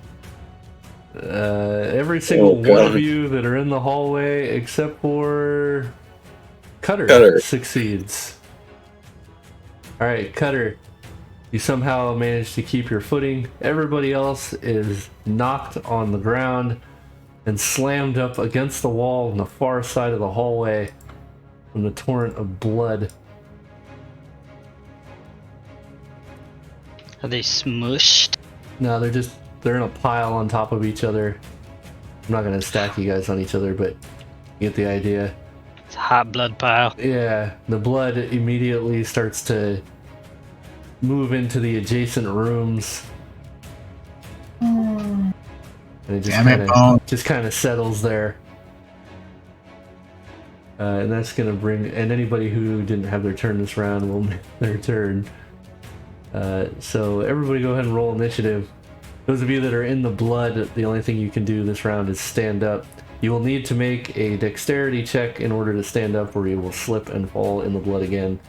Every single Oh, one of God. you that are in the hallway except for Cutter, Cutter. succeeds. Alright, Cutter, you somehow manage to keep your footing. Everybody else is knocked on the ground and slammed up against the wall on the far side of the hallway from the torrent of blood. Are they smushed? No, they're in a pile on top of each other. I'm not gonna stack you guys on each other, but you get the idea. It's a hot blood pile. Yeah, the blood immediately starts to move into the adjacent rooms. And it Damn it, Bone. just kind of settles there. And that's gonna bring, and anybody who didn't have their turn this round will make their turn. So everybody go ahead and roll initiative. Those of you that are in the blood, the only thing you can do this round is stand up. You will need to make a dexterity check in order to stand up, or you will slip and fall in the blood again.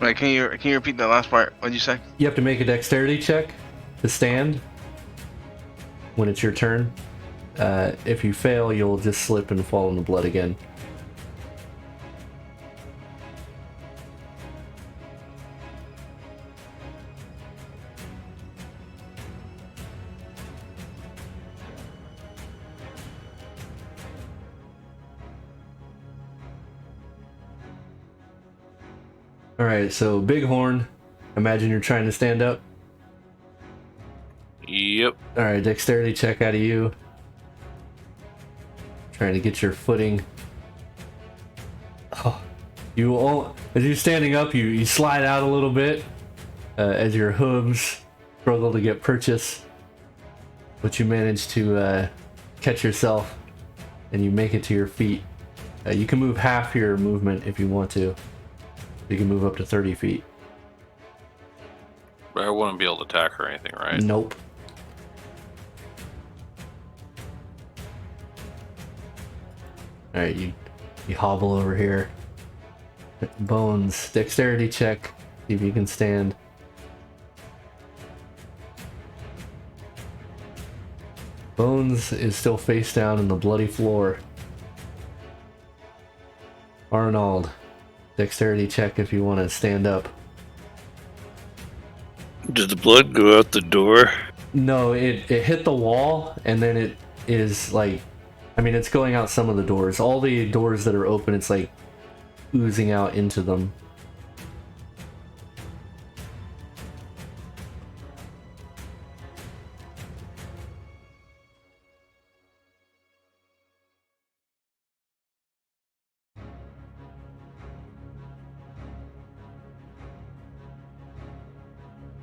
Wait, can you repeat that last part? What'd you say? You have to make a dexterity check to stand when it's your turn. If you fail, you'll just slip and fall in the blood again. Alright, so Bighorn, imagine you're trying to stand up. Yep. Alright, dexterity check out of you. Trying to get your footing. Oh, as you're standing up, you slide out a little bit as your hooves struggle to get purchase. But you manage to catch yourself and you make it to your feet. You can move half your movement if you want to. You can move up to 30 feet. But I wouldn't be able to attack or anything, right? Nope. Alright, you hobble over here. Bones, dexterity check. See if you can stand. Bones is still face down in the bloody floor. Arnold, dexterity check if you want to stand up. Did the blood go out the door? No, it hit the wall, and then it is like, I mean, it's going out some of the doors. All the doors that are open, it's like oozing out into them.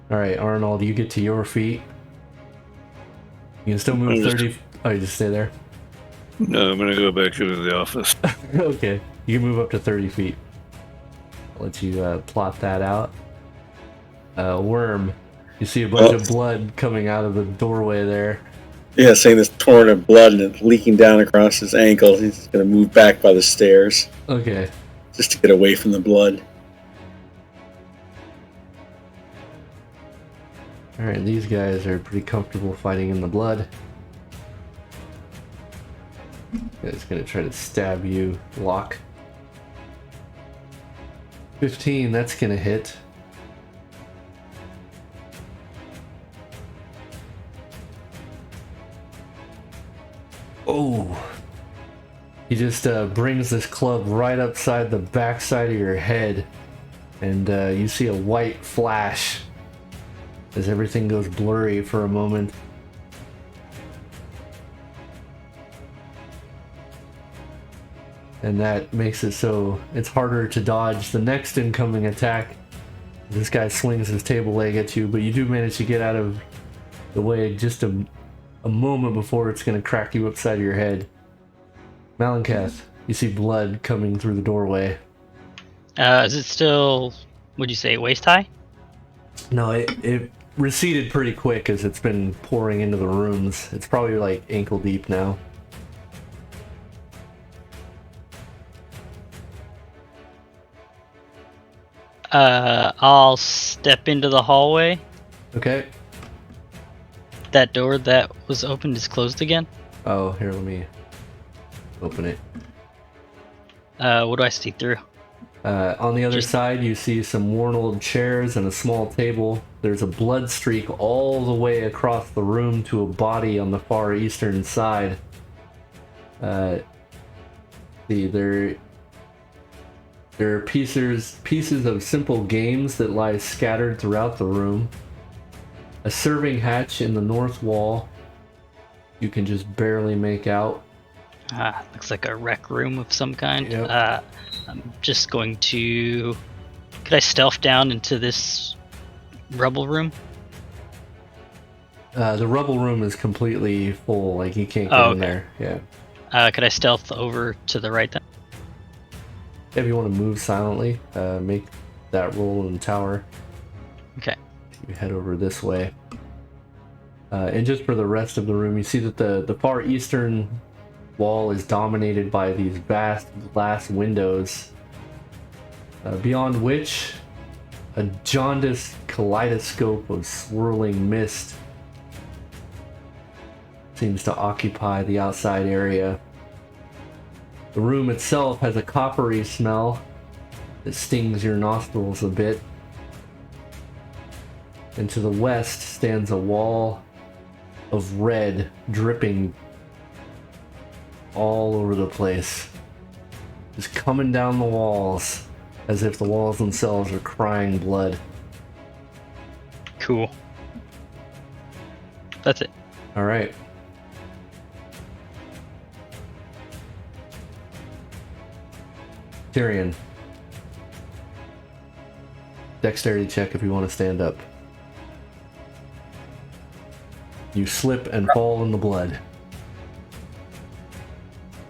Alright, Arnold, you get to your feet. You can still move 30. Oh, you just stay there? No, I'm gonna go back into the office. Okay, you can move up to 30 feet. I'll let you plot that out. Worm, you see a bunch of blood coming out of the doorway there. Yeah, seeing this torrent of blood and it leaking down across his ankle, he's going to move back by the stairs Okay. just to get away from the blood. Alright, these guys are pretty comfortable fighting in the blood. It's gonna try to stab you, Lock. 15, that's gonna hit. Oh! He just brings this club right upside the backside of your head, and you see a white flash as everything goes blurry for a moment. And that makes it so it's harder to dodge the next incoming attack. This guy swings his table leg at you, but you do manage to get out of the way just a moment before it's going to crack you upside your head. Malinkath, You see blood coming through the doorway. Is it still, would you say, waist high? No, it receded pretty quick as it's been pouring into the rooms. It's probably like ankle deep now. I'll step into the hallway. Okay. That door that was opened is closed again. Oh, here, let me open it. What do I see through? On the other Just- side, you see some worn old chairs and a small table. There's a blood streak all the way across the room to a body on the far eastern side. See, there are pieces of simple games that lie scattered throughout the room. A serving hatch in the north wall you can just barely make out. Looks like a rec room of some kind. Yep. I'm just going to... Could I stealth down into this rubble room? The rubble room is completely full, like you can't get in there. Yeah. Could I stealth over to the right then? If you want to move silently, make that roll in the tower. Okay. You head over this way. And just for the rest of the room, you see that the far eastern wall is dominated by these vast glass windows, beyond which a jaundiced kaleidoscope of swirling mist seems to occupy the outside area. The room itself has a coppery smell that stings your nostrils a bit. And to the west stands a wall of red dripping all over the place. Just coming down the walls as if the walls themselves are crying blood. Cool. That's it. Alright. Tyrion. Dexterity check if you want to stand up. You slip and fall in the blood.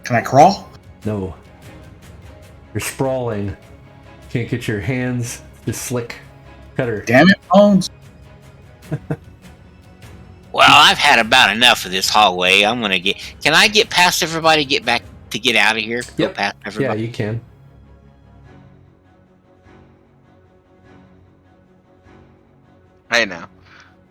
Can I crawl? No. You're sprawling. Can't get your hands to slick. Cutter. Damn it, Bones. Well, I've had about enough of this hallway. I'm gonna get. Can I get past everybody? Get out of here. Go Yep. past Yeah, everybody. you can. Hey now,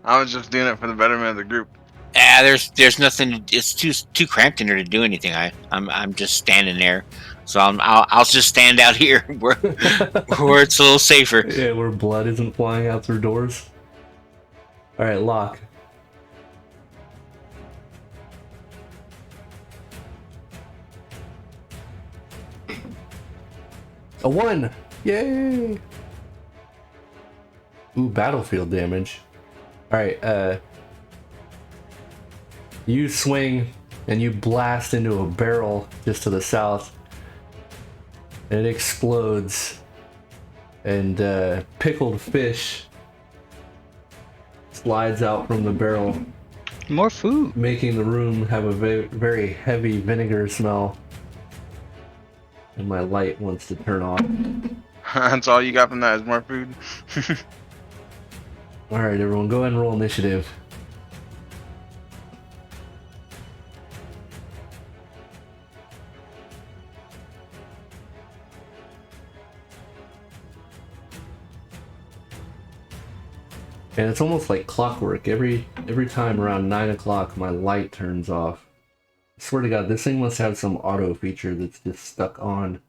I was just doing it for the betterment of the group. There's nothing. It's too cramped in here to do anything. I'm just standing there. So I'll just stand out here where it's a little safer. Yeah, where blood isn't flying out through doors. Alright, Locke. A 1! Yay! Ooh, battlefield damage. Alright, you swing and you blast into a barrel just to the south. And it explodes. And pickled fish slides out from the barrel, More food. making the room have a very heavy vinegar smell. And my light wants to turn off. That's all you got from that is more food. Alright, everyone, go ahead and roll initiative. And it's almost like clockwork. Every time around 9 o'clock, my light turns off. I swear to God, this thing must have some auto feature that's just stuck on.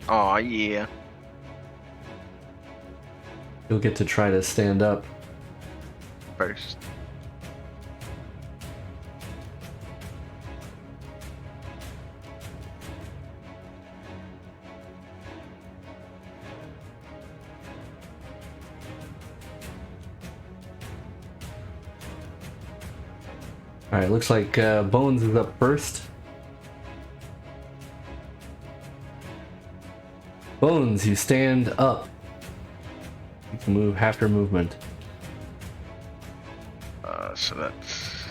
Oh yeah. You'll get to try to stand up. First. All right, looks like Bones is up first. Bones, you stand up. You can move half your movement. So that's.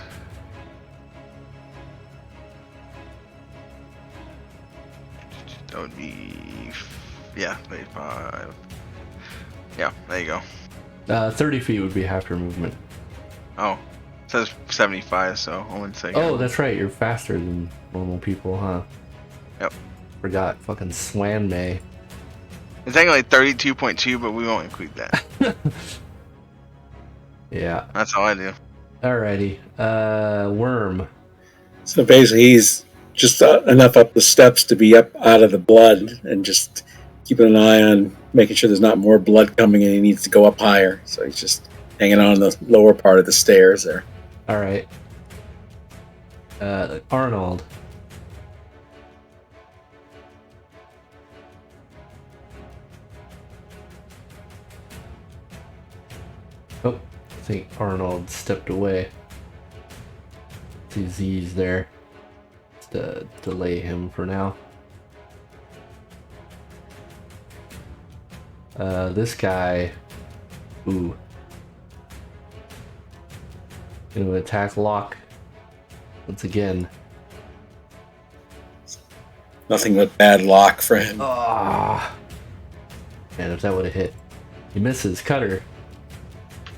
That would be. Yeah, 35. Yeah, there you go. 30 feet would be half your movement. Oh, it says 75, so I wouldn't say. Oh, that's right. You're faster than normal people, huh? Yep. Forgot. Fucking Swan May. It's actually 32.2, but we won't include that. Yeah. That's all I do. Alrighty. Worm. So basically, he's just enough up the steps to be up out of the blood and just keeping an eye on making sure there's not more blood coming in. He needs to go up higher. So he's just hanging on the lower part of the stairs there. Alright. Arnold. Oh, I think Arnold stepped away. See Z's there. Just to delay him for now. This guy. Ooh. Gonna attack Locke. Once again. Nothing but bad luck for him. Ah. Man, if that would have hit. He misses. Cutter.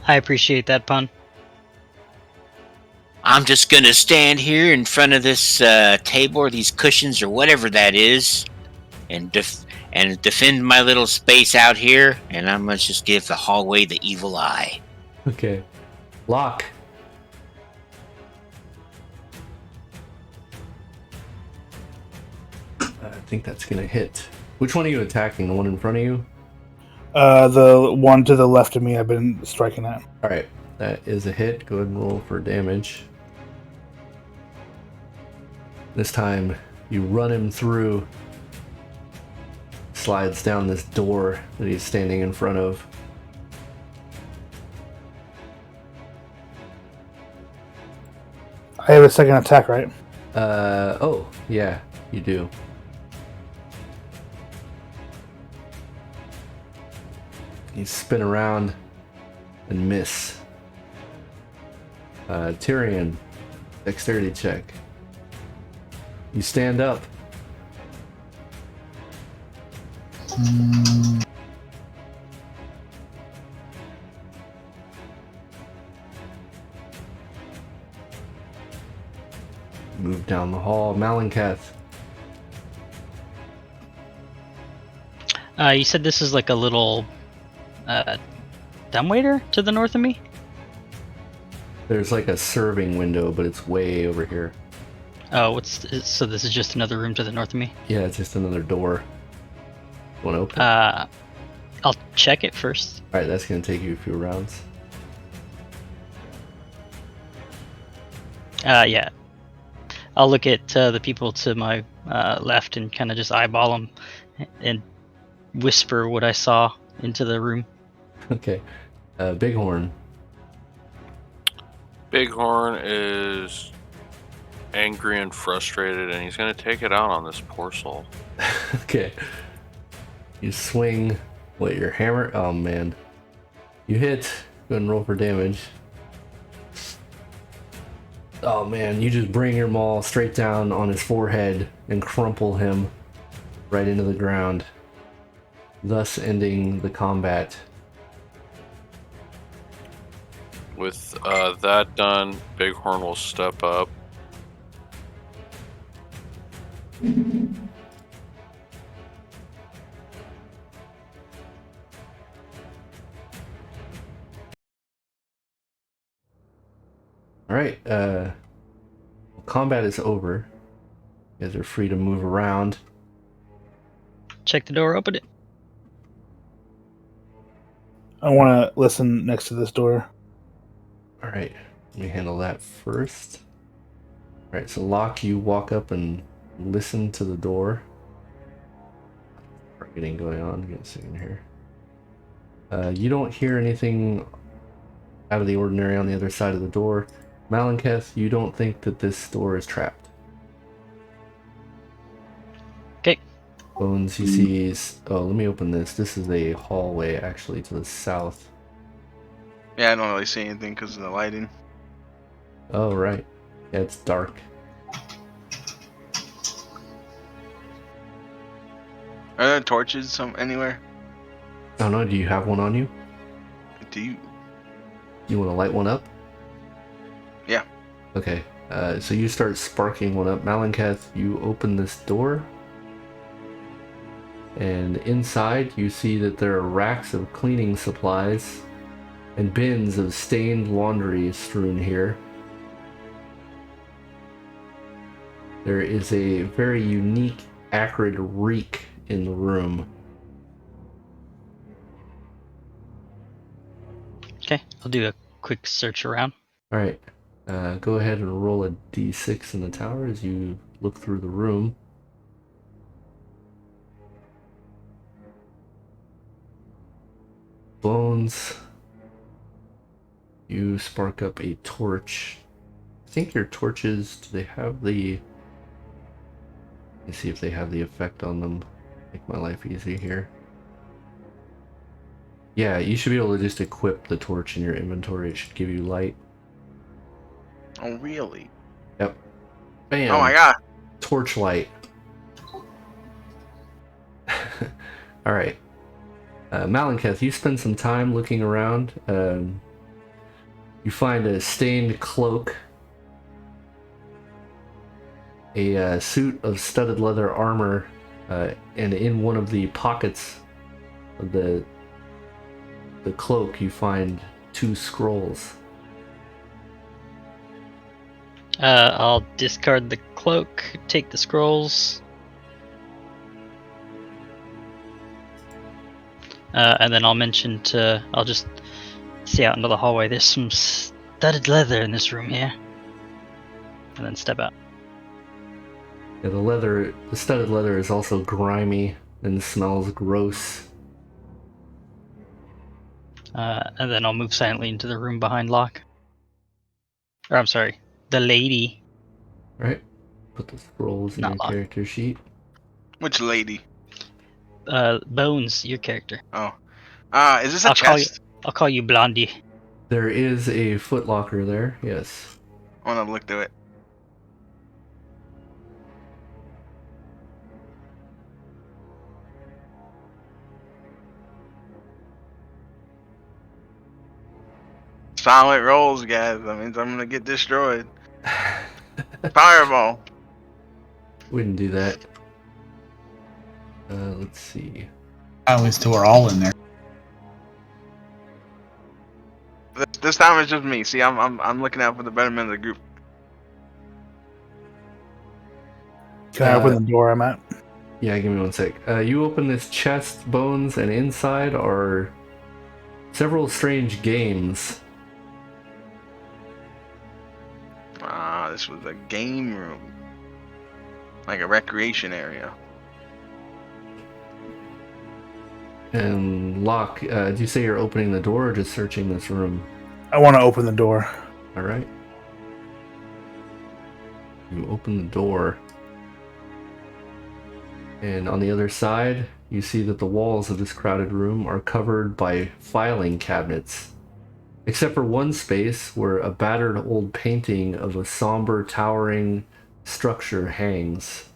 I appreciate that pun. I'm just gonna stand here in front of this table or these cushions or whatever that is, and defend my little space out here. And I'm gonna just give the hallway the evil eye. Okay. Locke. I think that's gonna hit. Which one are you attacking? The one in front of you? The one to the left of me, I've been striking at. Alright, that is a hit. Go ahead and roll for damage. This time, you run him through. Slides down this door that he's standing in front of. I have a second attack, right? Oh, yeah, you do. You spin around and miss. Tyrion, dexterity check. You stand up. Move down the hall. Malinkath. You said this is like a little dumbwaiter to the north of me? There's like a serving window, but it's way over here. Oh, so this is just another room to the north of me? Yeah, it's just another door. Want to open? I'll check it first. Alright, that's going to take you a few rounds. Yeah. I'll look at the people to my left and kind of just eyeball them and whisper what I saw into the room. Okay. Bighorn. Bighorn is angry and frustrated, and he's going to take it out on this poor soul. Okay. You swing. What, your hammer? Oh, man. You hit. Go ahead and roll for damage. Oh, man. You just bring your maul straight down on his forehead and crumple him right into the ground, thus ending the combat. With that done, Bighorn will step up. Alright, combat is over. You guys are free to move around. Check the door, open it. I want to listen next to this door. Alright, let me handle that first. Alright, so Locke, you walk up and listen to the door. Targeting going on. Give me a second here. You don't hear anything out of the ordinary on the other side of the door. Malenketh, you don't think that this door is trapped. Okay. Bones, you see... Oh, let me open this. This is a hallway, actually, to the south. Yeah, I don't really see anything because of the lighting. Oh, right. Yeah, it's dark. Are there torches anywhere? I don't know, do you have one on you? Do you? You want to light one up? Yeah. Okay, so you start sparking one up. Malenketh, you open this door. And inside, you see that there are racks of cleaning supplies and bins of stained laundry strewn here. There is a very unique, acrid reek in the room. Okay, I'll do a quick search around. Alright, go ahead and roll a d6 in the tower as you look through the room. Bones, you spark up a torch. I think your torches, do they have the... Let me see if they have the effect on them. Make my life easy here. Yeah, you should be able to just equip the torch in your inventory. It should give you light. Oh, really? Yep. Bam! Oh my god! Torchlight. Alright. Malenketh, you spend some time looking around. You find a stained cloak, a suit of studded leather armor, and in one of the pockets of the cloak you find 2 scrolls. I'll discard the cloak, take the scrolls, and then I'll mention I'll just see out into the hallway, there's some studded leather in this room here, and then step out. Yeah, the studded leather is also grimy and smells gross. And then I'll move silently into the room behind Locke. Or I'm sorry, the lady. Right. Put the scrolls in Not your Locke. character sheet. Which lady? Bones, your character. Oh. Is this a I'll chest? I'll call you Blondie. There is a footlocker there, yes. I want to look through it. Solid rolls, guys. That means I'm gonna get destroyed. Fireball. Wouldn't do that. Let's see. At least we're all in there. This time it's just me. See, I'm looking out for the betterment of the group. Can I open the door I'm at? Yeah, give me one sec. You open this chest, Bones, and inside are several strange games. This was a game room. Like a recreation area. And Locke, did you say you're opening the door or just searching this room? I want to open the door. Alright. You open the door. And on the other side, you see that the walls of this crowded room are covered by filing cabinets. Except for one space where a battered old painting of a somber, towering structure hangs.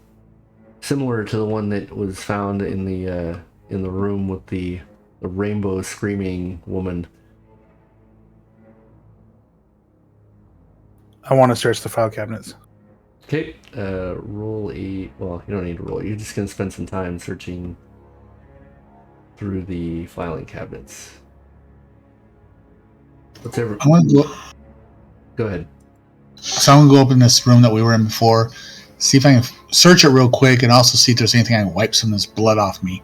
Similar to the one that was found in the room with the rainbow screaming woman. I want to search the file cabinets. Okay, roll a... Well, you don't need to roll. You're just going to spend some time searching through the filing cabinets. What's ever... I want to go. Go ahead. So I'm gonna go open this room that we were in before, see if I can search it real quick, and also see if there's anything I can wipe some of this blood off me.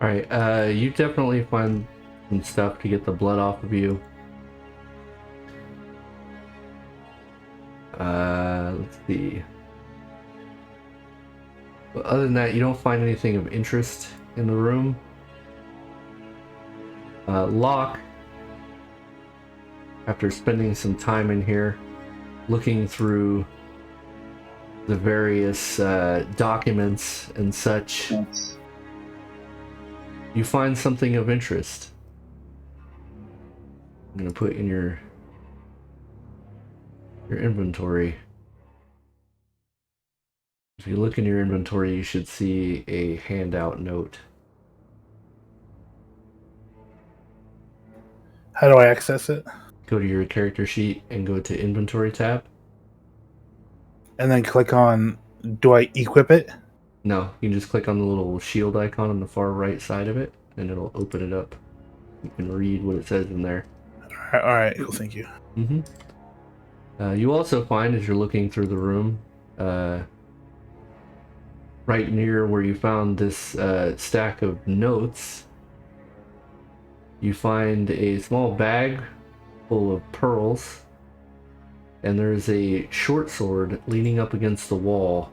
Alright, you definitely find some stuff to get the blood off of you. Let's see. But other than that, you don't find anything of interest in the room. Locke, after spending some time in here, looking through the various documents and such, you find something of interest. I'm going to put in your inventory. If you look in your inventory, you should see a handout note. How do I access it? Go to your character sheet and go to inventory tab. And then click on, do I equip it? No, you can just click on the little shield icon on the far right side of it, and it'll open it up. You can read what it says in there. All right, cool, thank you. You also find, as you're looking through the room, right near where you found this stack of notes, you find a small bag full of pearls, and there's a short sword leaning up against the wall.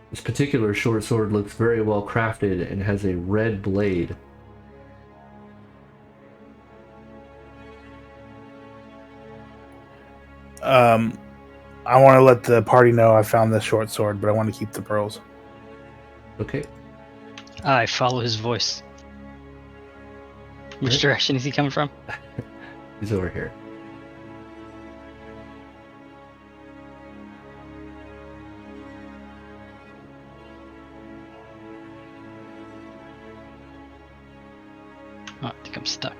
This particular short sword looks very well crafted and has a red blade. I want to let the party know I found this short sword, but I want to keep the pearls. Okay. I follow his voice. Which direction is he coming from? He's over here. Oh, I think I'm stuck.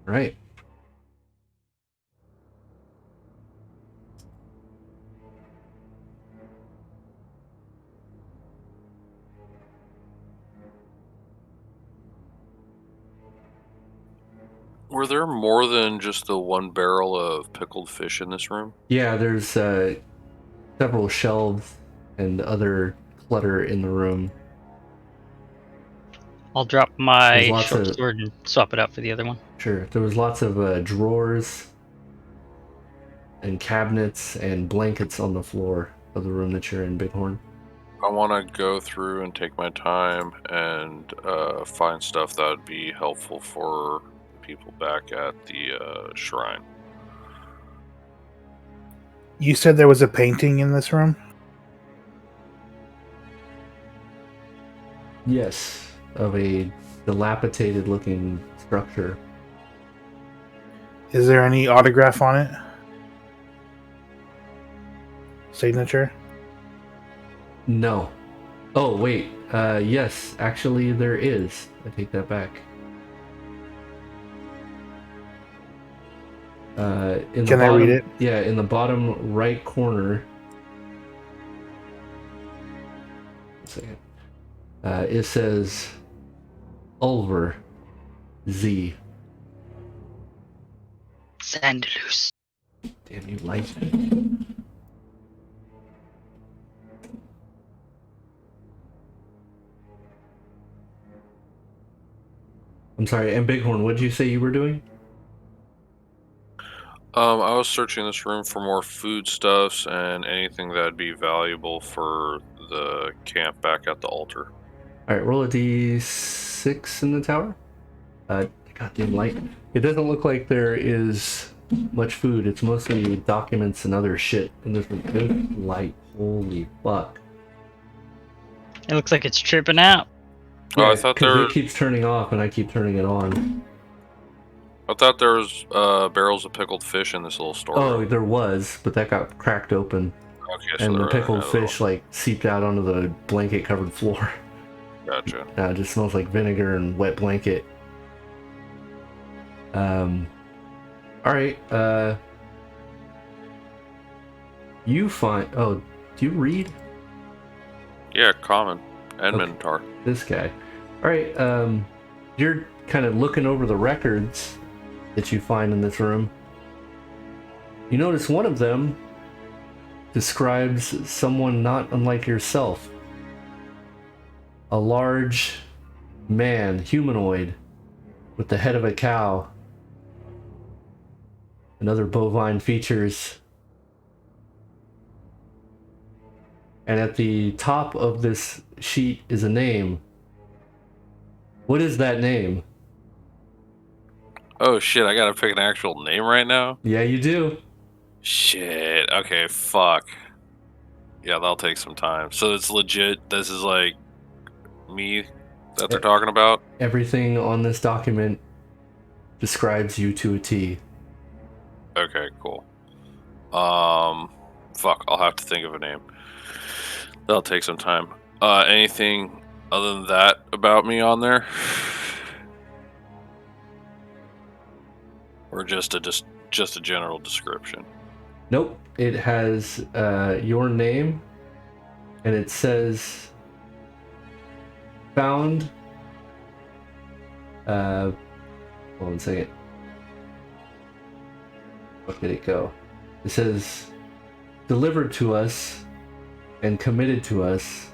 Right. Were there more than just the one barrel of pickled fish in this room? Yeah, there's several shelves and other clutter in the room. I'll drop my There's lots short of- sword and swap it out for the other one. Sure. There was lots of drawers and cabinets and blankets on the floor of the room that you're in, Bighorn. I want to go through and take my time and find stuff that would be helpful for people back at the shrine. You said there was a painting in this room? Yes, of a dilapidated looking structure. Is there any autograph on it? Signature? No. Oh, wait. Yes, actually there is. I take that back. In Can the I bottom, read it? Yeah, in the bottom right corner. Let's see. It says Ulver Z. Sandalus. Damn you, light. I'm sorry, and Bighorn, what did you say you were doing? I was searching this room for more foodstuffs and anything that'd be valuable for the camp back at the altar. Alright, roll a d6 in the tower. Goddamn light. It doesn't look like there is much food. It's mostly documents and other shit in this room. Good light. Holy fuck. It looks like it's tripping out. Oh, I thought there Because was, it keeps turning off and I keep turning it on. I thought there was barrels of pickled fish in this little store. Oh, there was, but that got cracked open. Okay, so And the they're pickled another fish like seeped out onto the blanket covered floor. Gotcha. It just smells like vinegar and wet blanket. Alright, you find... Oh, do you read? Yeah, common. Edmontar. This guy. Alright, you're kind of looking over the records that you find in this room. You notice one of them describes someone not unlike yourself. A large, man, humanoid, with the head of a cow and other bovine features. And at the top of this sheet is a name. What is that name? Oh shit, I gotta pick an actual name right now? Yeah, you do. Shit, okay, fuck. Yeah, that'll take some time. So it's legit, this is like me that they're talking about? Everything on this document describes you to a T. Okay, cool. Fuck, I'll have to think of a name. That'll take some time. Anything other than that about me on there? Or just a general description? Nope. It has your name, and it says found. Hold on a second. Where did it go? It says delivered to us and committed to us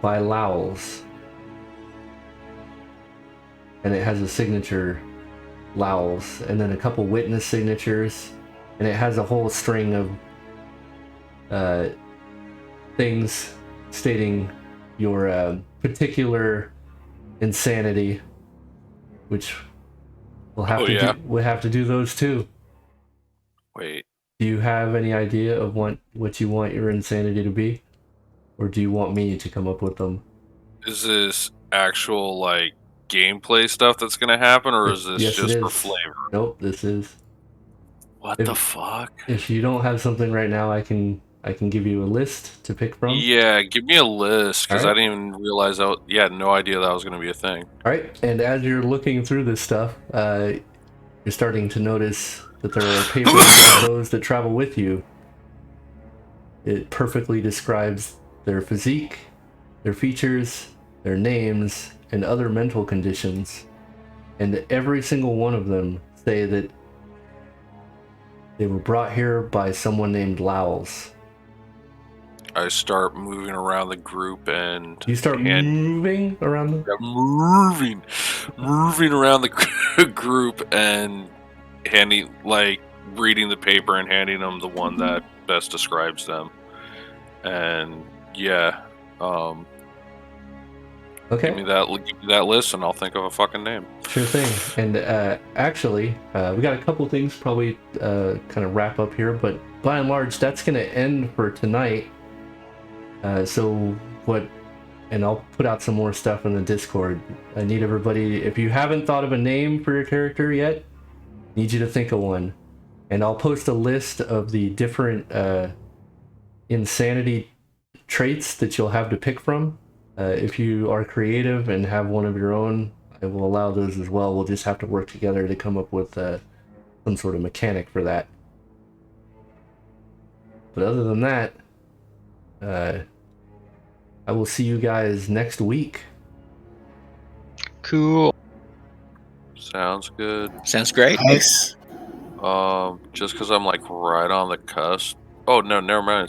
by Lowell's. And it has a signature, Lowell's, and then a couple witness signatures, and it has a whole string of things stating your particular insanity, which we'll have to do those too. Wait. Do you have any idea of what you want your insanity to be? Or do you want me to come up with them? Is this actual, like, gameplay stuff that's gonna happen, or is this Yes, just it for is. flavor? Nope, this is. What the fuck? If you don't have something right now, I can give you a list to pick from. Yeah, give me a list, because Alright. I didn't even realize that. Yeah, I had no idea that was gonna be a thing. Alright, and as you're looking through this stuff, you're starting to notice that there are papers of those that travel with you. It perfectly describes their physique, their features, their names, and other mental conditions. And every single one of them say that they were brought here by someone named Lowell's. I start moving around the group and... You start moving around the... Yeah, moving around the group and reading the paper and handing them the one that best describes them. And yeah, Okay. give me that list and I'll think of a fucking name. Sure thing. And actually, we got a couple things probably kind of wrap up here, but by and large, that's going to end for tonight. And I'll put out some more stuff in the Discord. I need everybody, if you haven't thought of a name for your character yet, need you to think of one. And I'll post a list of the different insanity traits that you'll have to pick from. If you are creative and have one of your own, I will allow those as well. We'll just have to work together to come up with some sort of mechanic for that. But other than that, I will see you guys next week. Cool. Sounds good. Sounds great. Nice. Just because I'm like right on the cusp. Oh no, never mind.